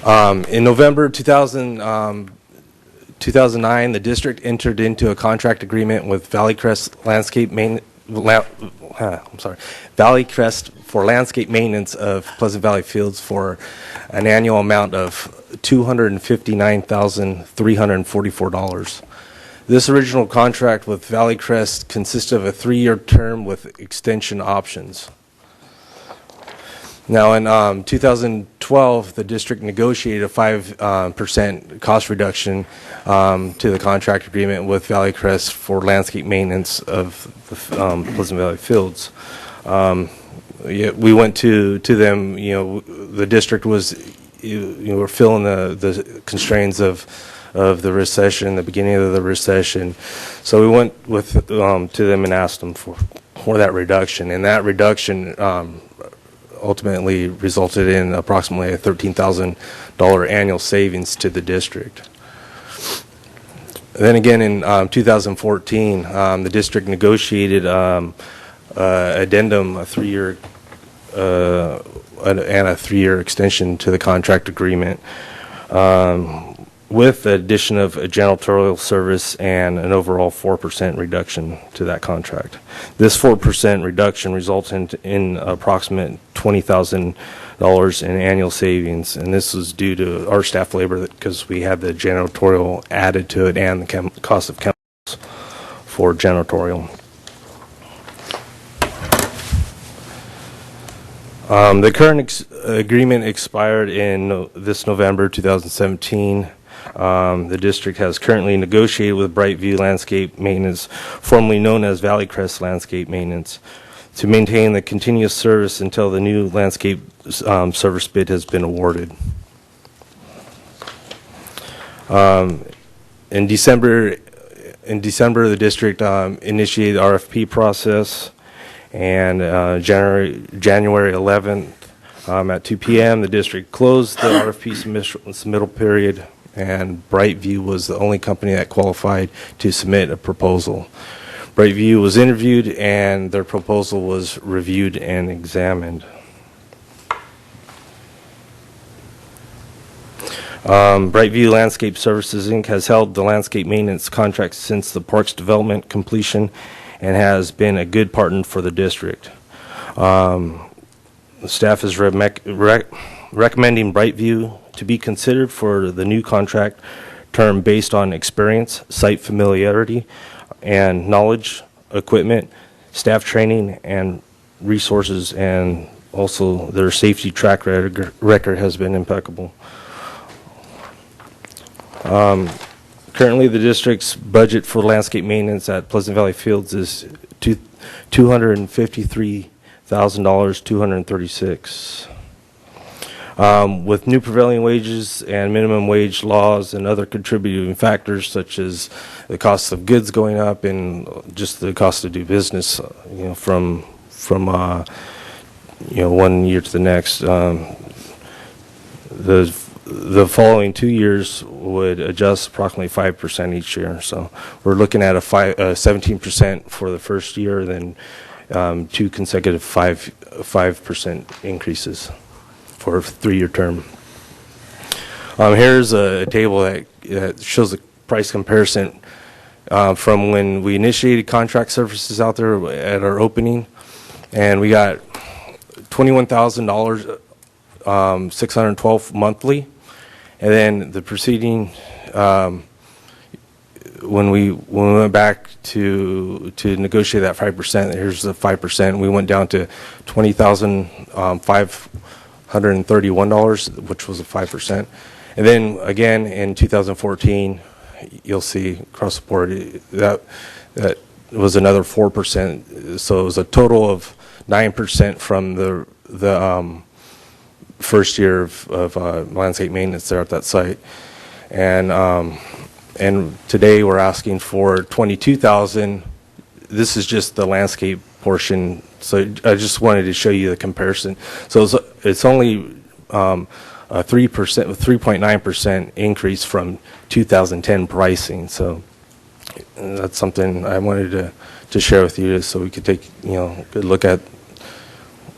In November 2009, the district entered into a contract agreement with Valleycrest for landscape maintenance of Pleasant Valley Fields for an annual amount of $259,344. This original contract with Valleycrest consisted of a 3-year term with extension options. Now, in 2012, the district negotiated a 5% cost reduction to the contract agreement with Valleycrest for landscape maintenance of the Pleasant Valley Fields. We went to them. The district was we're feeling the constraints of the recession, the beginning of the recession. So we went to them and asked them for that reduction, and that reduction ultimately resulted in approximately a $13,000 annual savings to the district. Then again, in 2014, the district negotiated addendum, a 3-year and a 3-year extension to the contract agreement, with the addition of a janitorial service and an overall 4% reduction to that contract. This 4% reduction results in approximate $20,000 in annual savings, and this was due to our staff labor because we had the janitorial added to it and the cost of chemicals for janitorial. The current agreement expired in this November 2017. The district has currently negotiated with Brightview Landscape Maintenance, formerly known as Valley Crest Landscape Maintenance, to maintain the continuous service until the new landscape service bid has been awarded. In December, the district initiated the RFP process, and January 11th at 2 p.m., the district closed the RFP submittal period, and Brightview was the only company that qualified to submit a proposal. Brightview was interviewed, and their proposal was reviewed and examined. Brightview Landscape Services, Inc. has held the landscape maintenance contract since the park's development completion and has been a good partner for the district. The staff is recommending Brightview to be considered for the new contract term based on experience, site familiarity, and knowledge, equipment, staff training, and resources, and also their safety track record has been impeccable. Currently, the district's budget for landscape maintenance at Pleasant Valley Fields is $253,236. With new prevailing wages and minimum wage laws and other contributing factors such as the cost of goods going up and just the cost to do business, from 1 year to the next, the following 2 years would adjust approximately 5% each year. So we're looking at a 17% for the first year, then 2 consecutive 5% increases for a 3-year term. Here's a table that shows the price comparison from when we initiated contract services out there at our opening, and we got $21,000, $612 monthly, and then the preceding when we went back to negotiate that 5%, here's the 5%. We went down to $20,531, which was a 5%, and then again in 2014, you'll see across the board that was another 4%. So it was a total of 9% from the first year of landscape maintenance there at that site, and today we're asking for $22,000. This is just the landscape portion, so I just wanted to show you the comparison. So it's only a 3.9% increase from 2010 pricing. So that's something I wanted to share with you, so we could take a good look at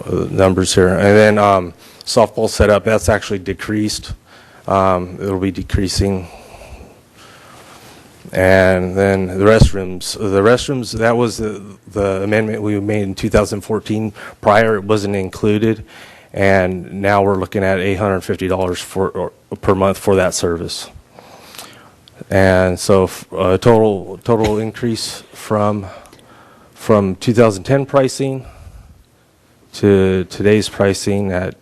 numbers here. And then softball setup, that's actually decreased. It'll be decreasing. And then the restrooms, that was the amendment we made in 2014. Prior, it wasn't included, and now we're looking at $850 per month for that service. And so total increase from 2010 pricing to today's pricing at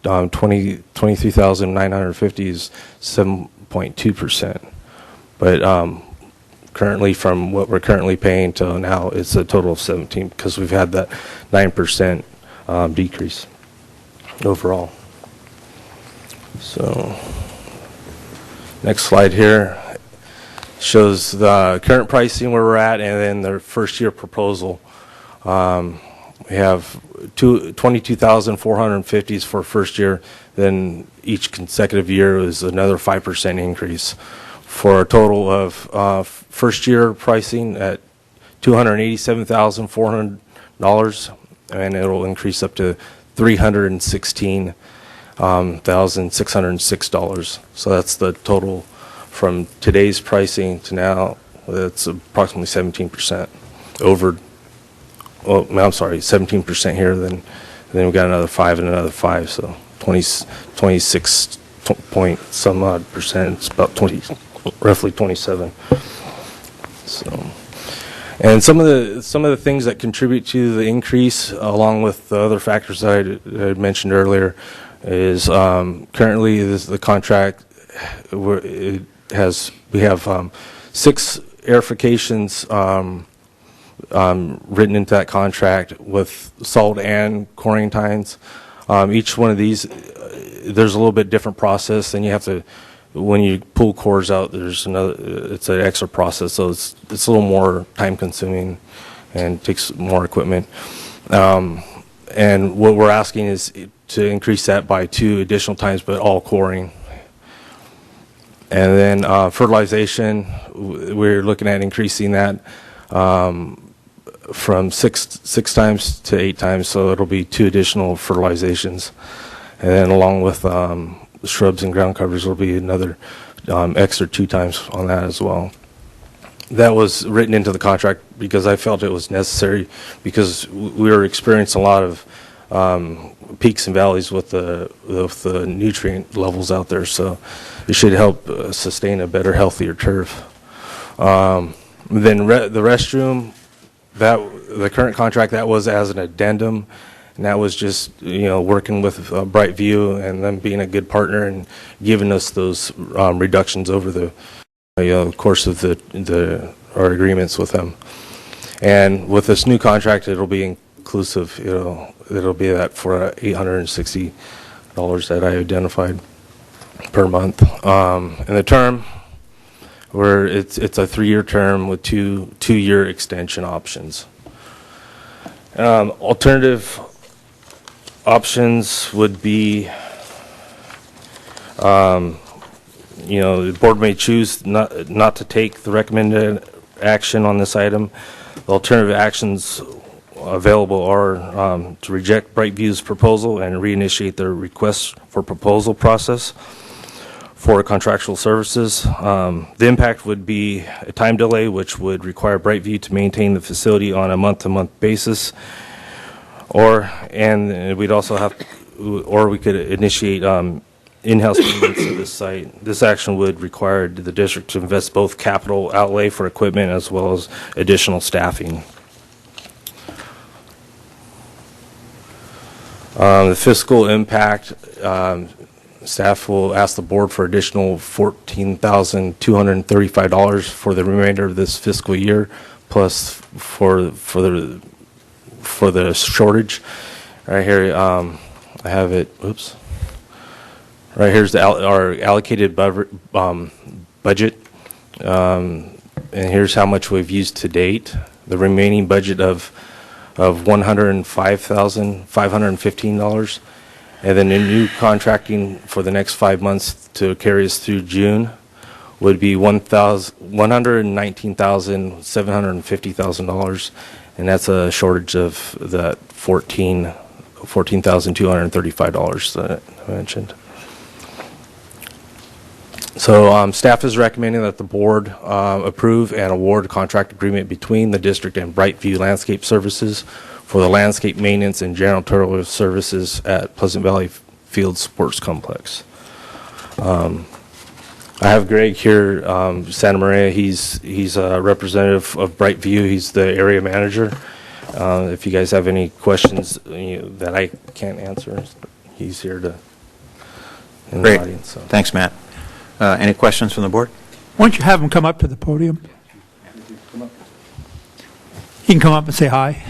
$23,950 is 7.2%. But currently, from what we're currently paying till now, it's a total of 17% because we've had that 9% decrease overall. So, next slide here shows the current pricing where we're at, and then the first year proposal. We have 22,450s for first year. Then each consecutive year is another 5% increase, for a total of first year pricing at $287,400, and it'll increase up to $316,606. So that's the total from today's pricing to now. It's approximately 17% over. Oh, I'm sorry, 17% here. Then we got another 5 and another 5, so 26 point some odd percent. It's about roughly 27. So, and some of the things that contribute to the increase, along with the other factors that I had mentioned earlier, is currently the contract. We have 6 airifications written into that contract with salt and coring tines. Each one of these, there's a little bit different process, and you have to, when you pull cores out, there's another. It's an extra process, so it's a little more time consuming and takes more equipment. And what we're asking is to increase that by 2 additional times, but all coring. And then fertilization, we're looking at increasing that from 6 times to 8 times, so it'll be 2 additional fertilizations. And then along with shrubs and ground covers, will be another extra 2 times on that as well. That was written into the contract because I felt it was necessary, because we were experiencing a lot of peaks and valleys with the nutrient levels out there, so it should help sustain a better, healthier turf. Then the restroom, the current contract, that was as an addendum, and that was just working with Brightview and them being a good partner and giving us those reductions over the course of our agreements with them. And with this new contract, it'll be inclusive. It'll be that for $860 that I identified per month. And the term, where it's a 3-year term with 2-year extension options. Alternative options would be, the board may choose not to take the recommended action on this item. The alternative actions available are to reject Brightview's proposal and reinitiate their request for proposal process for contractual services. The impact would be a time delay, which would require Brightview to maintain the facility on a month-to-month basis, or we could initiate in-house maintenance of this site. This action would require the district to invest both capital outlay for equipment as well as additional staffing. The fiscal impact, staff will ask the board for additional $14,235 for the remainder of this fiscal year, plus for the shortage. Right here, I have it. Oops. Right here's our allocated budget, and here's how much we've used to date. The remaining budget of $105,515, and then the new contracting for the next 5 months to carry us through June would be $119,750,000, and that's a shortage of that $14,235 that I mentioned. So staff is recommending that the board approve and award a contract agreement between the district and Brightview Landscape Services for the landscape maintenance and janitorial services at Pleasant Valley Field Sports Complex. I have Greg here, Santa Maria. He's a representative of Brightview. He's the area manager. If you guys have any questions that I can't answer, he's here in the audience. So. Thanks, Matt. Any questions from the board? Why don't you have him come up to the podium? He can come up and say hi.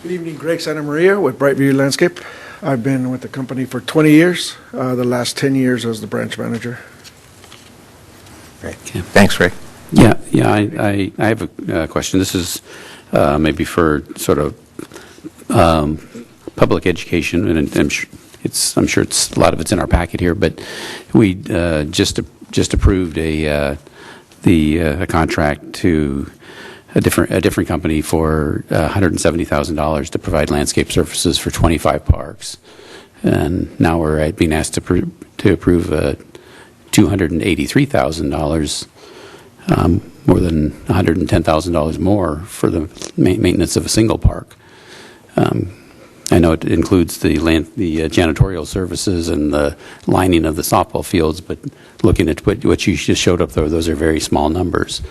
Good evening, Greg Santa Maria with Brightview Landscape. I've been with the company for 20 years, the last 10 years as the branch manager. Great. Thanks, Rick. Yeah, I have a question. This is maybe for sort of public education, and I'm sure it's a lot of it's in our packet here. But we just approved a contract to a different company for $170,000 to provide landscape services for 25 parks, and now we're being asked to approve $283,000. More than $110,000 more for the maintenance of a single park. I know it includes the janitorial services and the lining of the softball fields, but looking at what you just showed up there, those are very small numbers.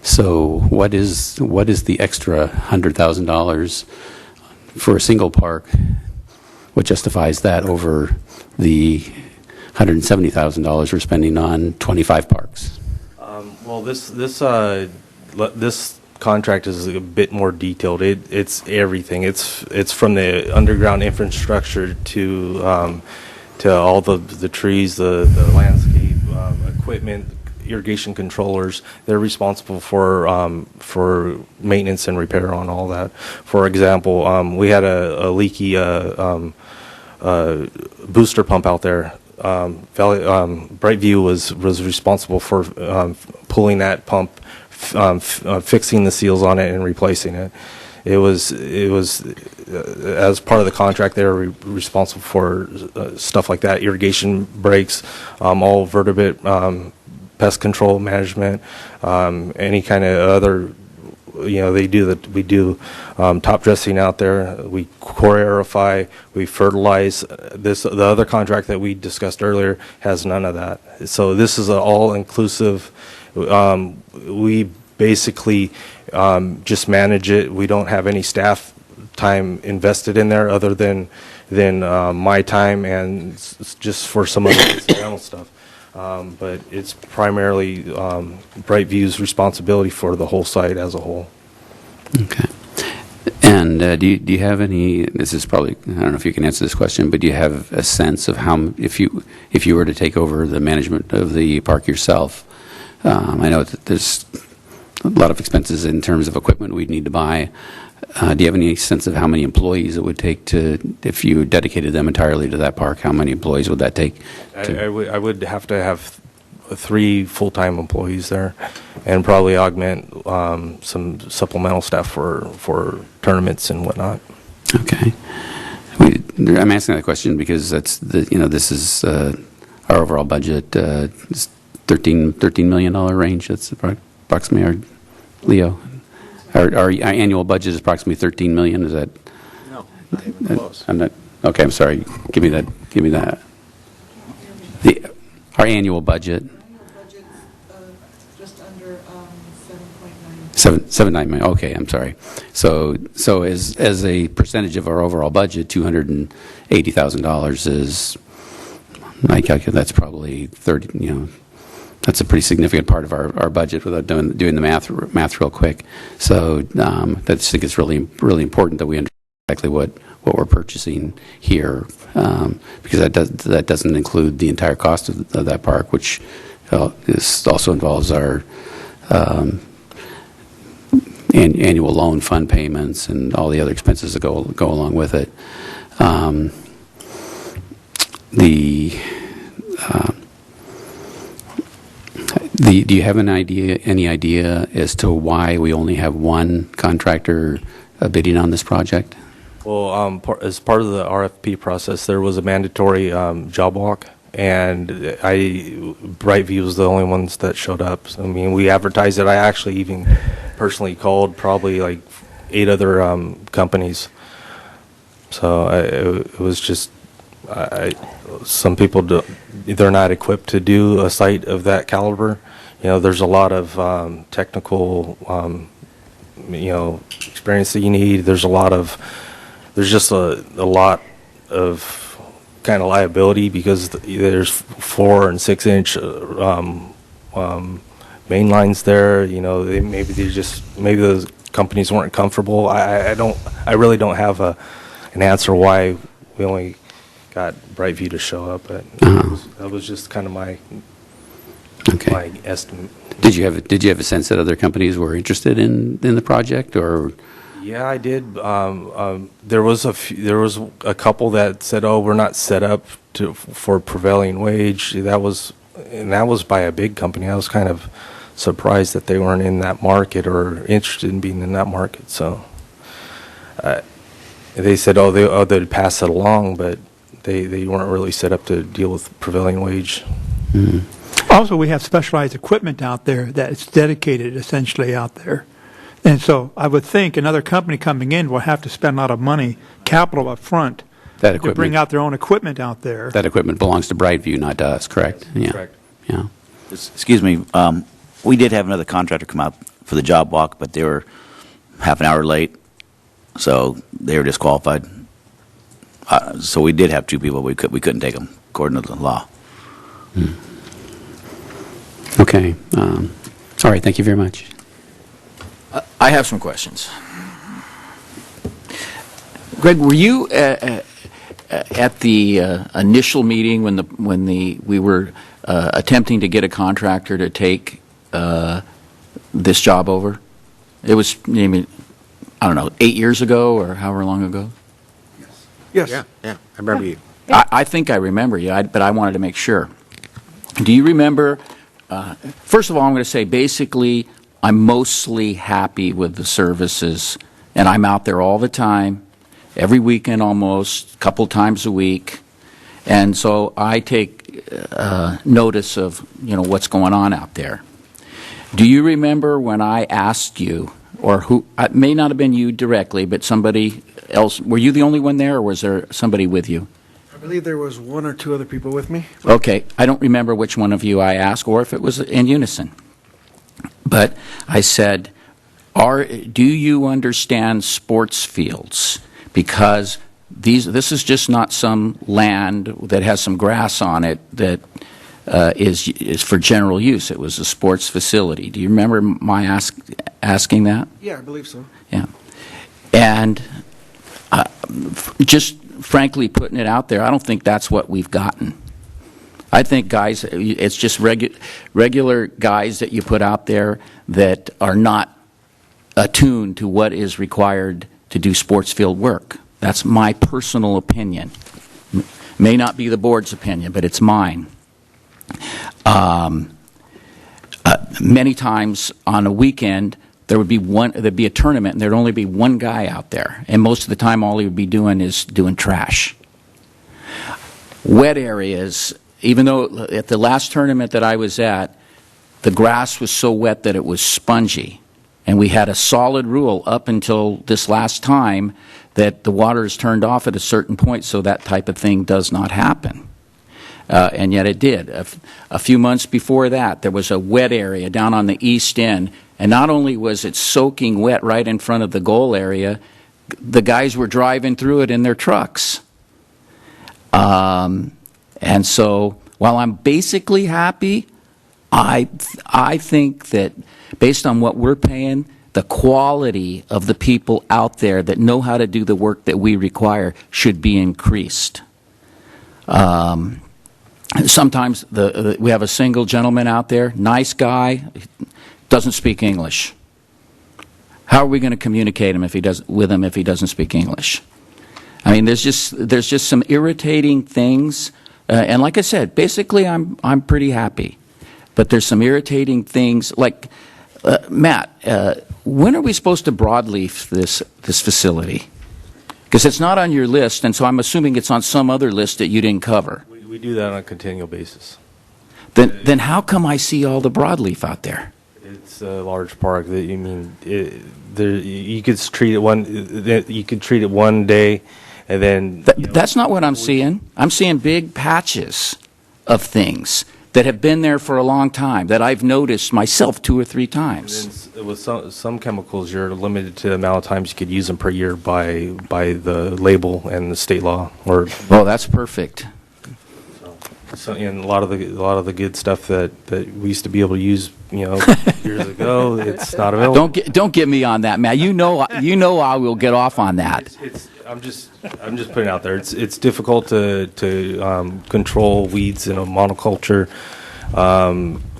So what is the extra $100,000 for a single park? What justifies that over the $170,000 we're spending on 25 parks? Well, this contract is a bit more detailed. It's everything. It's from the underground infrastructure to all the trees, the landscape equipment, irrigation controllers. They're responsible for maintenance and repair on all that. For example, we had a leaky booster pump out there. Brightview was responsible for pulling that pump, fixing the seals on it, and replacing it. It was as part of the contract, they were responsible for stuff like that: irrigation breaks, all vertebrate pest control management, any kind of other. They do that. We do top dressing out there. We core aerify. We fertilize. The other contract that we discussed earlier has none of that. So this is an all-inclusive. We basically just manage it. We don't have any staff time invested in there other than my time and just for some other incidental stuff. But it's primarily Brightview's responsibility for the whole site as a whole. Okay. And do you have any? This is probably, I don't know if you can answer this question, but do you have a sense of how, if you were to take over the management of the park yourself? I know that there's a lot of expenses in terms of equipment we'd need to buy. Do you have any sense of how many employees it would take to, if you dedicated them entirely to that park, how many employees would that take? I would have to have 3 full-time employees there, and probably augment some supplemental staff for tournaments and whatnot. Okay. I'm asking that question because that's this is our overall budget, is $13 million range. That's approximately our Leo. Our annual budget is approximately $13 million. Is that? No, not even close. I'm not. Okay, I'm sorry. Give me that. Our annual budget. Just under 7.9. 7.9 million. Okay, I'm sorry. So as a percentage of our overall budget, $280,000 is. I calculate that's probably 30. That's a pretty significant part of our budget without doing the math real quick. So I just think it's really important that we understand exactly what we're purchasing here, because that doesn't include the entire cost of that park, which also involves our annual loan fund payments and all the other expenses that go along with it. Do you have any idea as to why we only have one contractor bidding on this project? Well, as part of the RFP process, there was a mandatory job walk, and Brightview was the only ones that showed up. So, I mean, we advertised it. I actually even personally called probably like 8 other companies. So it was just some people they're not equipped to do a site of that caliber. There's a lot of technical experience that you need. There's just a lot of kind of liability because there's 4 and 6 inch main lines there. Maybe the companies weren't comfortable. I really don't have an answer why we only got Brightview to show up, but that was just kind of my estimate. Did you have a sense that other companies were interested in the project, or? Yeah, I did. There was a couple that said, "Oh, we're not set up for prevailing wage." That was by a big company. I was kind of surprised that they weren't in that market or interested in being in that market. So they said, they'd pass it along, but they weren't really set up to deal with prevailing wage. Mm-hmm. Also, we have specialized equipment out there that's dedicated essentially out there. And so I would think another company coming in will have to spend a lot of money, capital up front, to bring out their own equipment out there. That equipment belongs to Brightview, not to us, correct? Yeah. Correct. Yeah. Excuse me, we did have another contractor come out for the job walk, but they were half an hour late, so they were disqualified. So we did have two people, we couldn't take them according to the law. Okay. All right, thank you very much. I have some questions. Greg, were you at the initial meeting when we were attempting to get a contractor to take this job over? It was, I don't know, 8 years ago or however long ago? Yes. Yeah, I remember you. I think I remember you, but I wanted to make sure. Do you remember? First of all, I'm going to say basically I'm mostly happy with the services, and I'm out there all the time, every weekend almost, a couple times a week, and so I take notice of what's going on out there. Do you remember when I asked you, or who? It may not have been you directly, but somebody else. Were you the only one there, or was there somebody with you? I believe there was one or two other people with me. Okay, I don't remember which one of you I asked, or if it was in unison. But I said, do you understand sports fields? Because this is just not some land that has some grass on it that is for general use. It was a sports facility. Do you remember my asking that? Yeah, I believe so. Yeah. And just frankly putting it out there, I don't think that's what we've gotten. I think, guys, it's just regular guys that you put out there that are not attuned to what is required to do sports field work. That's my personal opinion. May not be the board's opinion, but it's mine. Many times on a weekend, there'd be a tournament, and there'd only be one guy out there, and most of the time, all he would be doing is doing trash. Wet areas. Even though at the last tournament that I was at, the grass was so wet that it was spongy. And we had a solid rule up until this last time that the water is turned off at a certain point so that type of thing does not happen. And yet it did. A few months before that, there was a wet area down on the east end. And not only was it soaking wet right in front of the goal area, the guys were driving through it in their trucks. And so, while I'm basically happy, I think that based on what we're paying, the quality of the people out there that know how to do the work that we require should be increased. Sometimes we have a single gentleman out there, nice guy, doesn't speak English. How are we going to communicate with him if he doesn't speak English? I mean, there's just some irritating things. And like I said, basically I'm pretty happy. But there's some irritating things like, Matt, when are we supposed to broadleaf this facility? Because it's not on your list, and so I'm assuming it's on some other list that you didn't cover. We do that on a continual basis. Then how come I see all the broadleaf out there? It's a large park. That you could treat it one day. And then that's not what I'm seeing. I'm seeing big patches of things that have been there for a long time that I've noticed myself 2 or 3 times. With some chemicals, you're limited to the amount of times you could use them per year by the label and the state law. Well, that's perfect. So, and a lot of the good stuff that we used to be able to use, years ago, it's not available. Don't get me on that, Matt. You know I will get off on that. I'm just putting it out there. It's difficult to control weeds in a monoculture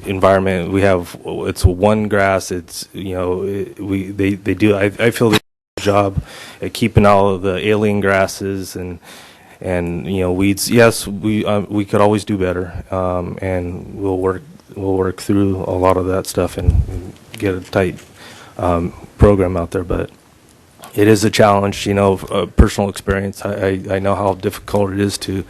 environment. It's one grass. It's they do. I feel they do a job at keeping all of the alien grasses and weeds. Yes, we could always do better, and we'll work through a lot of that stuff and get a tight program out there. But it is a challenge, personal experience. I know how difficult it is to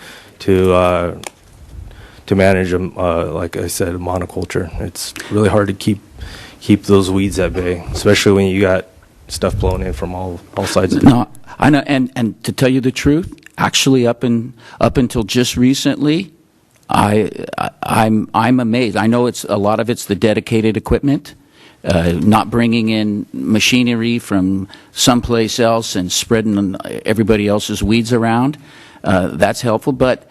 manage like I said, a monoculture. It's really hard to keep those weeds at bay, especially when you got stuff blowing in from all sides. No, I know, and to tell you the truth, actually, up until just recently, I'm amazed. I know a lot of it's the dedicated equipment, not bringing in machinery from someplace else and spreading everybody else's weeds around. That's helpful, but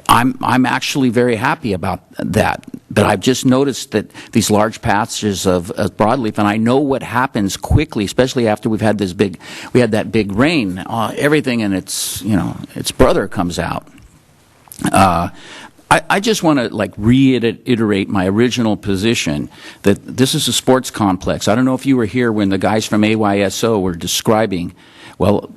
I'm actually very happy about that. But I've just noticed that these large patches of broadleaf, and I know what happens quickly, especially after we had that big rain. Everything and its brother comes out. I just want to reiterate my original position that this is a sports complex. I don't know if you were here when the guys from AYSO were describing. Well,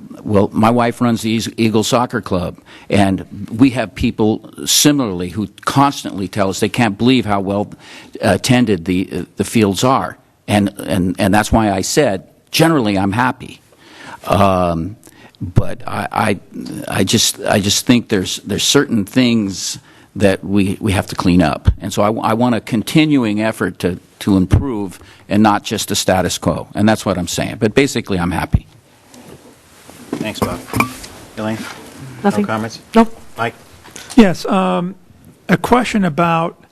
my wife runs the Eagle Soccer Club, and we have people similarly who constantly tell us they can't believe how well attended the fields are, and that's why I said generally I'm happy, but I just think there's certain things that we have to clean up, and so I want a continuing effort to improve and not just a status quo, and that's what I'm saying. But basically, I'm happy. Thanks, Bob. Elaine? Nothing. No comments? Nope. Mike? Yes, a question about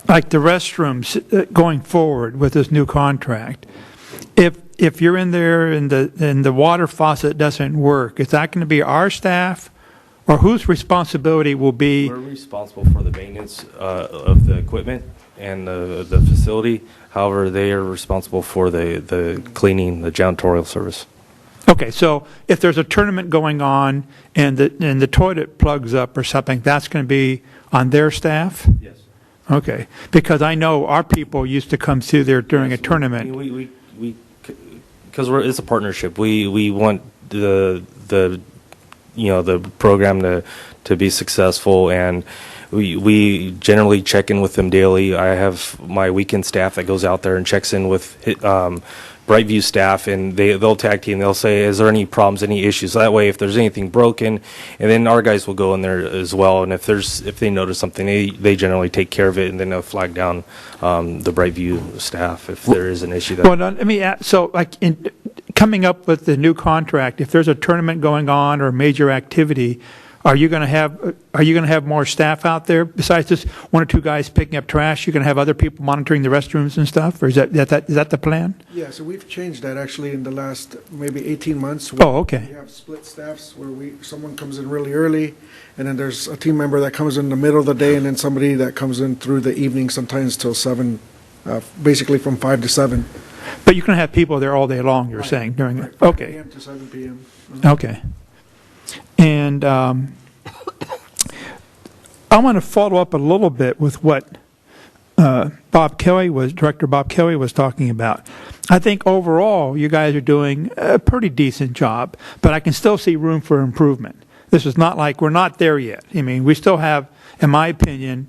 like the restrooms going forward with this new contract. If you're in there and the water faucet doesn't work, is that going to be our staff, or whose responsibility will be? We're responsible for the maintenance of the equipment and the facility. However, they are responsible for the cleaning, the janitorial service. Okay, so if there's a tournament going on and the toilet plugs up or something, that's going to be on their staff? Yes. Okay, because I know our people used to come through there during a tournament. We because it's a partnership. We want the program to be successful, and we generally check in with them daily. I have my weekend staff that goes out there and checks in with Brightview staff, and they'll tag team. They'll say, is there any problems, any issues? So that way, if there's anything broken, and then our guys will go in there as well. And if they notice something, they generally take care of it, and then they'll flag down the Brightview staff if there is an issue. Well, let me ask, so like in coming up with the new contract, if there's a tournament going on or a major activity, are you going to have more staff out there besides just one or two guys picking up trash? You're going to have other people monitoring the restrooms and stuff, or is that the plan? Yeah, so we've changed that actually in the last maybe 18 months. Oh, okay. We have split staffs where someone comes in really early, and then there's a team member that comes in the middle of the day, and then somebody that comes in through the evening, sometimes till 7, basically from 5 to 7. But you can have people there all day long, you're saying, during it? Okay. 5 a.m. to 7 p.m. Okay. And I want to follow up a little bit with what Director Bob Kelly was talking about. I think overall you guys are doing a pretty decent job, but I can still see room for improvement. This is not like we're not there yet. I mean, we still have, in my opinion,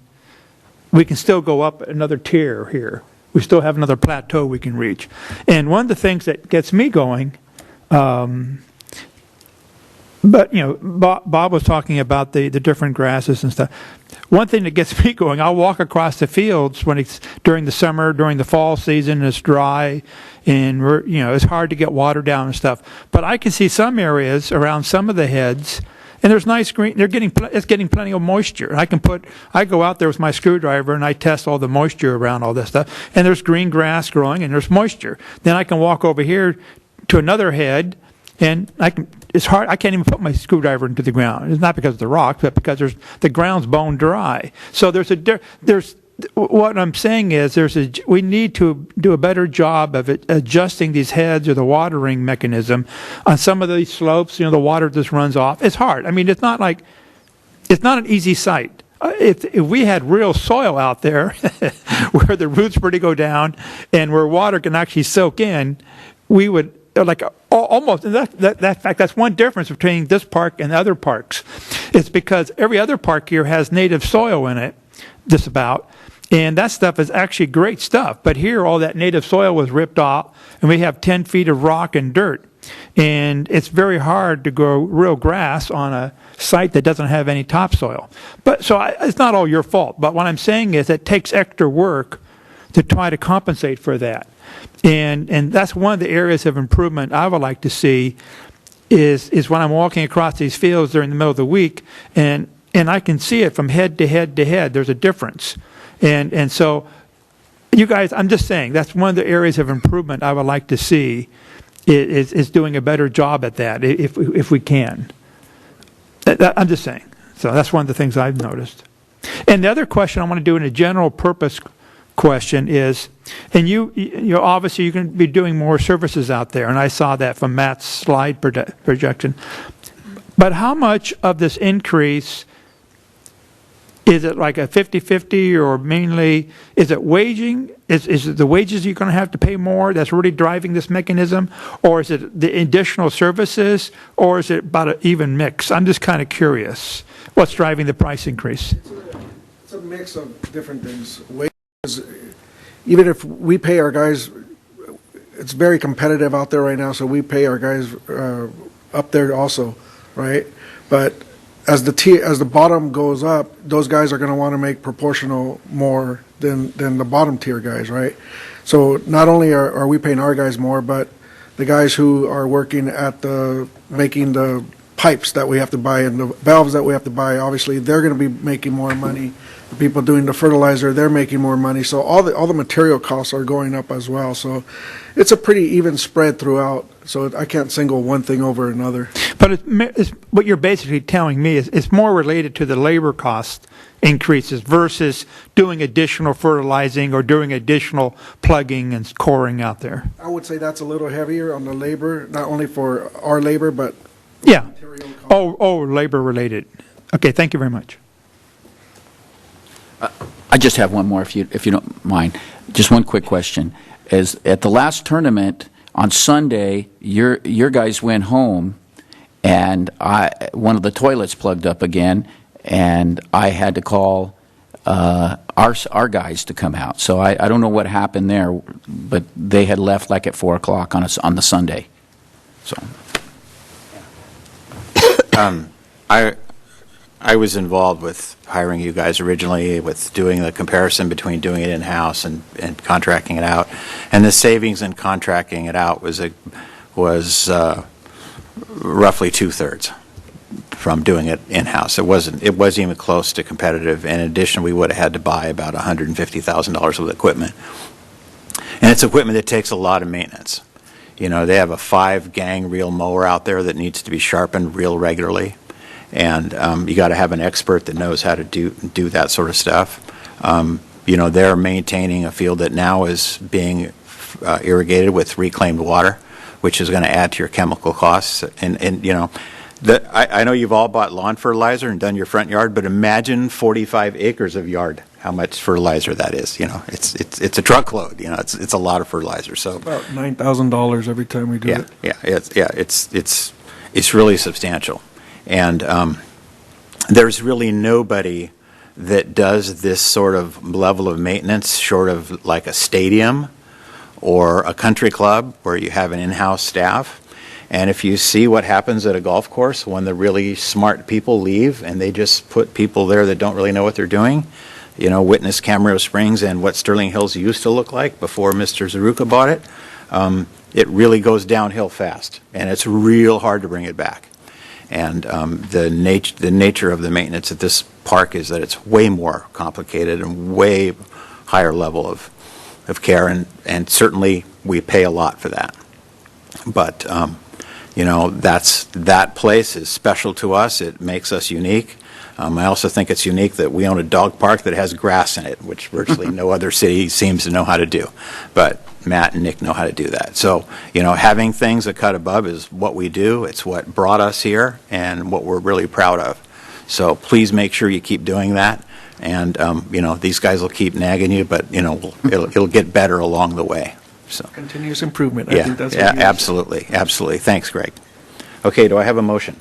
we can still go up another tier here. We still have another plateau we can reach. And one of the things that gets me going, but, Bob was talking about the different grasses and stuff. One thing that gets me going, I'll walk across the fields when it's during the summer, during the fall season, it's dry, and it's hard to get water down and stuff. But I can see some areas around some of the heads, and there's nice green. It's getting plenty of moisture. I go out there with my screwdriver and I test all the moisture around all this stuff, and there's green grass growing and there's moisture. Then I can walk over here to another head, and it's hard. I can't even put my screwdriver into the ground. It's not because of the rocks, but because the ground's bone dry. So what I'm saying is we need to do a better job of adjusting these heads or the watering mechanism on some of these slopes. The water just runs off. It's hard. I mean, it's not an easy site. If we had real soil out there where the roots were to go down and where water can actually soak in, we would almost. In fact, that's one difference between this park and other parks. It's because every other park here has native soil in it, just about. And that stuff is actually great stuff. But here, all that native soil was ripped off, and we have 10 feet of rock and dirt. And it's very hard to grow real grass on a site that doesn't have any topsoil. It's not all your fault. But what I'm saying is it takes extra work to try to compensate for that. And that's one of the areas of improvement I would like to see is when I'm walking across these fields during the middle of the week, and I can see it from head to head to head. There's a difference. And so, you guys, I'm just saying, that's one of the areas of improvement I would like to see is doing a better job at that, if we can. I'm just saying. So that's one of the things I've noticed. And the other question I want to do in a general purpose question is, and you obviously you're going to be doing more services out there, and I saw that from Matt's slide projection. But how much of this increase, is it like a 50-50, or mainly, is it waging? Is it the wages you're going to have to pay more that's really driving this mechanism? Or is it the additional services? Or is it about an even mix? I'm just kind of curious. What's driving the price increase? It's a mix of different things. Wages, even if we pay our guys, it's very competitive out there right now, so we pay our guys up there also, right? But as the bottom goes up, those guys are going to want to make proportional more than the bottom tier guys, right? So not only are we paying our guys more, but the guys who are working at making the pipes that we have to buy and the valves that we have to buy, obviously they're going to be making more money. The people doing the fertilizer, they're making more money. So all the material costs are going up as well. So it's a pretty even spread throughout. So I can't single one thing over another. But it's what you're basically telling me is it's more related to the labor cost increases versus doing additional fertilizing or doing additional plugging and coring out there. I would say that's a little heavier on the labor, not only for our labor, but yeah. Labor related. Okay, thank you very much. I just have one more, if you don't mind. Just one quick question. As at the last tournament on Sunday, your guys went home, and one of the toilets plugged up again, and I had to call our guys to come out. So I don't know what happened there, but they had left like at 4:00 on the Sunday. So I was involved with hiring you guys originally, with doing the comparison between doing it in-house and contracting it out. And the savings in contracting it out was roughly 2/3 from doing it in-house. It wasn't even close to competitive. In addition, we would have had to buy about $150,000 of equipment. And it's equipment that takes a lot of maintenance. They have a 5-gang reel mower out there that needs to be sharpened real regularly. And you got to have an expert that knows how to do that sort of stuff. They're maintaining a field that now is being irrigated with reclaimed water, which is going to add to your chemical costs. And I know you've all bought lawn fertilizer and done your front yard, but imagine 45 acres of yard. How much fertilizer that is? It's a truckload. It's a lot of fertilizer. So about $9,000 every time we do it. It's really substantial. And there's really nobody that does this sort of level of maintenance short of like a stadium or a country club where you have an in-house staff. And if you see what happens at a golf course when the really smart people leave and they just put people there that don't really know what they're doing, witness Camarillo Springs and what Sterling Hills used to look like before Mr. Zaruka bought it, it really goes downhill fast. And it's real hard to bring it back. And the nature of the maintenance at this park is that it's way more complicated and way higher level of care, and certainly we pay a lot for that. But that place is special to us. It makes us unique. I also think it's unique that we own a dog park that has grass in it, which virtually no other city seems to know how to do. But Matt and Nick know how to do that. So, having things a cut above is what we do. It's what brought us here and what we're really proud of. So please make sure you keep doing that. And, these guys will keep nagging you, but, it'll get better along the way. So Continuous improvement. I yeah, think that's yeah, what you absolutely, absolutely. Thanks, Greg. Okay, do I have a motion?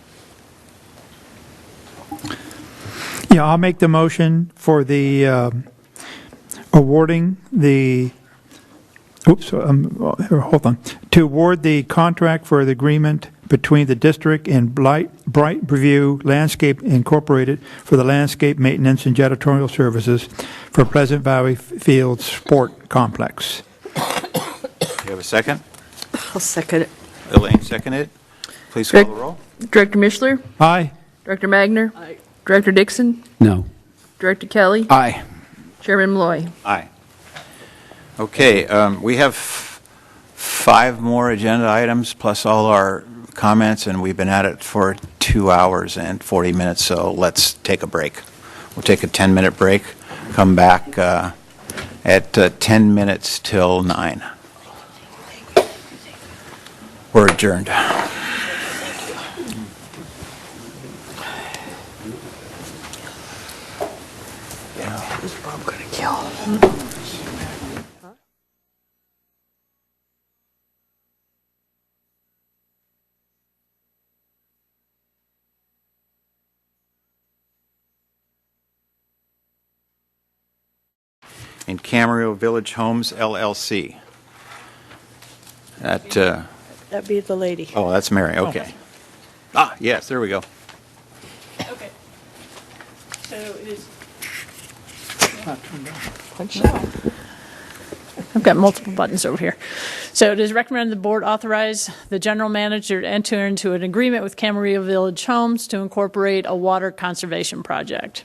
Yeah, I'll make the motion for the awarding the, hold on, to award the contract for the agreement between the district and Bright Review Landscape Incorporated for the landscape maintenance and janitorial services for Pleasant Valley Field Sport Complex. Do you have a second? I'll second it. Elaine seconded. Please call the roll. Director Mishler? Aye. Director Magner? Aye. Director Dixon? No. Director Kelly? Aye. Chairman Malloy? Aye. Okay, we have 5 more agenda items plus all our comments, and we've been at it for 2 hours and 40 minutes, so let's take a break. We'll take a 10-minute break, come back at 10 minutes till 9. We're adjourned. Who's Bob going to kill? In Camarillo Village Homes, LLC. That'd be the lady. Oh, that's Mary, okay. Yes, there we go. Okay. So it is. I've got multiple buttons over here. So it is recommended the board authorize the general manager to enter into an agreement with Camarillo Village Homes to incorporate a water conservation project.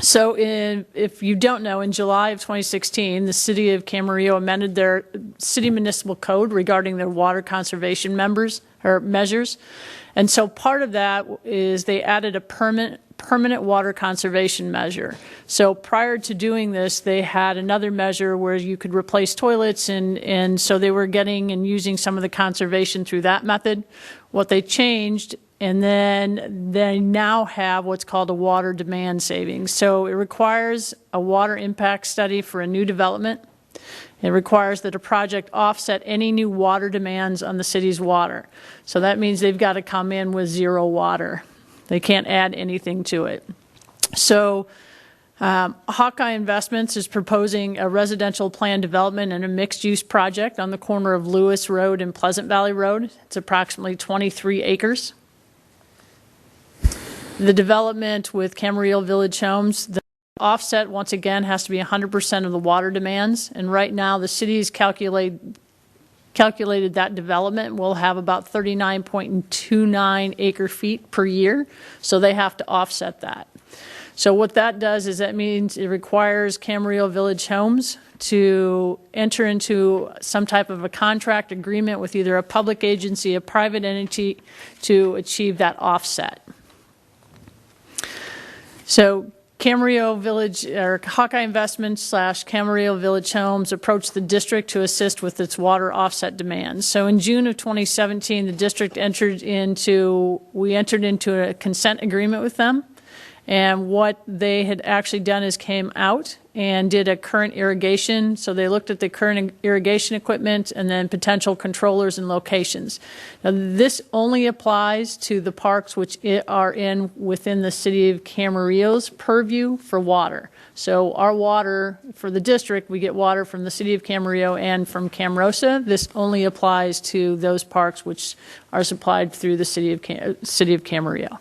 So if you don't know, in July of 2016, the city of Camarillo amended their city municipal code regarding their water conservation measures. And so part of that is they added a permanent water conservation measure. So prior to doing this, they had another measure where you could replace toilets, and so they were getting and using some of the conservation through that method. What they changed, and then they now have what's called a water demand savings. So it requires a water impact study for a new development. It requires that a project offset any new water demands on the city's water. So that means they've got to come in with 0 water. They can't add anything to it. So Hawkeye Investments is proposing a residential plan development and a mixed-use project on the corner of Lewis Road and Pleasant Valley Road. It's approximately 23 acres. The development with Camarillo Village Homes, the offset, once again, has to be 100% of the water demands. And right now, the city's calculated that development will have about 39.29 acre feet per year. So they have to offset that. So what that does is that means it requires Camarillo Village Homes to enter into some type of a contract agreement with either a public agency, a private entity, to achieve that offset. So Camarillo Village, or Hawkeye Investments / Camarillo Village Homes approached the district to assist with its water offset demands. So in June of 2017, the district entered into a consent agreement with them. And what they had actually done is came out and did a current irrigation. So they looked at the current irrigation equipment and then potential controllers and locations. Now, this only applies to the parks which are within the city of Camarillo's purview for water. So our water for the district, we get water from the city of Camarillo and from Camarosa. This only applies to those parks which are supplied through the city of Camarillo.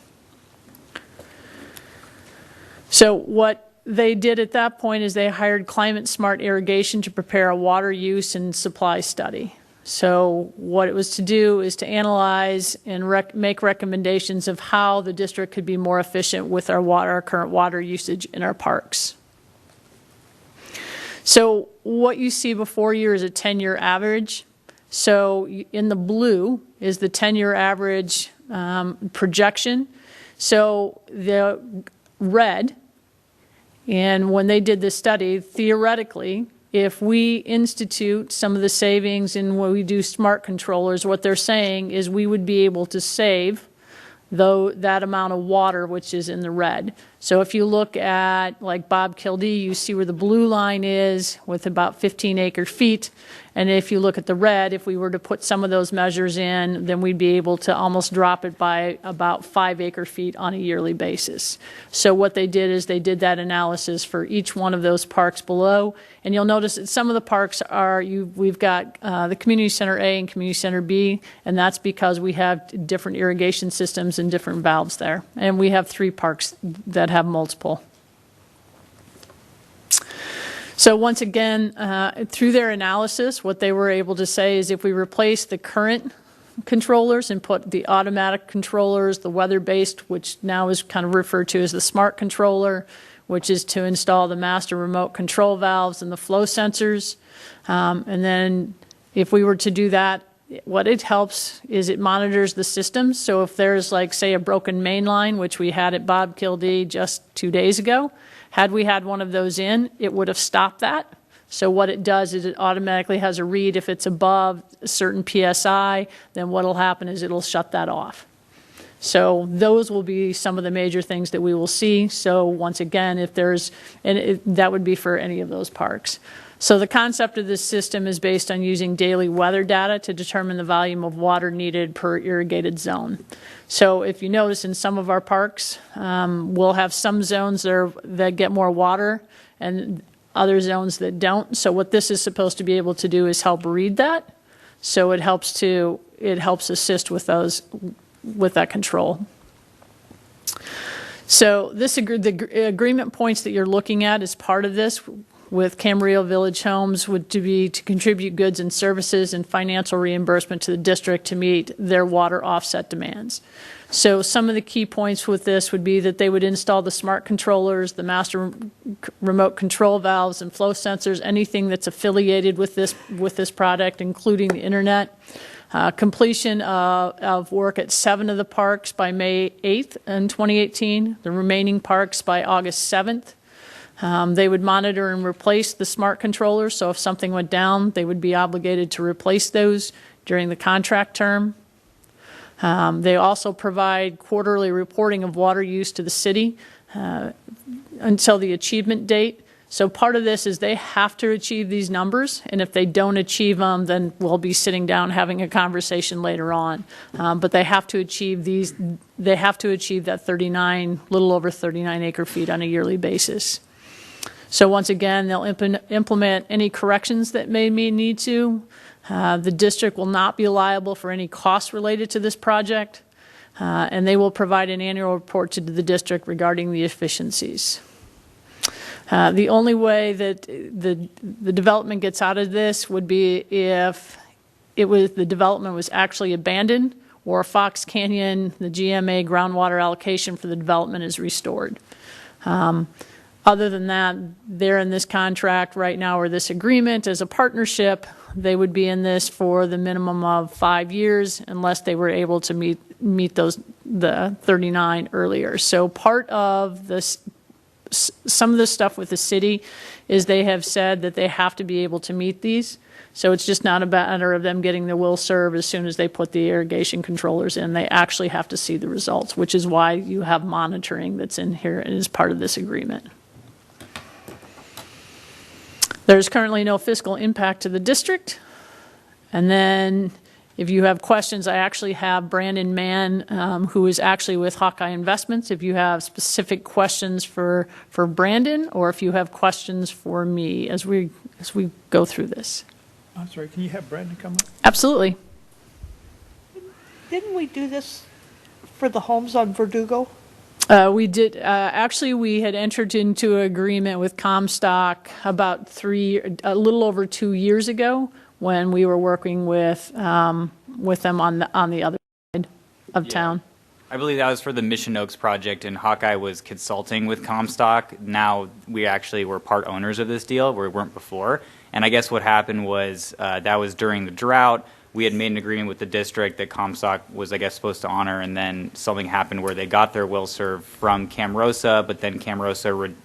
So what they did at that point is they hired Climate Smart Irrigation to prepare a water use and supply study. So what it was to do is to analyze and make recommendations of how the district could be more efficient with our current water usage in our parks. So what you see before you is a 10-year average. So in the blue is the 10-year average projection. So the red, and when they did this study, theoretically, if we institute some of the savings and when we do smart controllers, what they're saying is we would be able to save that amount of water which is in the red. So if you look at like Bob Kildee, you see where the blue line is with about 15 acre feet. And if you look at the red, if we were to put some of those measures in, then we'd be able to almost drop it by about 5 acre feet on a yearly basis. So what they did is they did that analysis for each one of those parks below. And you'll notice that some of the parks we've got the Community Center A and Community Center B, and that's because we have different irrigation systems and different valves there. And we have 3 parks that have multiple. So once again, through their analysis, what they were able to say is if we replace the current controllers and put the automatic controllers, the weather-based, which now is kind of referred to as the smart controller, which is to install the master remote control valves and the flow sensors. And then if we were to do that, what it helps is it monitors the system. So if there's like, say, a broken main line, which we had at Bob Kildee just 2 days ago, had we had one of those in, it would have stopped that. So what it does is it automatically has a read. If it's above a certain PSI, then what will happen is it'll shut that off. So those will be some of the major things that we will see. So once again, if there's, that would be for any of those parks. So the concept of this system is based on using daily weather data to determine the volume of water needed per irrigated zone. So if you notice in some of our parks, we'll have some zones that get more water and other zones that don't. So what this is supposed to be able to do is help read that. So it helps assist with that control. So the agreement points that you're looking at as part of this with Camarillo Village Homes would to contribute goods and services and financial reimbursement to the district to meet their water offset demands. So some of the key points with this would be that they would install the smart controllers, the master remote control valves and flow sensors, anything that's affiliated with this product, including the internet. Completion of work at 7 of the parks by May 8th in 2018, the remaining parks by August 7th. They would monitor and replace the smart controllers, so if something went down, they would be obligated to replace those during the contract term. They also provide quarterly reporting of water use to the city until the achievement date. So part of this is they have to achieve these numbers, and if they don't achieve them, then we'll be sitting down having a conversation later on. But they have to achieve these. They have to achieve that little over 39 acre feet on a yearly basis. So once again, they'll implement any corrections that may need to. The district will not be liable for any costs related to this project, and they will provide an annual report to the district regarding the efficiencies. The only way that the development gets out of this would be if the development was actually abandoned or Fox Canyon, the GMA groundwater allocation for the development is restored. Other than that, they're in this contract right now, or this agreement as a partnership. They would be in this for the minimum of 5 years unless they were able to meet the 39 earlier. So part of this, some of the stuff with the city is they have said that they have to be able to meet these. So it's just not a matter of them getting the will serve as soon as they put the irrigation controllers in. They actually have to see the results, which is why you have monitoring that's in here and is part of this agreement. There's currently no fiscal impact to the district. And then if you have questions, I actually have Brandon Mann, who is actually with Hawkeye Investments. If you have specific questions for Brandon, or if you have questions for me as we go through this. I'm sorry, can you have Brandon come up? Absolutely. Didn't we do this for the homes on Verdugo? We did. Actually, we had entered into an agreement with Comstock about a little over 2 years ago when we were working with them on the other side of town. I believe that was for the Mission Oaks project, and Hawkeye was consulting with Comstock. Now we actually were part owners of this deal, where we weren't before. And I guess what happened was that was during the drought. we had made an agreement with the district that Comstock was, I guess, supposed to honor, and then something happened where they got their will serve from Camarillo, but then Camarillo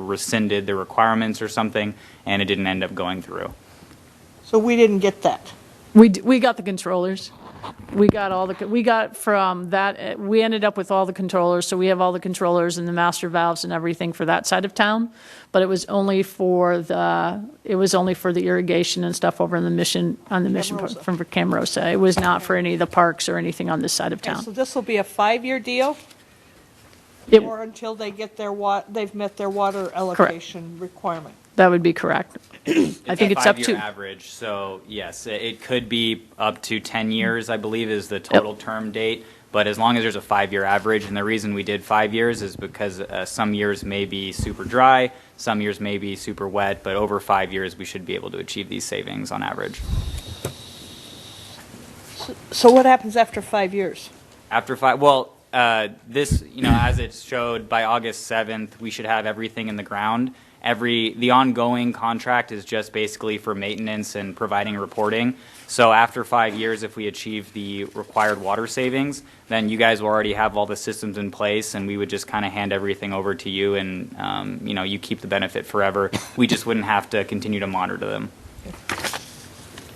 rescinded the requirements or something, and it didn't end up going through. So we didn't get that. We got the controllers. We got from that, we ended up with all the controllers, so we have all the controllers and the master valves and everything for that side of town, but it was only for the irrigation and stuff over in the mission, on the mission part from Camarillo. It was not for any of the parks or anything on this side of town. So this will be a 5-year deal? Or until they get they've met their water allocation requirement? That would be correct. I think it's up to... 5-year average, so yes, it could be up to 10 years, I believe, is the total term date. But as long as there's a 5-year average, and the reason we did 5 years is because some years may be super dry, some years may be super wet, but over 5 years we should be able to achieve these savings on average. So what happens after 5 years? After 5, well, this, as it showed, by August 7th, we should have everything in the ground. The ongoing contract is just basically for maintenance and providing reporting. So after 5 years, if we achieve the required water savings, then you guys will already have all the systems in place, and we would just kind of hand everything over to you, and you keep the benefit forever. We just wouldn't have to continue to monitor them.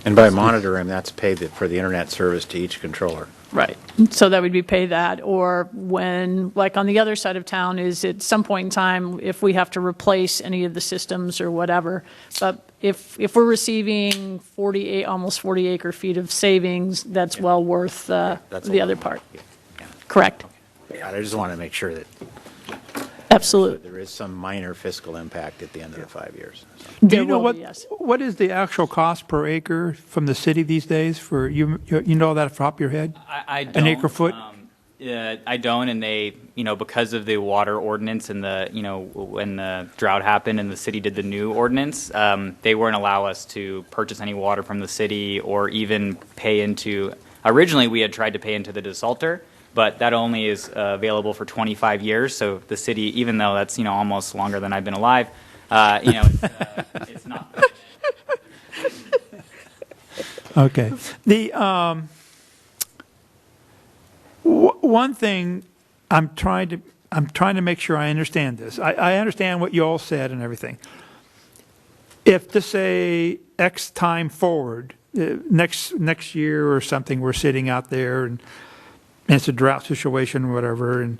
And by monitoring, that's paid for the internet service to each controller. Right. So that would be pay that, or when, like on the other side of town, is at some point in time, if we have to replace any of the systems or whatever. But if we're receiving almost 40 acre feet of savings, that's well worth the other part. Yeah. Correct. Okay. I just want to make sure that absolutely there is some minor fiscal impact at the end of the 5 years. So. Do you know what is the actual cost per acre from the city these days for you know that off the top of your head? I don't. An acre foot? I don't, and they, because of the water ordinance and the, when the drought happened and the city did the new ordinance, they wouldn't allow us to purchase any water from the city or even pay into. Originally, we had tried to pay into the desalter, but that only is available for 25 years. So the city, even though that's almost longer than I've been alive, it's not. Okay. The one thing I'm trying to make sure I understand this. I understand what you all said and everything. If to say X time forward, next year or something, we're sitting out there and it's a drought situation or whatever, and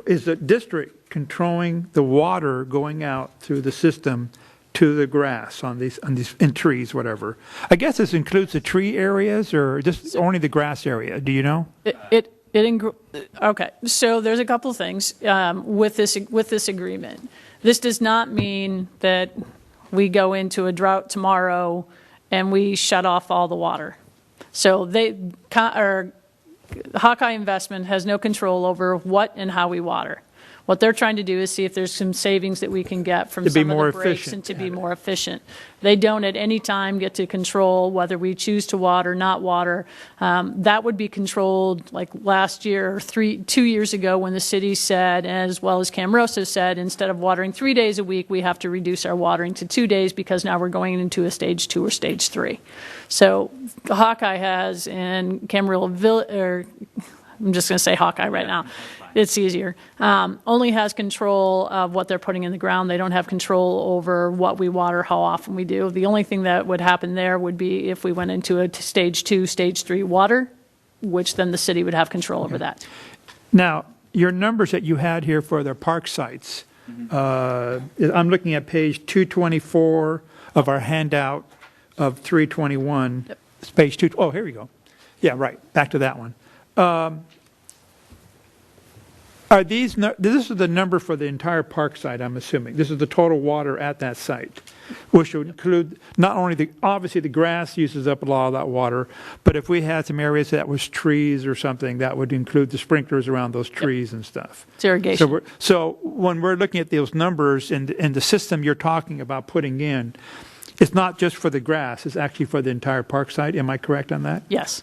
is the district controlling the water going out through the system to the grass on these in trees, whatever? I guess this includes the tree areas or just only the grass area. Do you know? Okay, so there's a couple of things with this agreement. This does not mean that we go into a drought tomorrow and we shut off all the water. So Hawkeye Investment has no control over what and how we water. What they're trying to do is see if there's some savings that we can get from some of the breaks and to be more efficient. They don't at any time get to control whether we choose to water, not water. That would be controlled like last year, 2 years ago, when the city said, as well as Camarillo said, instead of watering 3 days a week, we have to reduce our watering to 2 days because now we're going into a stage 2 or stage 3. So Hawkeye has, and Camarillo, I'm just going to say Hawkeye right now. It's easier. Only has control of what they're putting in the ground. They don't have control over what we water, how often we do. The only thing that would happen there would be if we went into a stage 2, stage 3 water, which then the city would have control over that. Now, your numbers that you had here for the park sites, I'm looking at page 224 of our handout of 321. Yep. It's page 2. Oh, here we go. Yeah, right. Back to that one. This is the number for the entire park site, I'm assuming. This is the total water at that site, which would include not only obviously the grass uses up a lot of that water, but if we had some areas that was trees or something, that would include the sprinklers around those trees and stuff. It's irrigation. So when we're looking at those numbers and the system you're talking about putting in, it's not just for the grass, it's actually for the entire park site. Am I correct on that? Yes.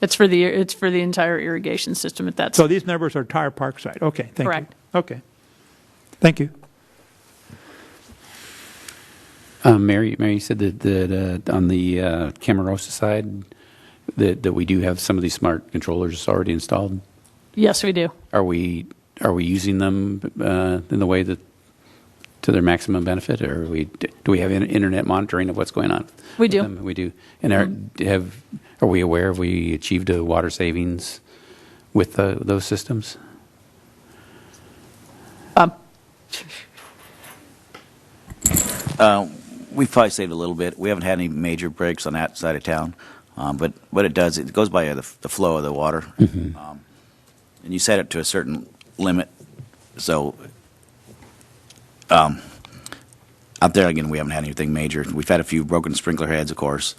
It's for the entire irrigation system at that. So these numbers are entire park site. Okay, thank Correct. you. Okay, thank you. Mary, you said that on the Camarillo side, that we do have some of these smart controllers already installed. Yes, we do. Are we using them in the way that to their maximum benefit, or do we have internet monitoring of what's going on? We do. Them? We do. And are we aware if we achieved a water savings with those systems? We've probably saved a little bit. We haven't had any major breaks on that side of town, but what it does, it goes by the flow of the water, Mm-hmm. And you set it to a certain limit. So out there again, we haven't had anything major. We've had a few broken sprinkler heads, of course,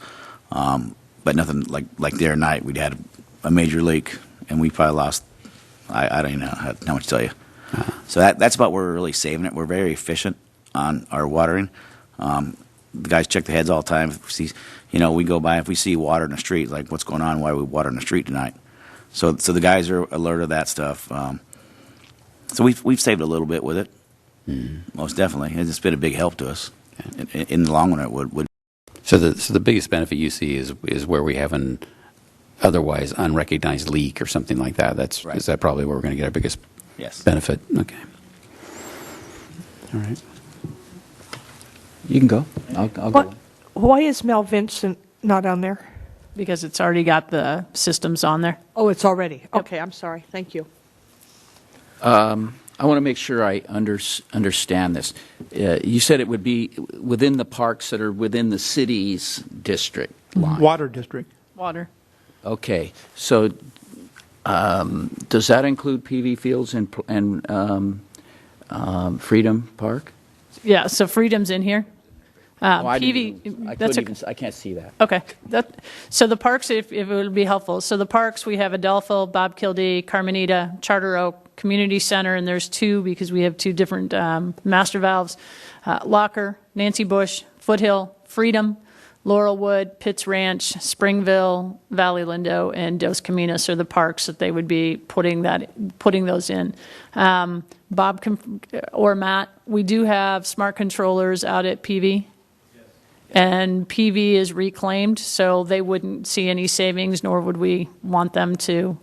but nothing like the other night. We'd had a major leak, and we probably lost. I don't even know how much to tell you. So that's about where we're really saving it. We're very efficient on our watering. The guys check the heads all the time. If we see, we go by, if we see water in the street, like, what's going on? Why are we watering the street tonight? So the guys are alert of that stuff. So we've saved a little bit with it, most definitely. It's been a big help to us. In the long run, it would. So the biggest benefit you see is where we have an otherwise unrecognized leak or something like that. Right. Is that probably where we're going to get our biggest benefit? Okay. All right. You can go. I'll go. Why is Mel Vincent not on there? Because it's already got the systems on there. Oh, it's already. Okay, I'm sorry. Thank you. I want to make sure I understand this. You said it would be within the parks that are within the city's district line. Water district. Water. Okay, so does that include PV Fields and Freedom Park? Yeah, so Freedom's in here. I can't see that. Okay. So the parks, if it would be helpful. So the parks, we have Adelphil, Bob Kildee, Carmenita, Charter Oak, Community Center, and there's two because we have two different master valves. Locker, Nancy Bush, Foothill, Freedom, Laurelwood, Pitts Ranch, Springville, Valley Lindo, and Dos Caminos are the parks that they would be putting those in. Bob or Matt, we do have smart controllers out at PV. And PV is reclaimed, so they wouldn't see any savings, nor would we want them to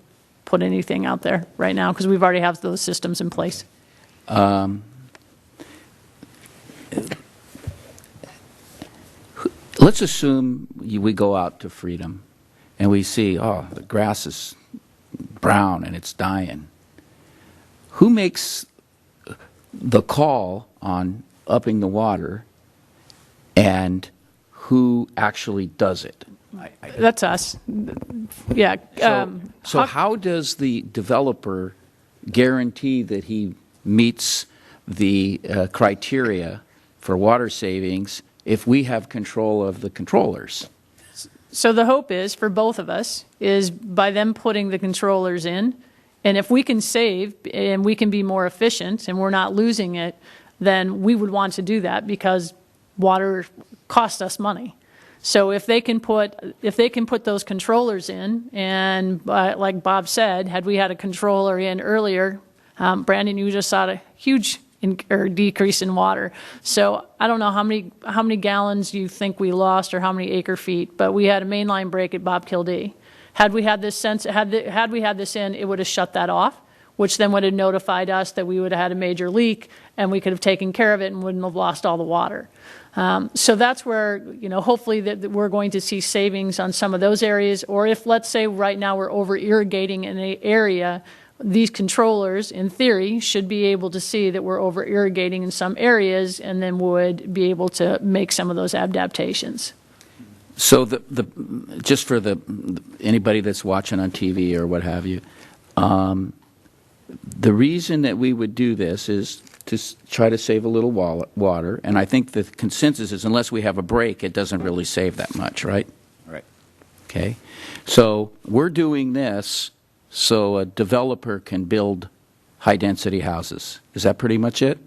put anything out there right now, because we've already have those systems in place. Let's assume we go out to Freedom, and we see, the grass is brown and it's dying. Who makes the call on upping the water, and who actually does it? That's us. Yeah. So how does the developer guarantee that he meets the criteria for water savings if we have control of the controllers? So the hope is, for both of us, is by them putting the controllers in, and if we can save and we can be more efficient and we're not losing it, then we would want to do that because water costs us money. So if they can put those controllers in, and like Bob said, had we had a controller in earlier, Brandon, you just saw a huge decrease in water. So I don't know how many gallons you think we lost or how many acre feet, but we had a mainline break at Bob Kildee. Had we had this in, it would have shut that off, which then would have notified us that we would have had a major leak, and we could have taken care of it and wouldn't have lost all the water. So that's where, hopefully that we're going to see savings on some of those areas. Or if, let's say, right now we're over irrigating in an area, these controllers, in theory, should be able to see that we're over irrigating in some areas, and then would be able to make some of those adaptations. So just for anybody that's watching on TV or what have you, the reason that we would do this is to try to save a little water, and I think the consensus is unless we have a break, it doesn't really save that much, right? Right. Okay. So we're doing this so a developer can build high-density houses. Is that pretty much it?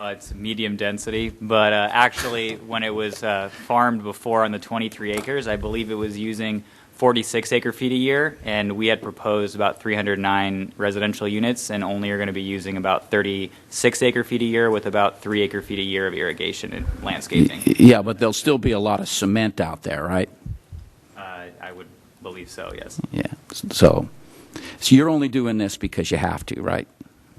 It's medium density, but actually when it was farmed before on the 23 acres, I believe it was using 46 acre-feet a year, and we had proposed about 309 residential units, and only are going to be using about 36 acre-feet a year with about 3 acre-feet a year of irrigation and landscaping. Yeah, but there'll still be a lot of cement out there, right? I would believe so, yes. Yeah. So you're only doing this because you have to, right?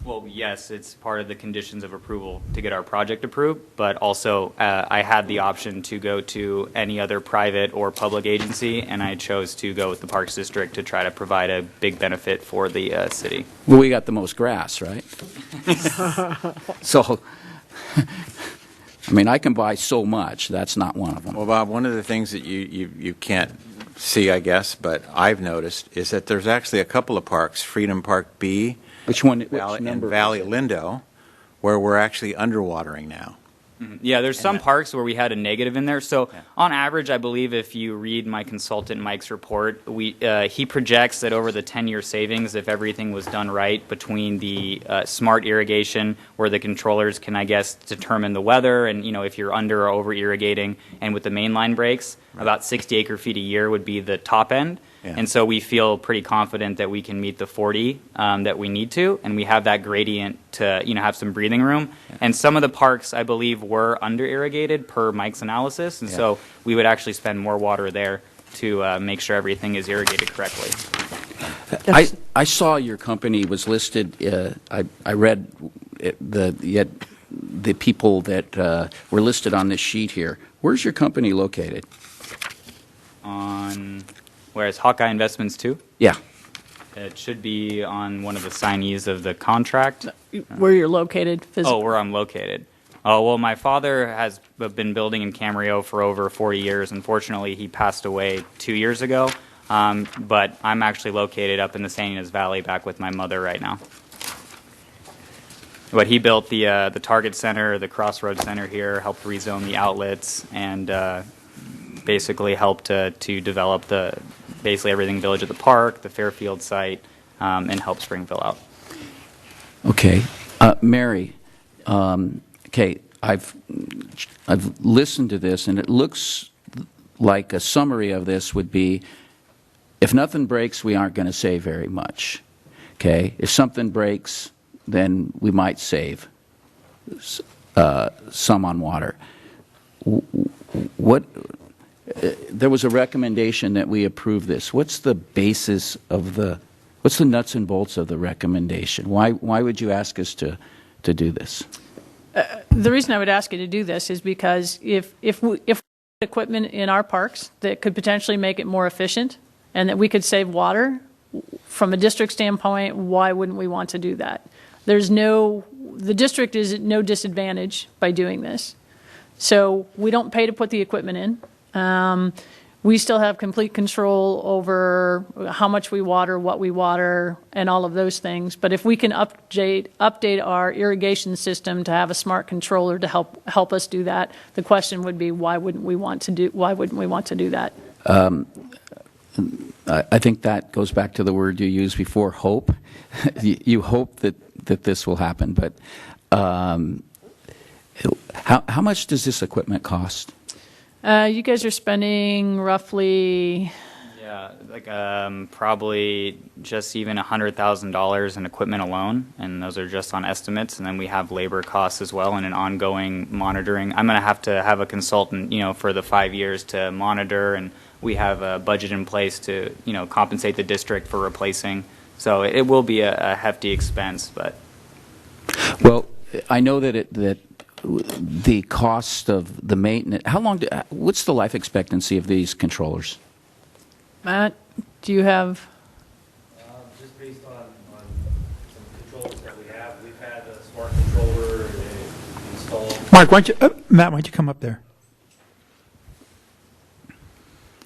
Well, yes, it's part of the conditions of approval to get our project approved, but also I had the option to go to any other private or public agency, and I chose to go with the Parks District to try to provide a big benefit for the city. Well, we got the most grass, right? So, I mean, I can buy so much. That's not one of them. Well, Bob, one of the things that you can't see, I guess, but I've noticed, is that there's actually a couple of parks, Freedom Park B, which one? and Valley Lindo, where we're actually underwatering now. Yeah, there's some parks where we had a negative in there. So on average, I believe if you read my consultant Mike's report, he projects that over the 10-year savings, if everything was done right between the smart irrigation, where the controllers can, I guess, determine the weather and, if you're under or over irrigating, and with the mainline breaks, about 60 acre-feet a year would be the top end. Yeah. And so we feel pretty confident that we can meet the 40 that we need to, and we have that gradient to have some breathing room. Yeah. And some of the parks, I believe, were under irrigated per Mike's analysis, and so we would actually spend more water there to make sure everything is irrigated correctly. I saw your company was listed. I read the people that were listed on this sheet here. Where's your company located? Whereas Hawkeye Investments too? Yeah. It should be on one of the signees of the contract. Where you're located physically. Oh, where I'm located. Oh, well, my father has been building in Camarillo for over 40 years. Unfortunately, he passed away 2 years ago. But I'm actually located up in the San Ynez Valley back with my mother right now. But he built the Target Center, the Crossroads Center here, helped rezone the outlets, and basically helped to develop basically everything Village at the Park, the Fairfield site, and help Springville out. Okay. Mary, okay, I've listened to this, and it looks like a summary of this would be, if nothing breaks, we aren't going to save very much. Okay? If something breaks, then we might save some on water. There was a recommendation that we approve this. What's the basis of what's the nuts and bolts of the recommendation? Why would you ask us to do this? The reason I would ask you to do this is because if we have equipment in our parks that could potentially make it more efficient and that we could save water, from a district standpoint, why wouldn't we want to do that? The district is at no disadvantage by doing this. So we don't pay to put the equipment in. We still have complete control over how much we water, what we water, and all of those things. But if we can update our irrigation system to have a smart controller to help us do that, the question would be, why wouldn't we want to do that? I think that goes back to the word you used before, hope. You hope that this will happen, but how much does this equipment cost? You guys are spending roughly... Yeah, like probably just even $100,000 in equipment alone, and those are just on estimates. And then we have labor costs as well and an ongoing monitoring. I'm going to have a consultant, for the 5 years to monitor, and we have a budget in place to, compensate the district for replacing. So it will be a hefty expense, but. Well, I know that the cost of the maintenance. What's the life expectancy of these controllers? Matt, do you have? Just based on some controllers that we have, we've had a smart controller installed. Mark, Matt, why don't you come up there?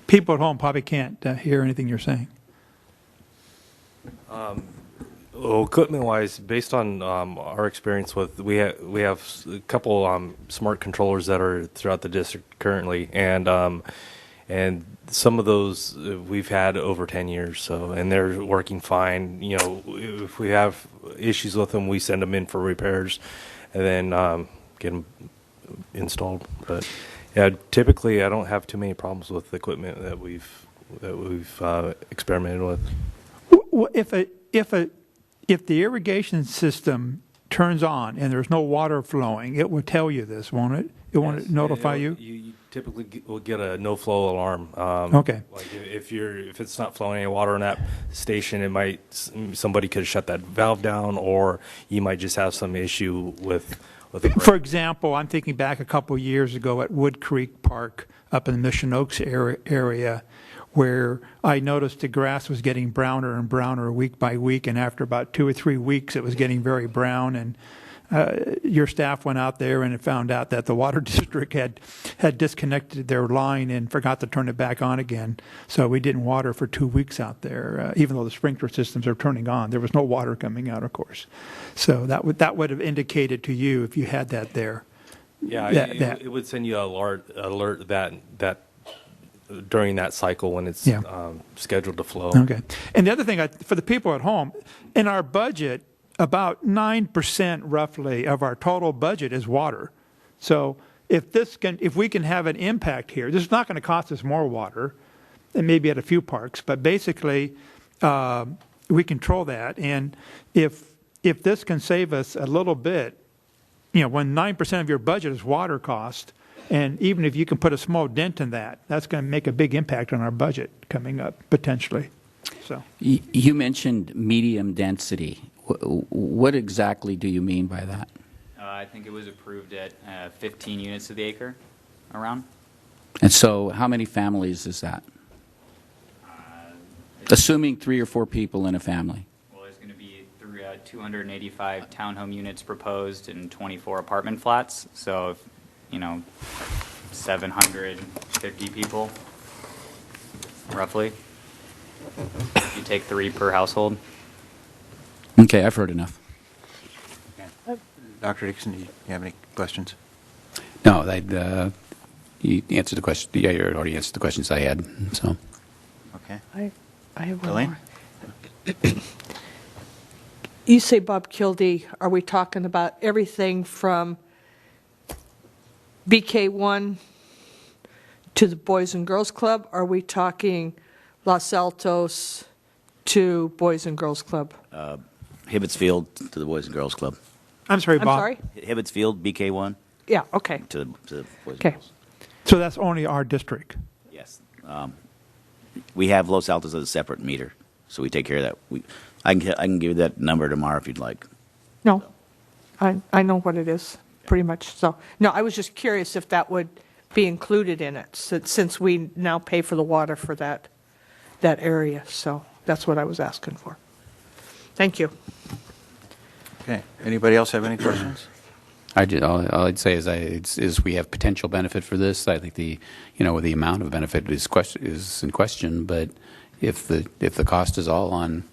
People at home probably can't hear anything you're saying. Well, equipment-wise, based on our experience we have a couple smart controllers that are throughout the district currently, and some of those we've had over 10 years, and they're working fine. If we have issues with them, we send them in for repairs, and then get them installed. But yeah, typically I don't have too many problems with the equipment that we've that we've experimented with. If the irrigation system turns on and there's no water flowing, it will tell you this, won't it? It won't notify you? You typically will get a no-flow alarm. Okay. Like if it's not flowing any water in that station, somebody could shut that valve down, or you might just have some issue with the For example, I'm thinking back a couple of years ago at Wood Creek Park up in the Mission Oaks area, where I noticed the grass was getting browner and browner week by week, and after about 2 or 3 weeks, it was getting very brown. And your staff went out there and found out that the water district had disconnected their line and forgot to turn it back on again. So we didn't water for 2 weeks out there, even though the sprinkler systems are turning on. There was no water coming out, of course. So that would have indicated to you if you had that there. Yeah, it would send you an alert that during that cycle when it's scheduled to flow. Okay. And the other thing, for the people at home, in our budget, about 9% roughly of our total budget is water. So if we can have an impact here, this is not going to cost us more water, and maybe at a few parks, but basically we control that. And if this can save us a little bit, when 9% of your budget is water cost, and even if you can put a small dent in that, that's going to make a big impact on our budget coming up, potentially. So You mentioned medium density. What exactly do you mean by that? I think it was approved at 15 units to the acre, around. And so how many families is that? Assuming 3 or 4 people in a family. Well, there's going to be 285 townhome units proposed and 24 apartment flats. So, 750 people, roughly. You take 3 per household. Okay, I've heard enough. Dr. Dixon, do you have any questions? No, you answered the question. Yeah, you already answered the questions I had. So. Okay. I have one Elaine? more. You say, Bob Kildee, are we talking about everything from BK1 to the Boys and Girls Club? Are we talking Los Altos to Boys and Girls Club? Hibbett's Field to the Boys and Girls Club. I'm sorry, Bob. I'm sorry? Hibbett's Field, BK1. Yeah, okay. To the Boys Okay. and Girls. So that's only our district. Yes. We have Los Altos as a separate meter, so we take care of that. I can give you that number tomorrow if you'd like. No, I know what it is, pretty much. So, no, I was just curious if that would be included in it, since we now pay for the water for that area. So that's what I was asking for. Thank you. Okay. Anybody else have any questions? All I'd say is we have potential benefit for this. I think the amount of benefit is in question. But if the cost is all on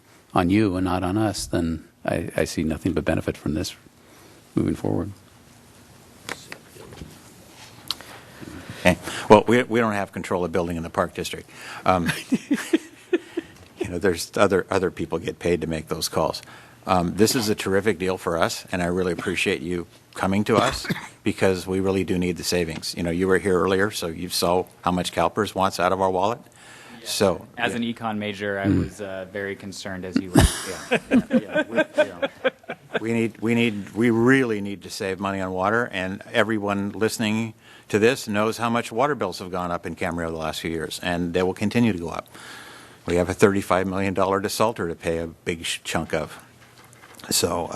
you and not on us, then I see nothing but benefit from this moving forward. Okay. Well, we don't have control of building in the Park District. There's other people get paid to make those calls. This is a terrific deal for us, and I really appreciate you coming to us because we really do need the savings. You were here earlier, so you saw how much CalPERS wants out of our wallet. Yeah. So, as an econ major, I was very concerned as you were. We really need to save money on water, and everyone listening to this knows how much water bills have gone up in Camarillo the last few years, and they will continue to go up. We have a $35 million desalter to pay a big chunk of. So,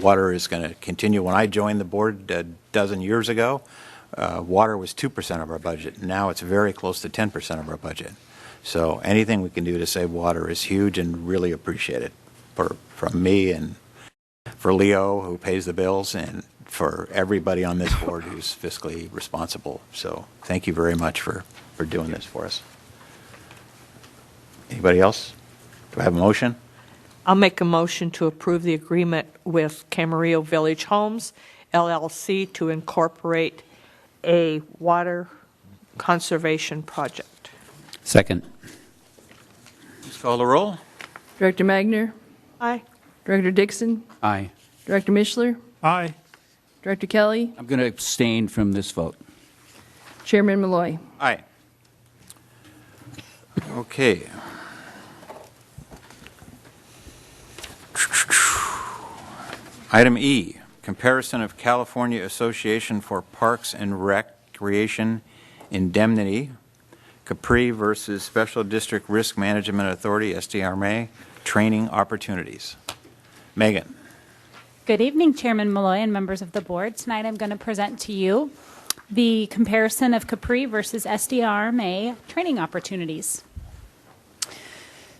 water is going to continue. When I joined the board a dozen years ago, water was 2% of our budget. Now it's very close to 10% of our budget. So anything we can do to save water is huge and really appreciated from me and for Leo, who pays the bills, and for everybody on this board who's fiscally responsible. So thank you very much for doing this for us. Anybody else? Do I have a motion? I'll make a motion to approve the agreement with Camarillo Village Homes, LLC, to incorporate a water conservation project. Second. Please call the roll. Director Magner? Aye. Director Dixon? Aye. Director Mishler? Aye. Director Kelly? I'm going to abstain from this vote. Chairman Malloy? Aye. Okay. Item E, comparison of California Association for Parks and Recreation indemnity, Capri versus Special District Risk Management Authority, SDRMA, training opportunities. Megan. Good evening, Chairman Malloy and members of the board. Tonight I'm going to present to you the comparison of Capri versus SDRMA training opportunities.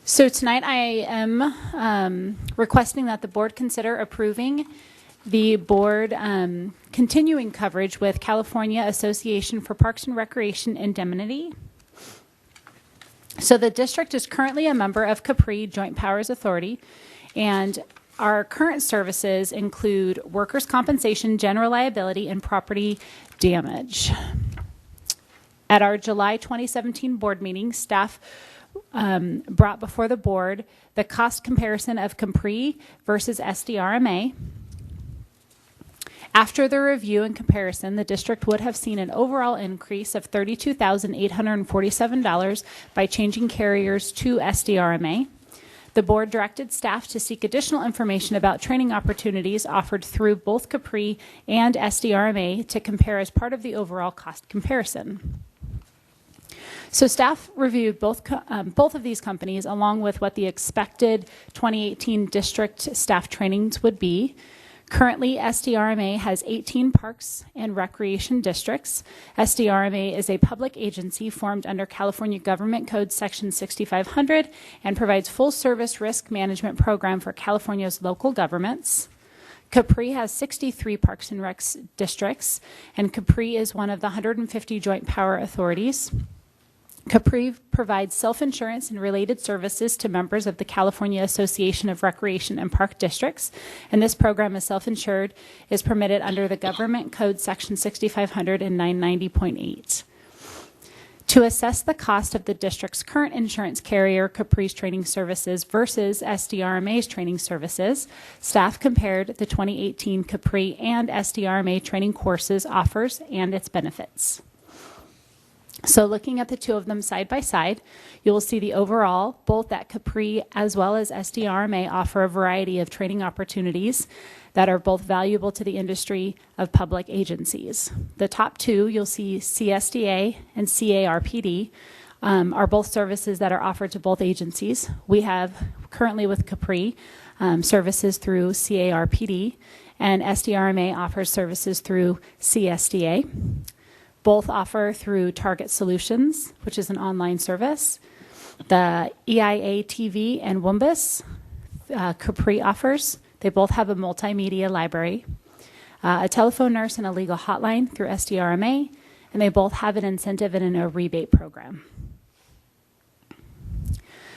So tonight I am requesting that the board consider approving the board continuing coverage with California Association for Parks and Recreation indemnity. So the district is currently a member of Capri Joint Powers Authority, and our current services include workers' compensation, general liability, and property damage. At our July 2017 board meeting, staff brought before the board the cost comparison of Capri versus SDRMA. After the review and comparison, the district would have seen an overall increase of $32,847 by changing carriers to SDRMA. The board directed staff to seek additional information about training opportunities offered through both Capri and SDRMA to compare as part of the overall cost comparison. So staff reviewed both of these companies along with what the expected 2018 district staff trainings would be. Currently, SDRMA has 18 parks and recreation districts. SDRMA is a public agency formed under California Government Code Section 6500 and provides full-service risk management program for California's local governments. Capri has 63 parks and recs districts, and Capri is one of the 150 joint power authorities. Capri provides self-insurance and related services to members of the California Association of Recreation and Park Districts, and this program is self-insured, is permitted under the Government Code Section 6500 and 990.8. To assess the cost of the district's current insurance carrier, Capri's training services, versus SDRMA's training services, staff compared the 2018 Capri and SDRMA training courses, offers, and its benefits. So looking at the two of them side by side, you will see the overall, both that Capri as well as SDRMA offer a variety of training opportunities that are both valuable to the industry of public agencies. The top two, you'll see CSDA and CARPD, are both services that are offered to both agencies. We have currently with Capri services through CARPD, and SDRMA offers services through CSDA. Both offer through Target Solutions, which is an online service. The EIA TV and Wumbus, Capri offers. They both have a multimedia library, a telephone nurse and a legal hotline through SDRMA, and they both have an incentive and a rebate program.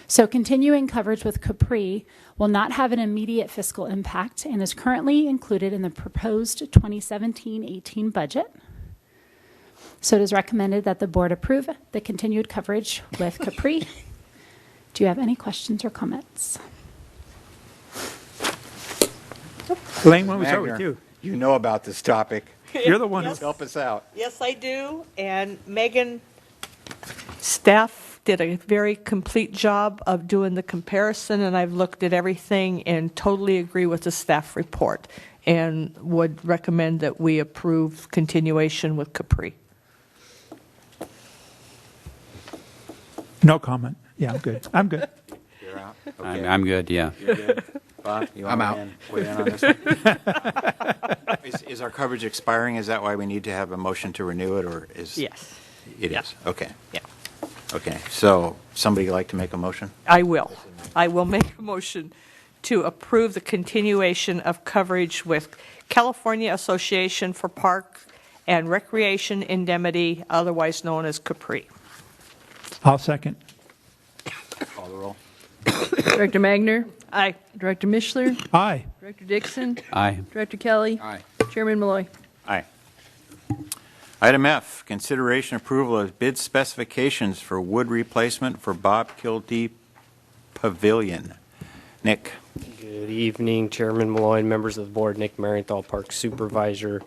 So continuing coverage with Capri will not have an immediate fiscal impact and is currently included in the proposed 2017-18 budget. So it is recommended that the board approve the continued coverage with Capri. Do you have any questions or comments? Elaine, why don't we start with you? You know about this topic. You're the one who's help us out. Yes, I do. And Megan, staff did a very complete job of doing the comparison, and I've looked at everything and totally agree with the staff report and would recommend that we approve continuation with Capri. No comment. Yeah, I'm good. I'm good. You're out? Okay. I'm good, yeah. You're good? Bob, you want I'm out. weigh in on this one? Is our coverage expiring? Is that why we need to have a motion to renew it, or is? Yes. It is? Okay. Yeah. Okay, so somebody like to make a motion? I will. I will make a motion to approve the continuation of coverage with California Association for Park and Recreation indemnity, otherwise known as Capri. I'll second. Call the roll. Director Magner? Aye. Director Mishler? Aye. Director Dixon? Aye. Director Kelly? Aye. Chairman Malloy? Aye. Item F, consideration approval of bid specifications for wood replacement for Bob Kilty Pavilion. Nick. Good evening, Chairman Malloy, members of the board. Nick Marienthal, Park Supervisor.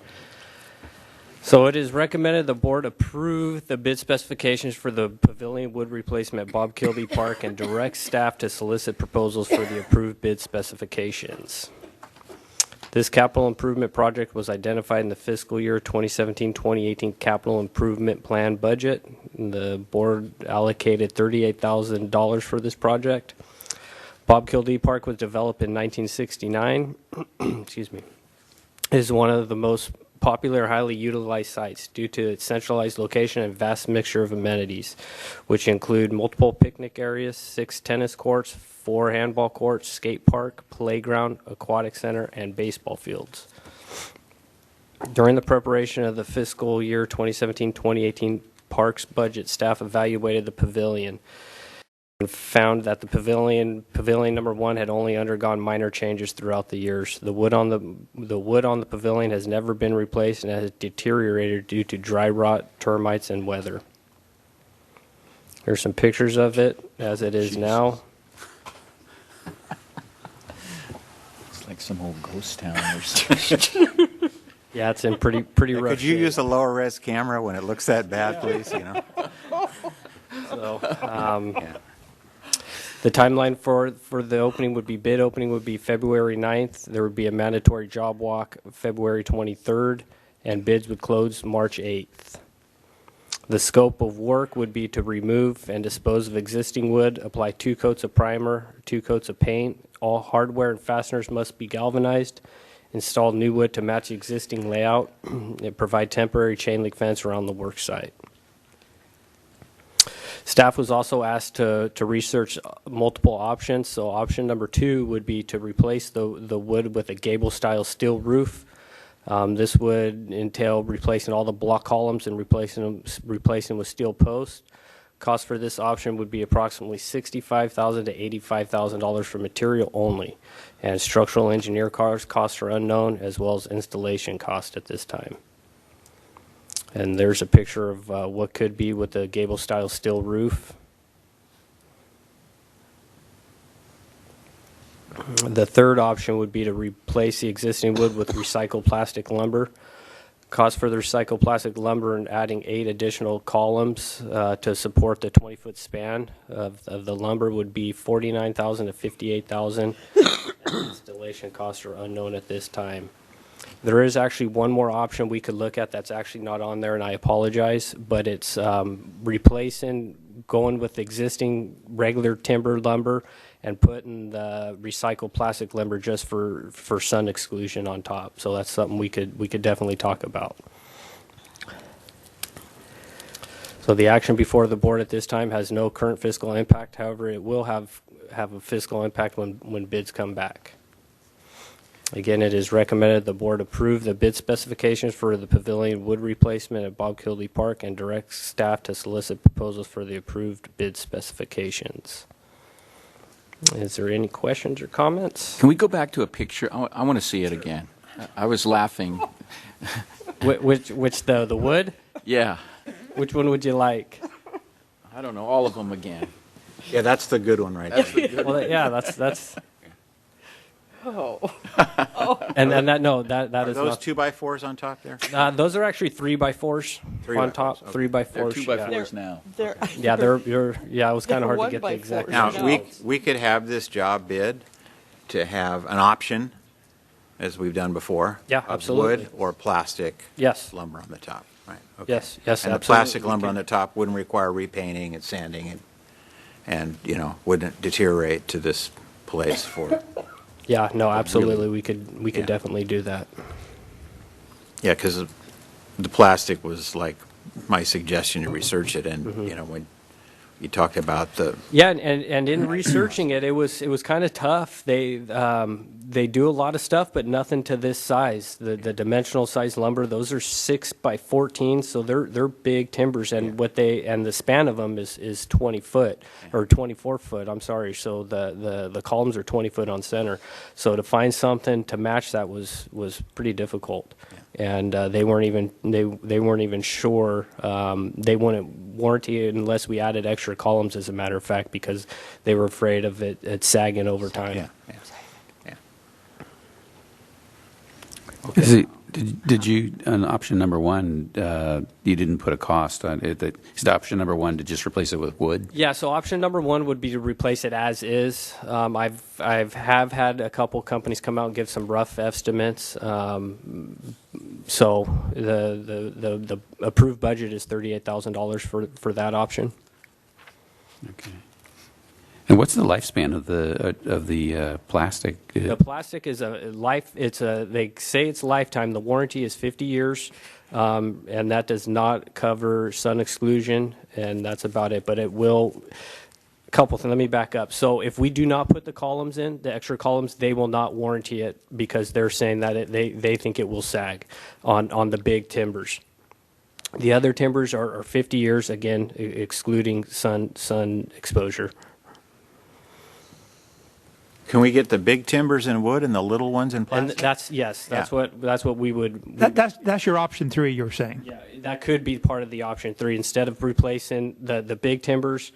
So it is recommended the board approve the bid specifications for the pavilion wood replacement at Bob Kilby Park and direct staff to solicit proposals for the approved bid specifications. This capital improvement project was identified in the fiscal year 2017-2018 capital improvement plan budget. The board allocated $38,000 for this project. Bob Kilby Park was developed in 1969. Excuse me. It is one of the most popular, highly utilized sites due to its centralized location and vast mixture of amenities, which include multiple picnic areas, 6 tennis courts, 4 handball courts, skate park, playground, aquatic center, and baseball fields. During the preparation of the fiscal year 2017-2018 Parks budget, staff evaluated the pavilion and found that the pavilion number 1 had only undergone minor changes throughout the years. The wood on the pavilion has never been replaced and has deteriorated due to dry rot, termites, and weather. Here's some pictures of it as it is now. It's like some old ghost town or something. Yeah, it's in pretty rough Could you shape. use a lower res camera when it looks that bad, please? You know. So, the timeline for the opening would be, bid opening would be February 9th. There would be a mandatory job walk February 23rd, and bids would close March 8th. The scope of work would be to remove and dispose of existing wood, apply 2 coats of primer, 2 coats of paint. All hardware and fasteners must be galvanized. Install new wood to match the existing layout, and provide temporary chain link fence around the work site. Staff was also asked to research multiple options. So option number 2 would be to replace the wood with a gable-style steel roof. This would entail replacing all the block columns and replacing with steel posts. Cost for this option would be approximately $65,000 to $85,000 for material only, and structural engineer costs are unknown, as well as installation cost at this time. And there's a picture of what could be with the gable-style steel roof. The third option would be to replace the existing wood with recycled plastic lumber. Cost for the recycled plastic lumber and adding 8 additional columns to support the 20-foot span of the lumber would be $49,000 to $58,000. Installation costs are unknown at this time. There is actually one more option we could look at that's actually not on there, and I apologize, but it's going with existing regular timber lumber and putting the recycled plastic lumber just for sun exclusion on top. So that's something we could definitely talk about. So the action before the board at this time has no current fiscal impact. However, it will have a fiscal impact when bids come back. Again, it is recommended the board approve the bid specifications for the pavilion wood replacement at Bob Kilby Park and direct staff to solicit proposals for the approved bid specifications. Is there any questions or comments? Can we go back to a picture? I want to see it again. I was laughing. Which the wood? Yeah. Which one would you like? I don't know, all of them again. Yeah, that's the good one right there. That's the good Well, one. yeah, that's. Oh. And that is Are those not 2x4s on top there? those are actually 3x4s on top. Okay. 3x4s. They're 2x4s now. Yeah, it was kind of hard to get the exact. Now, we could have this job bid to have an option, as we've done before. Yeah, of absolutely. wood or plastic. Yes. Lumber on the top, right? Okay. Yes, And the absolutely. plastic lumber on the top wouldn't require repainting and sanding and wouldn't deteriorate to this place for. Yeah, no, absolutely. We could definitely do that. Yeah, because the plastic was like my suggestion to research it, and when you talked about the Yeah, and in researching it, it was kind of tough. They do a lot of stuff, but nothing to this size. The dimensional size lumber, those are 6x14, so they're big timbers, and the span of them is 20 foot or 24 foot. I'm sorry. So the columns are 20 foot on center. So to find something to match that was pretty difficult. And they weren't even sure. They wouldn't warranty it unless we added extra columns, as a matter of fact, because they were afraid of it sagging over time. Yeah. Is Did you, on option number one, you didn't put a cost on it? Is option number one to just replace it with wood? Yeah, so option number one would be to replace it as is. I've had a couple companies come out and give some rough estimates. So the approved budget is $38,000 for that option. Okay. And what's the lifespan of the plastic? The plastic is a life. They say it's lifetime. The warranty is 50 years, and that does not cover sun exclusion, and that's about it. But it will. A couple things. Let me back up. So if we do not put the columns in, the extra columns, they will not warranty it because they're saying that they think it will sag on the big timbers. The other timbers are 50 years, again, excluding sun exposure. Can we get the big timbers in wood and the little ones in plastic? And that's what we would. That's your option 3, you're saying? Yeah, that could be part of the option 3. Instead of replacing the big timbers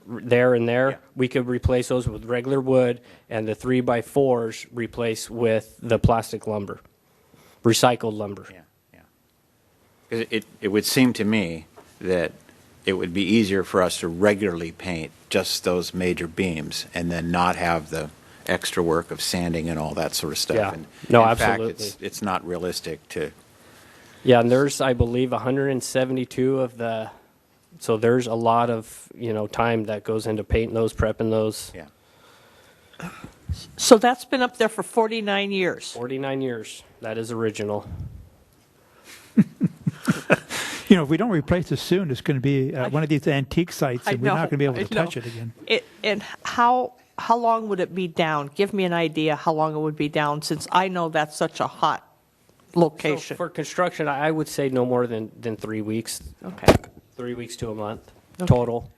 there and there, we could replace those with regular wood, and the 3x4s replace with the plastic lumber, recycled lumber. It would seem to me that it would be easier for us to regularly paint just those major beams and then not have the extra work of sanding and all that sort of stuff. Yeah. And No, in absolutely. fact, it's not realistic to. Yeah, and there's, I believe, 172 of the. So there's a lot of time that goes into painting those, prepping those. Yeah. So that's been up there for 49 years. 49 years. That is original. If we don't replace it soon, it's going to be one of these antique sites, and we're not going to be able to touch it again. And how long would it be down? Give me an idea how long it would be down, since I know that's such a hot location. So for construction, I would say no more than 3 weeks. Okay. 3 weeks to a month total.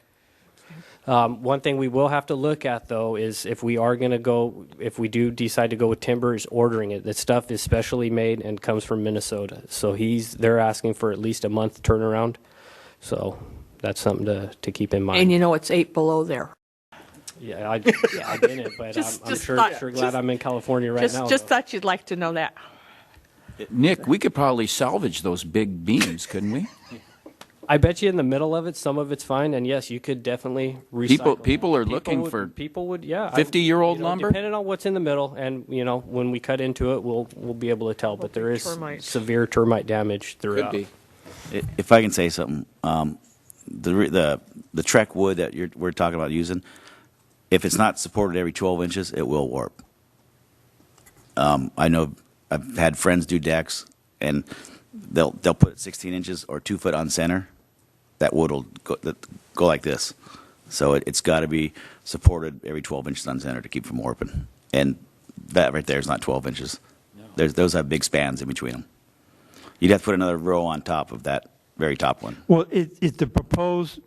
One thing we will have to look at, though, is if we do decide to go with timber, is ordering it. That stuff is specially made and comes from Minnesota. So they're asking for at least a month turnaround. So that's something to keep in mind. And it's 8 below there. Yeah, I didn't, but I'm sure glad I'm in California right now. Just thought you'd like to know that. Nick, we could probably salvage those big beams, couldn't we? I bet you in the middle of it, some of it's fine, and yes, you could definitely recycle. People are looking for 50-year-old lumber? Depending on what's in the middle, and when we cut into it, we'll be able to tell. But there is severe termite damage throughout. Could be. If I can say something, the Trek wood that we're talking about using, if it's not supported every 12 inches, it will warp. I know I've had friends do decks, and they'll put 16 inches or 2 foot on center. That wood will go like this. So it's got to be supported every 12 inches on center to keep from warping. And that right there is not 12 inches. No. Those have big spans in between them. You'd have to put another row on top of that very top one. Well,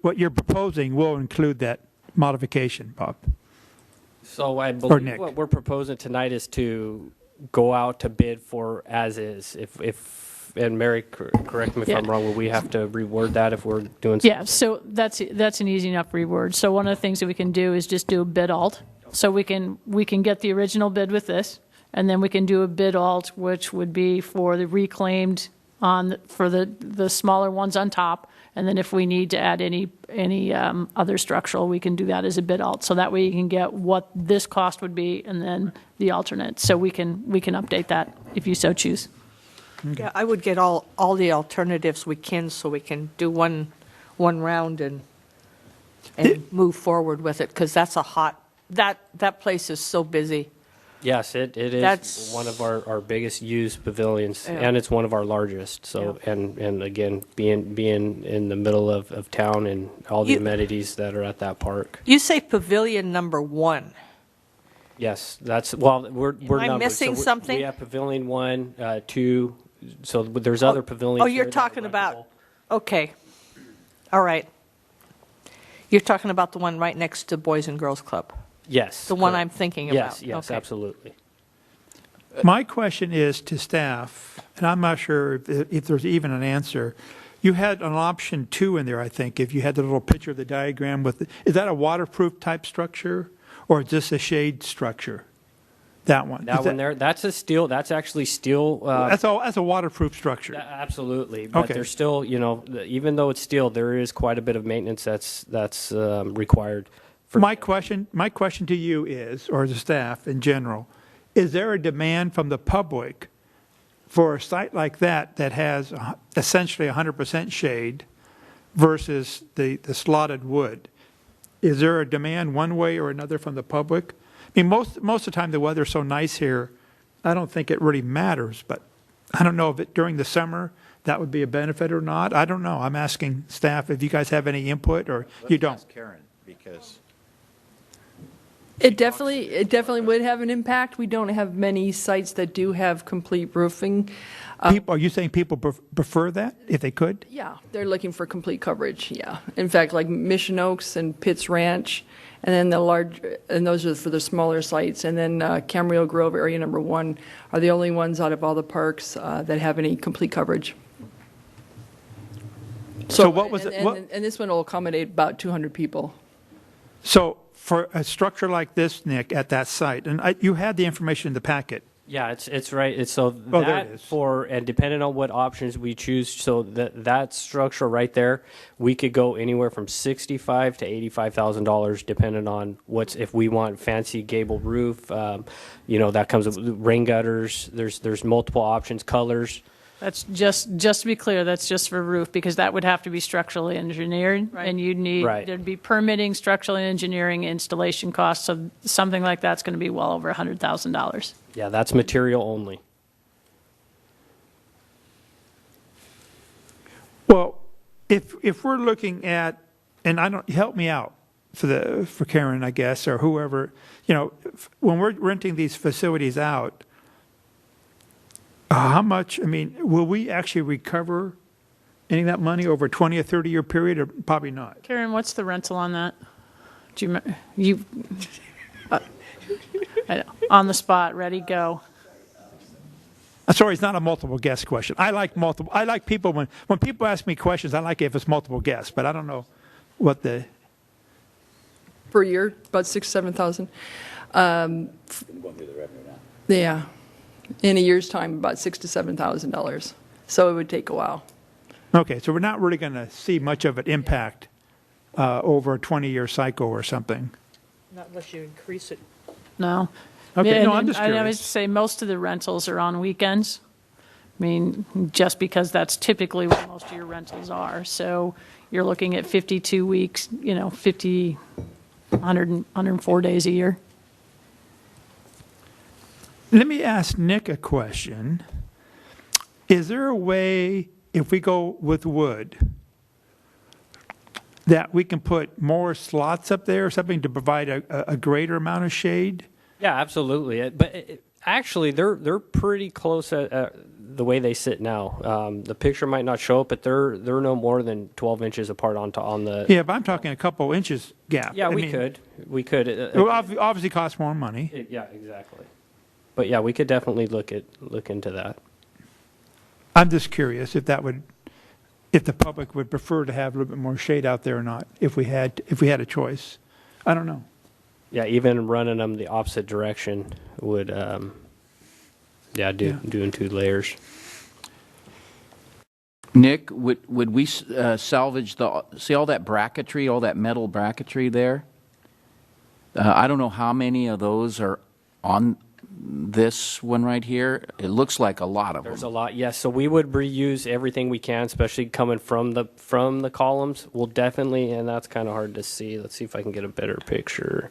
what you're proposing will include that modification, Bob? So I believe what we're proposing tonight is to go out to bid for as is. And Mary, correct me if I'm wrong, will we have to reword that if we're doing something? Yeah, so that's an easy enough reword. So one of the things that we can do is just do a bid alt. So we can get the original bid with this, and then we can do a bid alt, which would be for the reclaimed for the smaller ones on top. And then if we need to add any other structural, we can do that as a bid alt. So that way you can get what this cost would be and then the alternate. So we can update that if you so choose. Okay. Yeah, I would get all the alternatives we can, so we can do one round and move forward with it, because that's that place is so busy. Yes, it is one of our biggest used pavilions, and it's one of our largest. So and again, being in the middle of town and all the amenities that are at that park. You say pavilion number 1. Yes, we're Am I missing something? We have pavilion 1, 2. So there's other pavilions. Oh, you're talking about. Okay, all right. You're talking about the one right next to Boys and Girls Club. Yes. The one I'm thinking about. Yes, okay. Absolutely. My question is to staff, and I'm not sure if there's even an answer. You had an option 2 in there, I think, if you had the little picture of the diagram with is that a waterproof type structure, or is this a shade structure That one? That one there, that's a steel, that's actually steel. That's a waterproof structure. Absolutely, but Okay. there's still, even though it's steel, there is quite a bit of maintenance that's required. My question to you is, or the staff in general, is there a demand from the public for a site like that has essentially 100% shade versus the slotted wood? Is there a demand one way or another from the public? I mean, most of the time the weather's so nice here, I don't think it really matters, but I don't know if during the summer that would be a benefit or not. I don't know. I'm asking staff if you guys have any input or you don't. Ask Karen, because It definitely would have an impact. We don't have many sites that do have complete roofing. Are you saying people prefer that if they could? Yeah, they're looking for complete coverage, yeah. In fact, like Mission Oaks and Pitts Ranch, and then those are for the smaller sites, and then Camarillo Grove, area number 1, are the only ones out of all the parks that have any complete coverage. So what was and, it? What, and this one will accommodate about 200 people. so for a structure like this, Nick, at that site, and you had the information in the packet. Yeah, it's right. It's so there that it is. and depending on what options we choose, so that structure right there, we could go anywhere from $65,000 to $85,000, depending on if we want fancy gable roof, that comes with rain gutters. There's multiple options, colors. That's just to be clear, that's just for roof, because that would have to be structurally engineered, and you'd need, there'd be permitting, structural engineering, installation costs, so something like that's going to be well over $100,000. Yeah, that's material only. Well, if we're looking at, and help me out for Karen, I guess, or whoever, when we're renting these facilities out, how much, will we actually recover any of that money over a 20 or 30 year period, or probably not? Karen, what's the rental on that? Do I know, on the spot, ready, go. I'm sorry, it's not a multiple guess question. I like people, when people ask me questions, I like it if it's multiple guess, but I don't know what the... Per year, about $6,000 to $7,000. Yeah. In a year's time, about $6,000 to $7,000. So it would take a while. Okay, so we're not really going to see much of an impact over a 20-year cycle or something. Not unless you increase it. No. Okay, Yeah, no, I'm just I would curious. say most of the rentals are on weekends. Just because that's typically what most of your rentals are. So you're looking at 52 weeks, 104 days a year. Let me ask Nick a question. Is there a way, if we go with wood, that we can put more slots up there or something to provide a greater amount of shade? Yeah, absolutely. But actually, they're pretty close at the way they sit now. The picture might not show it, but they're no more than 12 inches apart on the. Yeah, but I'm talking a couple inches gap. Yeah, we could. It will obviously cost more money. Yeah, exactly. But yeah, we could definitely look into that. I'm just curious if the public would prefer to have a little bit more shade out there or not, if we had a choice. I don't know. Yeah, even running them the opposite direction would, do in 2 layers. Nick, would we salvage see all that bracketry, all that metal bracketry there? I don't know how many of those are on this one right here. It looks like a lot of them. There's a lot, yes. So we would reuse everything we can, especially coming from the columns. We'll definitely, and that's kind of hard to see. Let's see if I can get a better picture.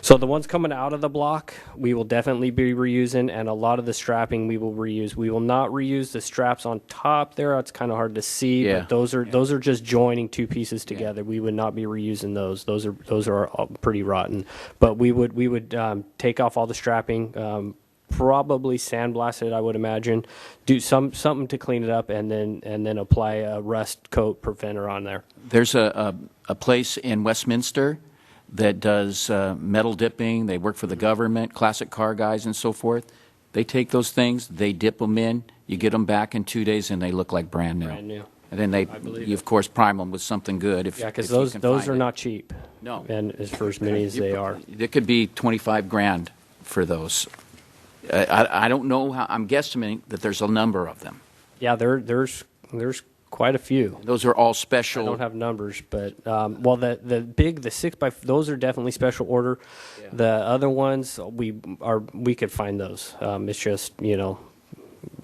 So the ones coming out of the block, we will definitely be reusing, and a lot of the strapping we will reuse. We will not reuse the straps on top there. It's kind of hard to see, but those are just joining 2 pieces together. We would not be reusing those. Those are all pretty rotten. But we would take off all the strapping, probably sandblast it, I would imagine, do something to clean it up, and then apply a rust coat preventer on there. There's a place in Westminster that does metal dipping. They work for the government, classic car guys and so forth. They take those things, they dip them in, you get them back in 2 days, and they look like brand new. Brand new. And then you of course prime them with something good. Yeah, because those are not cheap. No. And as for as many as they are. It could be $25,000 for those? I don't know how, I'm guesstimating that there's a number of them. Yeah, there's quite a few. Those are all special. I don't have numbers, but well, the 6x, those are definitely special order. Yeah. The other ones we could find those. It's just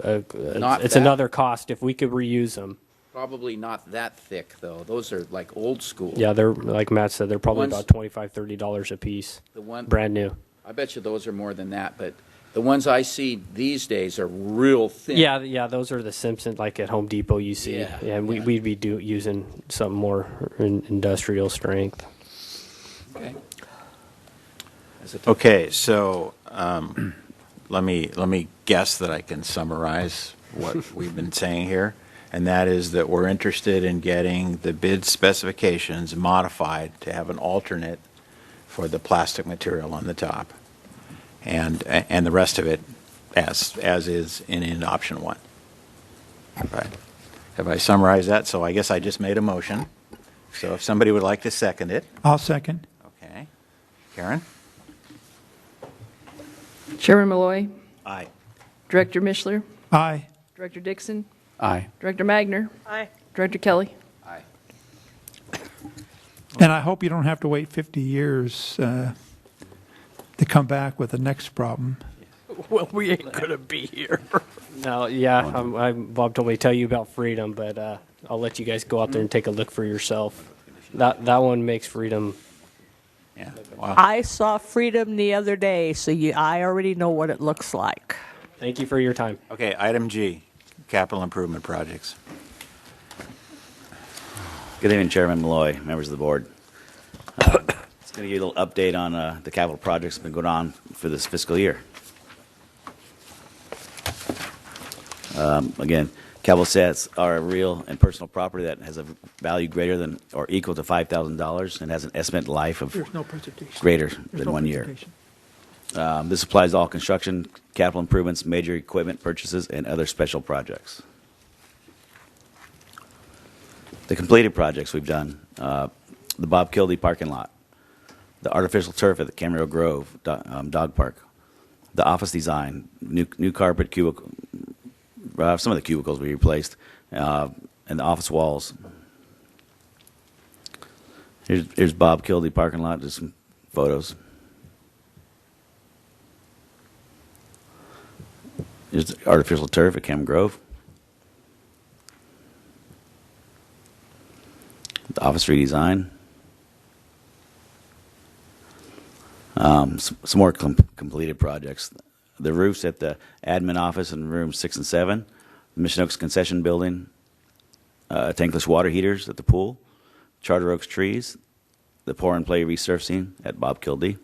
it's another cost if we could reuse them. Probably not that thick, though. Those are like old school. Yeah, they're like Matt said, they're probably Ones- about $25-$30 a piece. Brand new. I bet you those are more than that, but the ones I see these days are real thin. Yeah, those are the Simpson, like at Home Depot you see. Yeah, and we'd be using something more industrial strength. Okay. Okay, so let me guess that I can summarize what we've been saying here, and that is that we're interested in getting the bid specifications modified to have an alternate for the plastic material on the top, and the rest of it as is in option 1. Right. Have I summarized that? So I guess I just made a motion. So if somebody would like to second it. I'll second. Okay. Karen? Chairman Malloy, Aye. Director Mishler, Aye. Director Dixon, Aye. Director Magner, Aye. Director Kelly. Aye. And I hope you don't have to wait 50 years to come back with the next problem. Well, we ain't gonna be here. No, yeah, Bob told me to tell you about Freedom, but I'll let you guys go out there and take a look for yourself. That one makes Freedom. Yeah. Wow. I saw Freedom the other day, so I already know what it looks like. Thank you for your time. Okay, item G, capital improvement projects. Good evening, Chairman Malloy, members of the board. Just going to give you a little update on the capital projects that have been going on for this fiscal year. Again, capital assets are a real and personal property that has a value greater than or equal to $5,000 and has an estimated life of There's no presentation. greater There's than no 1 year. presentation. This applies to all construction, capital improvements, major equipment purchases, and other special projects. The completed projects we've done, the Bob Kildee parking lot, the artificial turf at the Camarillo Grove dog park, the office design, new carpet, cubicle, some of the cubicles we replaced, and the office walls. Here's Bob Kildee parking lot, just some photos. Here's the artificial turf at Cam Grove. The office redesign. Some more completed projects. The roofs at the admin office in rooms 6 and 7, the Mission Oaks concession building, tankless water heaters at the pool, Charter Oaks trees, the pour and play resurfacing at Bob Kildee.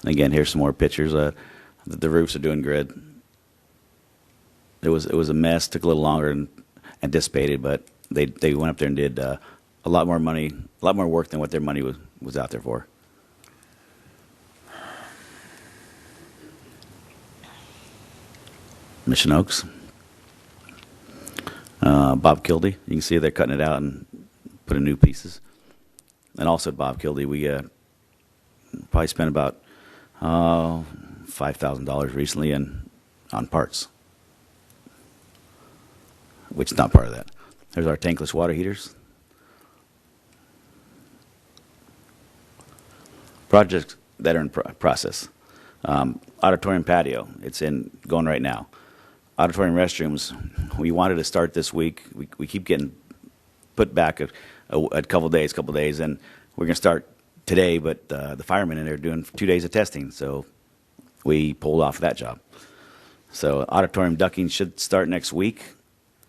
And again, here's some more pictures. The roofs are doing good. It was a mess. Took a little longer than anticipated, but they went up there and did a lot more work than what their money was out there for. Mission Oaks, Bob Kildee. You can see they're cutting it out and putting new pieces. And also at Bob Kildee, we probably spent about $5,000 recently on parts, which is not part of that. There's our tankless water heaters. Projects that are in process. Auditorium patio, it's going right now. Auditorium restrooms, we wanted to start this week. We keep getting put back a couple days, and we're going to start today, but the firemen in there are doing 2 days of testing, so we pulled off that job. So auditorium ducting should start next week,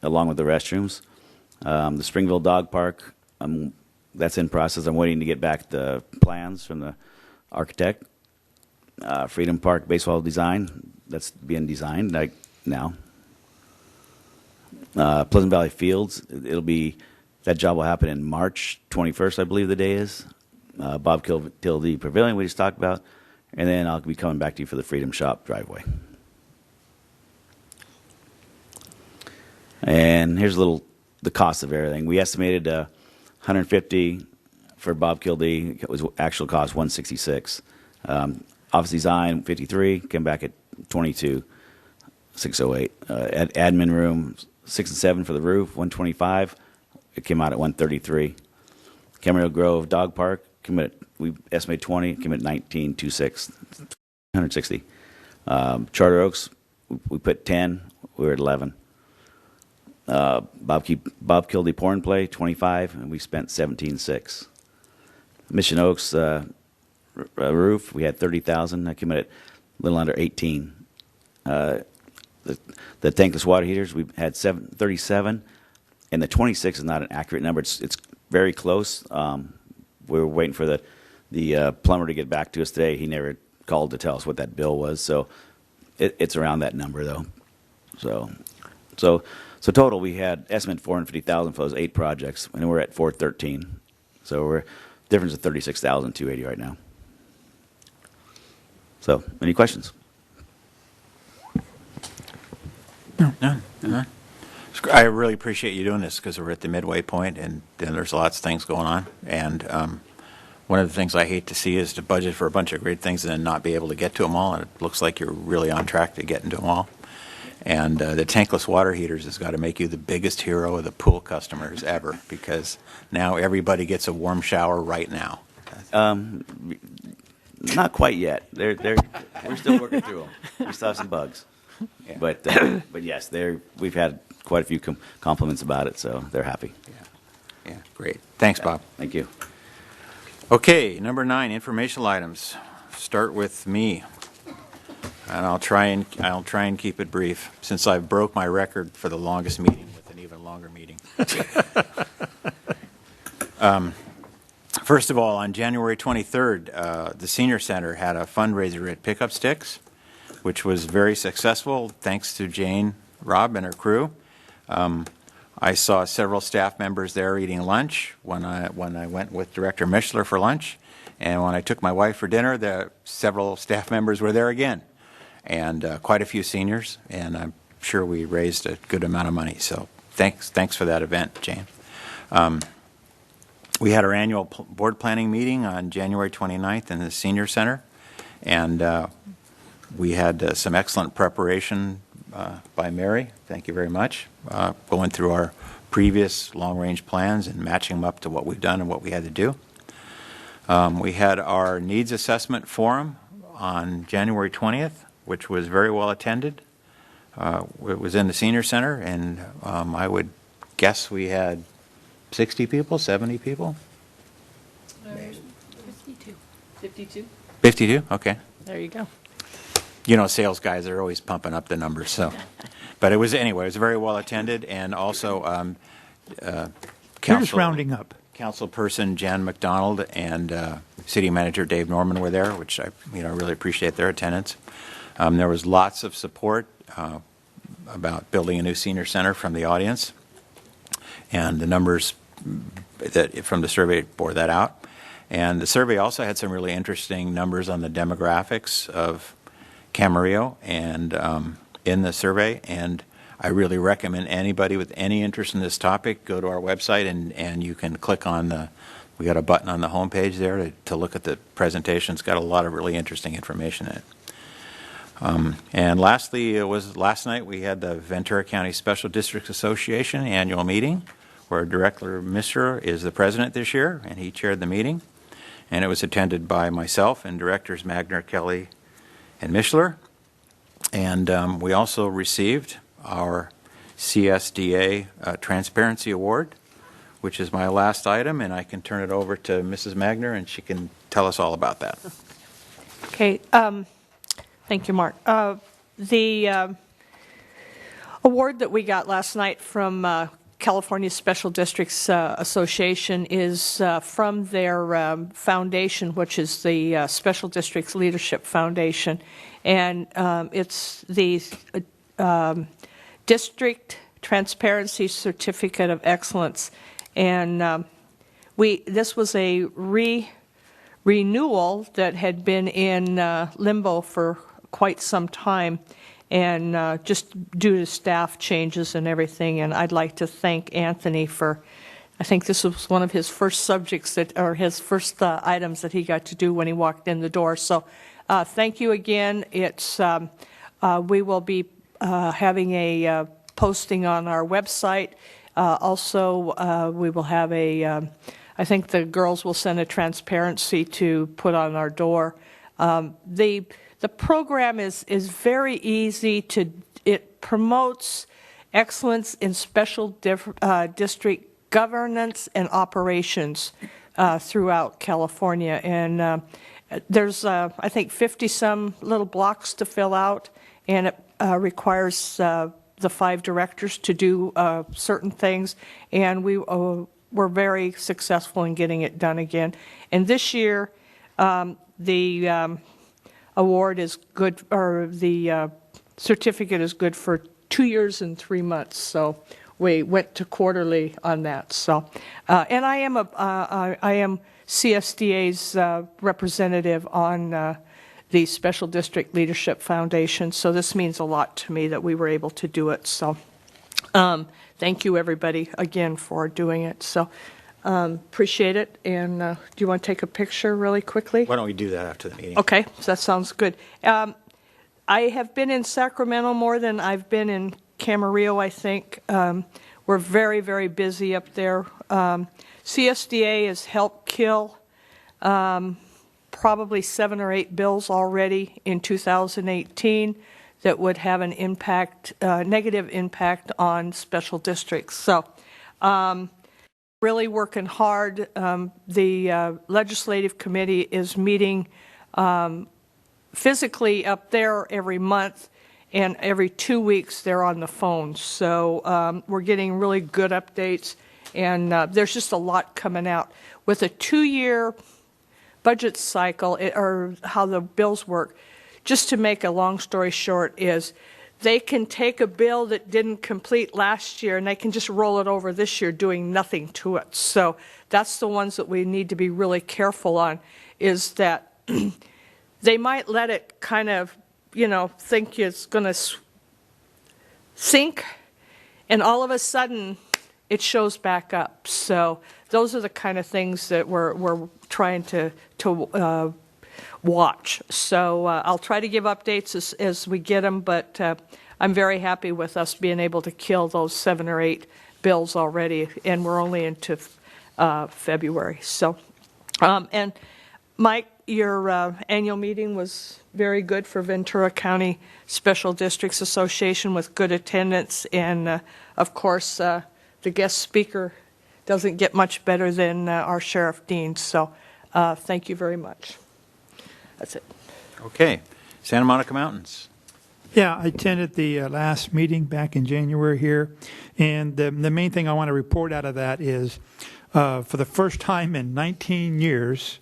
along with the restrooms. The Springville Dog Park, that's in process. I'm waiting to get back the plans from the architect. Freedom Park baseball design, that's being designed now. Pleasant Valley Fields, that job will happen in March 21st, I believe the day is. Bob Kildee Pavilion we just talked about, and then I'll be coming back to you for the Freedom Shop driveway. And here's the cost of everything. We estimated $150 for Bob Kildee. It was actual cost $166. Office design, 53, came back at 22,608. Admin room, 6 and 7 for the roof, 125. It came out at 133. Camarillo Grove Dog Park, we estimate 20, came at 19,260. 160. Charter Oaks, we put 10, we were at 11. Bob Kildee Porn Play, 25, and we spent 17,600. Mission Oaks roof, we had 30,000. I came in at a little under 18. The tankless water heaters, we had 37, and the 26 is not an accurate number. It's very close. We were waiting for the plumber to get back to us today. He never called to tell us what that bill was, so it's around that number though. So total, we had estimate 450,000 for those 8 projects, and we're at 413. So we're difference of 36,280 right now. So, any questions? No. I really appreciate you doing this because we're at the midway point, and then there's lots of things going on. And one of the things I hate to see is to budget for a bunch of great things and then not be able to get to them all. And it looks like you're really on track to getting to them all. And the tankless water heaters has got to make you the biggest hero of the pool customers ever, because now everybody gets a warm shower right now. Not quite yet. We're still working through them. We still have some bugs. Yeah. But yes, we've had quite a few compliments about it, so they're happy. Yeah, great. Thanks, Bob. Thank you. Okay, number 9, informational items. Start with me, and I'll try and keep it brief, since I broke my record for the longest meeting with an even longer meeting. First of all, on January 23rd, the Senior Center had a fundraiser at Pickup Sticks, which was very successful, thanks to Jane Robb and her crew. I saw several staff members there eating lunch when I went with Director Mishler for lunch, and when I took my wife for dinner, several staff members were there again, and quite a few seniors, and I'm sure we raised a good amount of money. So thanks for that event, Jane. We had our annual board planning meeting on January 29th in the Senior Center, and we had some excellent preparation by Mary. Thank you very much. Going through our previous long-range plans and matching them up to what we've done and what we had to do. We had our needs assessment forum on January 20th, which was very well attended. It was in the Senior Center, and I would guess we had 60 people, 70 people? 52. 52? 52? Okay. There you go. You know, sales guys are always pumping up the numbers, so. But it was very well attended, and also You're just rounding up. Councilperson Jan McDonald and City Manager Dave Norman were there, which I really appreciate their attendance. There was lots of support about building a new senior center from the audience, and the numbers from the survey bore that out. And the survey also had some really interesting numbers on the demographics of Camarillo and in the survey, and I really recommend anybody with any interest in this topic go to our website, and you can click on we got a button on the homepage there to look at the presentation. It's got a lot of really interesting information in it. And lastly, last night we had the Ventura County Special Districts Association annual meeting, where Director Mishra is the president this year, and he chaired the meeting. And it was attended by myself and Directors Magner, Kelly, and Mishler. And we also received our CSDA Transparency Award, which is my last item, and I can turn it over to Mrs. Magner, and she can tell us all about that. Okay. Thank you, Mark. The award that we got last night from California Special Districts Association is from their foundation, which is the Special Districts Leadership Foundation, and it's the District Transparency Certificate of Excellence. And this was a renewal that had been in limbo for quite some time, and just due to staff changes and everything. And I'd like to thank Anthony for, I think this was one of his first subjects or his first items that he got to do when he walked in the door. So thank you again. We will be having a posting on our website. Also, we will have I think the girls will send a transparency to put on our door. The program is very easy it promotes excellence in special district governance and operations throughout California. And there's, I think, 50-some little blocks to fill out, and it requires the 5 directors to do certain things, and we're very successful in getting it done again. And this year, the award is good, or the certificate is good for 2 years and 3 months. So we went to quarterly on that. So, and I am CSDA's representative on the Special District Leadership Foundation. So this means a lot to me that we were able to do it. So thank you, everybody, again, for doing it. So appreciate it. And do you want to take a picture really quickly? Why don't we do that after the meeting? Okay, so that sounds good. I have been in Sacramento more than I've been in Camarillo, I think. We're very, very busy up there. CSDA has helped kill probably 7 or 8 bills already in 2018 that would have an impact, negative impact on special districts. So really working hard. The legislative committee is meeting physically up there every month, and every 2 weeks they're on the phone. So we're getting really good updates, and there's just a lot coming out. With a 2-year budget cycle, or how the bills work, just to make a long story short, is they can take a bill that didn't complete last year and they can just roll it over this year doing nothing to it. So that's the ones that we need to be really careful on, is that they might let it kind of, think it's going to sink, and all of a sudden it shows back up. So those are the kind of things that we're trying to watch. So I'll try to give updates as we get them, but I'm very happy with us being able to kill those 7 or 8 bills already, and we're only into February. So, and Mike, your annual meeting was very good for Ventura County Special Districts Association, with good attendance, and of course the guest speaker doesn't get much better than our Sheriff Dean. So thank you very much. That's it. Okay. Santa Monica Mountains. Yeah, I attended the last meeting back in January here, and the main thing I want to report out of that is for the first time in 19 years,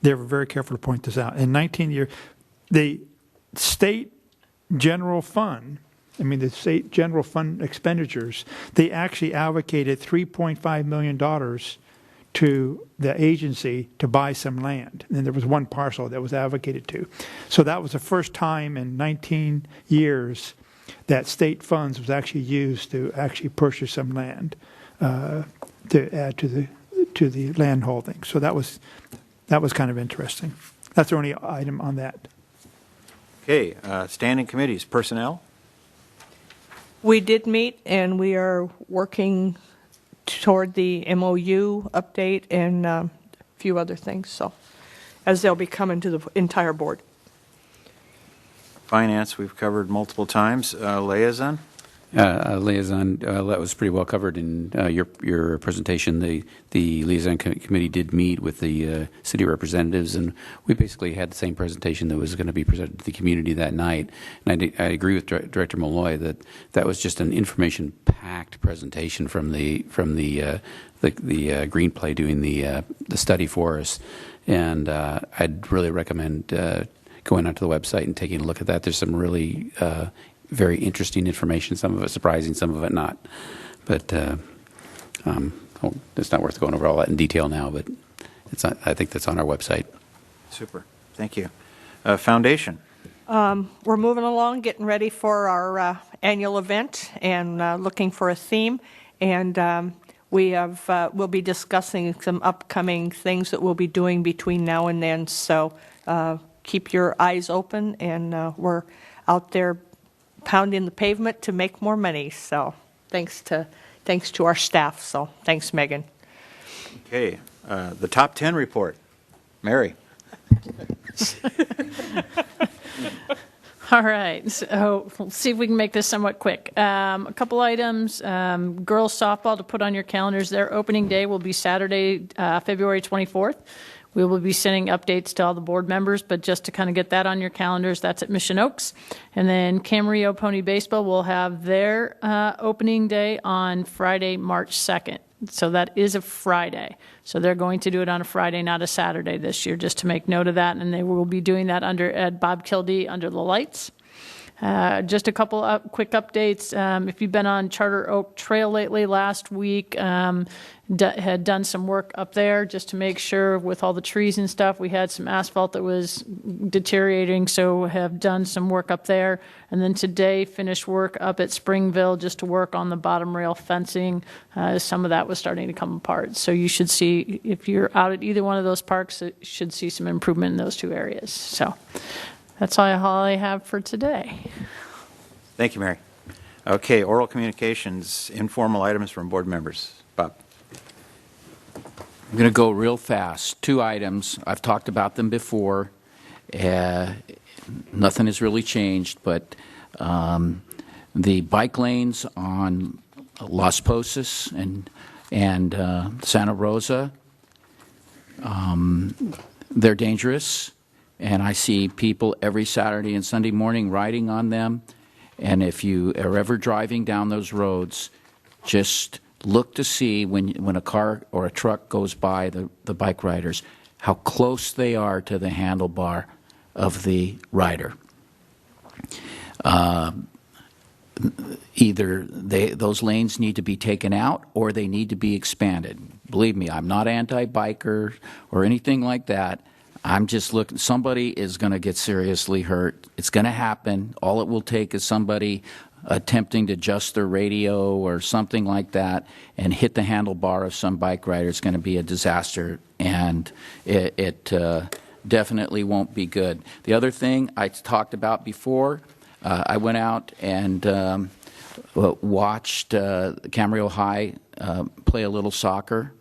they were very careful to point this out, in 19 years, the state general fund, the state general fund expenditures, they actually allocated $3.5 million to the agency to buy some land. And there was one parcel that was allocated to. So that was the first time in 19 years that state funds was actually used to actually purchase some land to add to the land holding. So that was kind of interesting. That's the only item on that. Okay, standing committees, personnel. We did meet, and we are working toward the MOU update and a few other things, so as they'll be coming to the entire board. Finance, we've covered multiple times. Liaison? Liaison, that was pretty well covered in your presentation. The liaison committee did meet with the city representatives, and we basically had the same presentation that was going to be presented to the community that night. And I agree with Director Malloy that was just an information-packed presentation from the Green Play doing the study for us. And I'd really recommend going onto the website and taking a look at that. There's some really very interesting information, some of it surprising, some of it not. But it's not worth going over all that in detail now, but I think that's on our website. Super. Thank you. Foundation. We're moving along, getting ready for our annual event and looking for a theme. And we'll be discussing some upcoming things that we'll be doing between now and then. So keep your eyes open, and we're out there pounding the pavement to make more money. So thanks to our staff. So thanks, Megan. Okay, the top 10 report. Mary. All right, so we'll see if we can make this somewhat quick. A couple items. Girls softball to put on your calendars. Their opening day will be Saturday, February 24th. We will be sending updates to all the board members, but just to kind of get that on your calendars, that's at Mission Oaks. And then Camarillo Pony Baseball will have their opening day on Friday, March 2nd. So that is a Friday. So they're going to do it on a Friday, not a Saturday this year, just to make note of that. And they will be doing that at Bob Kildee under the lights. Just a couple quick updates. If you've been on Charter Oak Trail lately, last week had done some work up there just to make sure with all the trees and stuff. We had some asphalt that was deteriorating, so have done some work up there. And then today finished work up at Springville just to work on the bottom rail fencing. Some of that was starting to come apart. So you should see, if you're out at either one of those parks, you should see some improvement in those two areas. So that's all I have for today. Thank you, Mary. Okay, oral communications, informal items from board members. Bob. I'm going to go real fast. 2 items. I've talked about them before. Nothing has really changed, but the bike lanes on Las Posas and Santa Rosa, they're dangerous, and I see people every Saturday and Sunday morning riding on them. And if you are ever driving down those roads, just look to see when a car or a truck goes by the bike riders, how close they are to the handlebar of the rider. Either those lanes need to be taken out or they need to be expanded. Believe me, I'm not anti-biker or anything like that. I'm just looking, somebody is going to get seriously hurt. It's going to happen. All it will take is somebody attempting to adjust their radio or something like that and hit the handlebar of some bike rider. It's going to be a disaster, and it definitely won't be good. The other thing I talked about before, I went out and watched Camarillo High play a little soccer,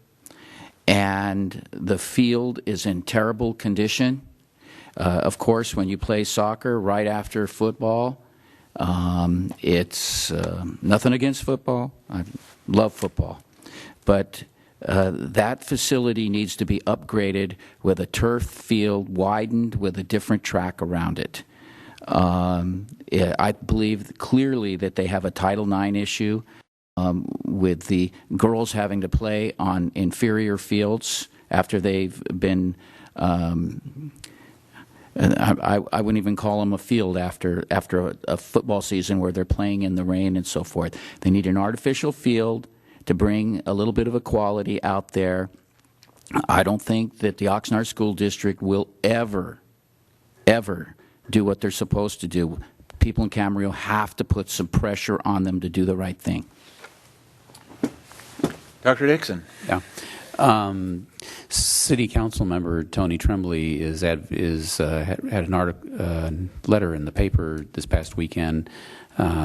and the field is in terrible condition. Of course, when you play soccer right after football, it's nothing against football. I love football. But that facility needs to be upgraded with a turf field widened with a different track around it. I believe clearly that they have a Title IX issue with the girls having to play on inferior fields after they've been I wouldn't even call them a field after a football season where they're playing in the rain and so forth. They need an artificial field to bring a little bit of equality out there. I don't think that the Oxnard School District will ever do what they're supposed to do. People in Camarillo have to put some pressure on them to do the right thing. Dr. Dixon. Yeah. City Council member Tony Tremblay had an letter in the paper this past weekend.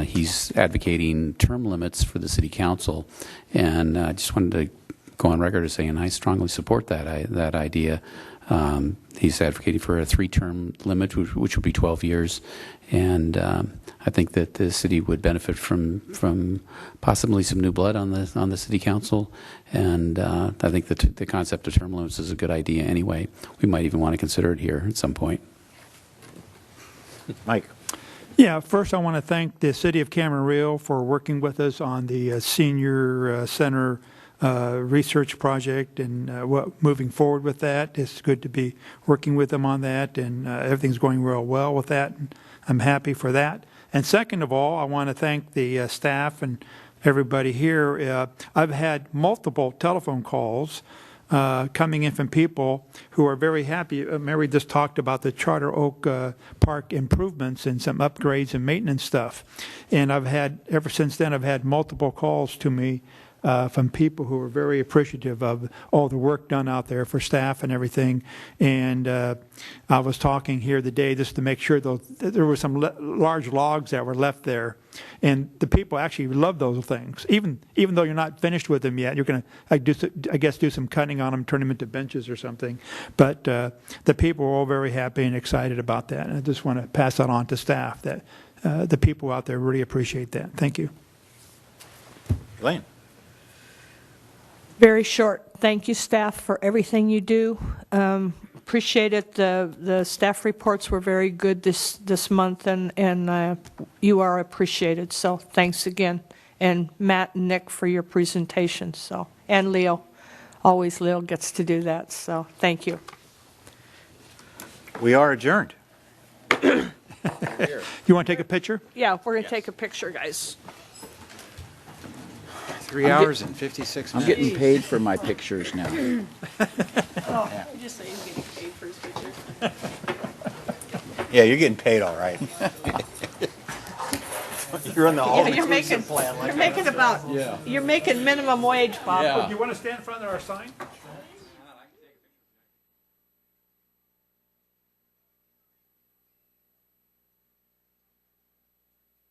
He's advocating term limits for the City Council, and I just wanted to go on record as saying I strongly support that idea. He's advocating for a 3-term limit, which would be 12 years, and I think that the city would benefit from possibly some new blood on the city council, and I think that the concept of term limits is a good idea anyway. We might even want to consider it here at some point. Mike. Yeah, first I want to thank the City of Camarillo for working with us on the Senior Center research project and moving forward with that. It's good to be working with them on that, and everything's going real well with that. And I'm happy for that. And second of all, I want to thank the staff and everybody here. I've had multiple telephone calls coming in from people who are very happy. Mary just talked about the Charter Oak Park improvements and some upgrades and maintenance stuff. And ever since then, I've had multiple calls to me from people who were very appreciative of all the work done out there for staff and everything. And I was talking here the day just to make sure there were some large logs that were left there. And the people actually love those things. Even though you're not finished with them yet, you're going to, I guess, do some cutting on them, turn them into benches or something. But the people were all very happy and excited about that. And I just want to pass that on to staff, that the people out there really appreciate that. Thank you. Elaine. Very short. Thank you, staff, for everything you do. Appreciate it. The staff reports were very good this month, and you are appreciated. So thanks again. And Matt and Nick for your presentation. So, and Leo. Always Leo gets to do that. So thank you. We are adjourned. You want to take a picture? Yeah, we're going to take a picture, guys. 3 hours and 56 I'm minutes. getting paid for my pictures now. Oh, you just say he's getting paid for his picture. Yeah, you're getting paid all right. You're on the Yeah, you're making about, you're making minimum wage, Bob. You want to stand in front of our sign?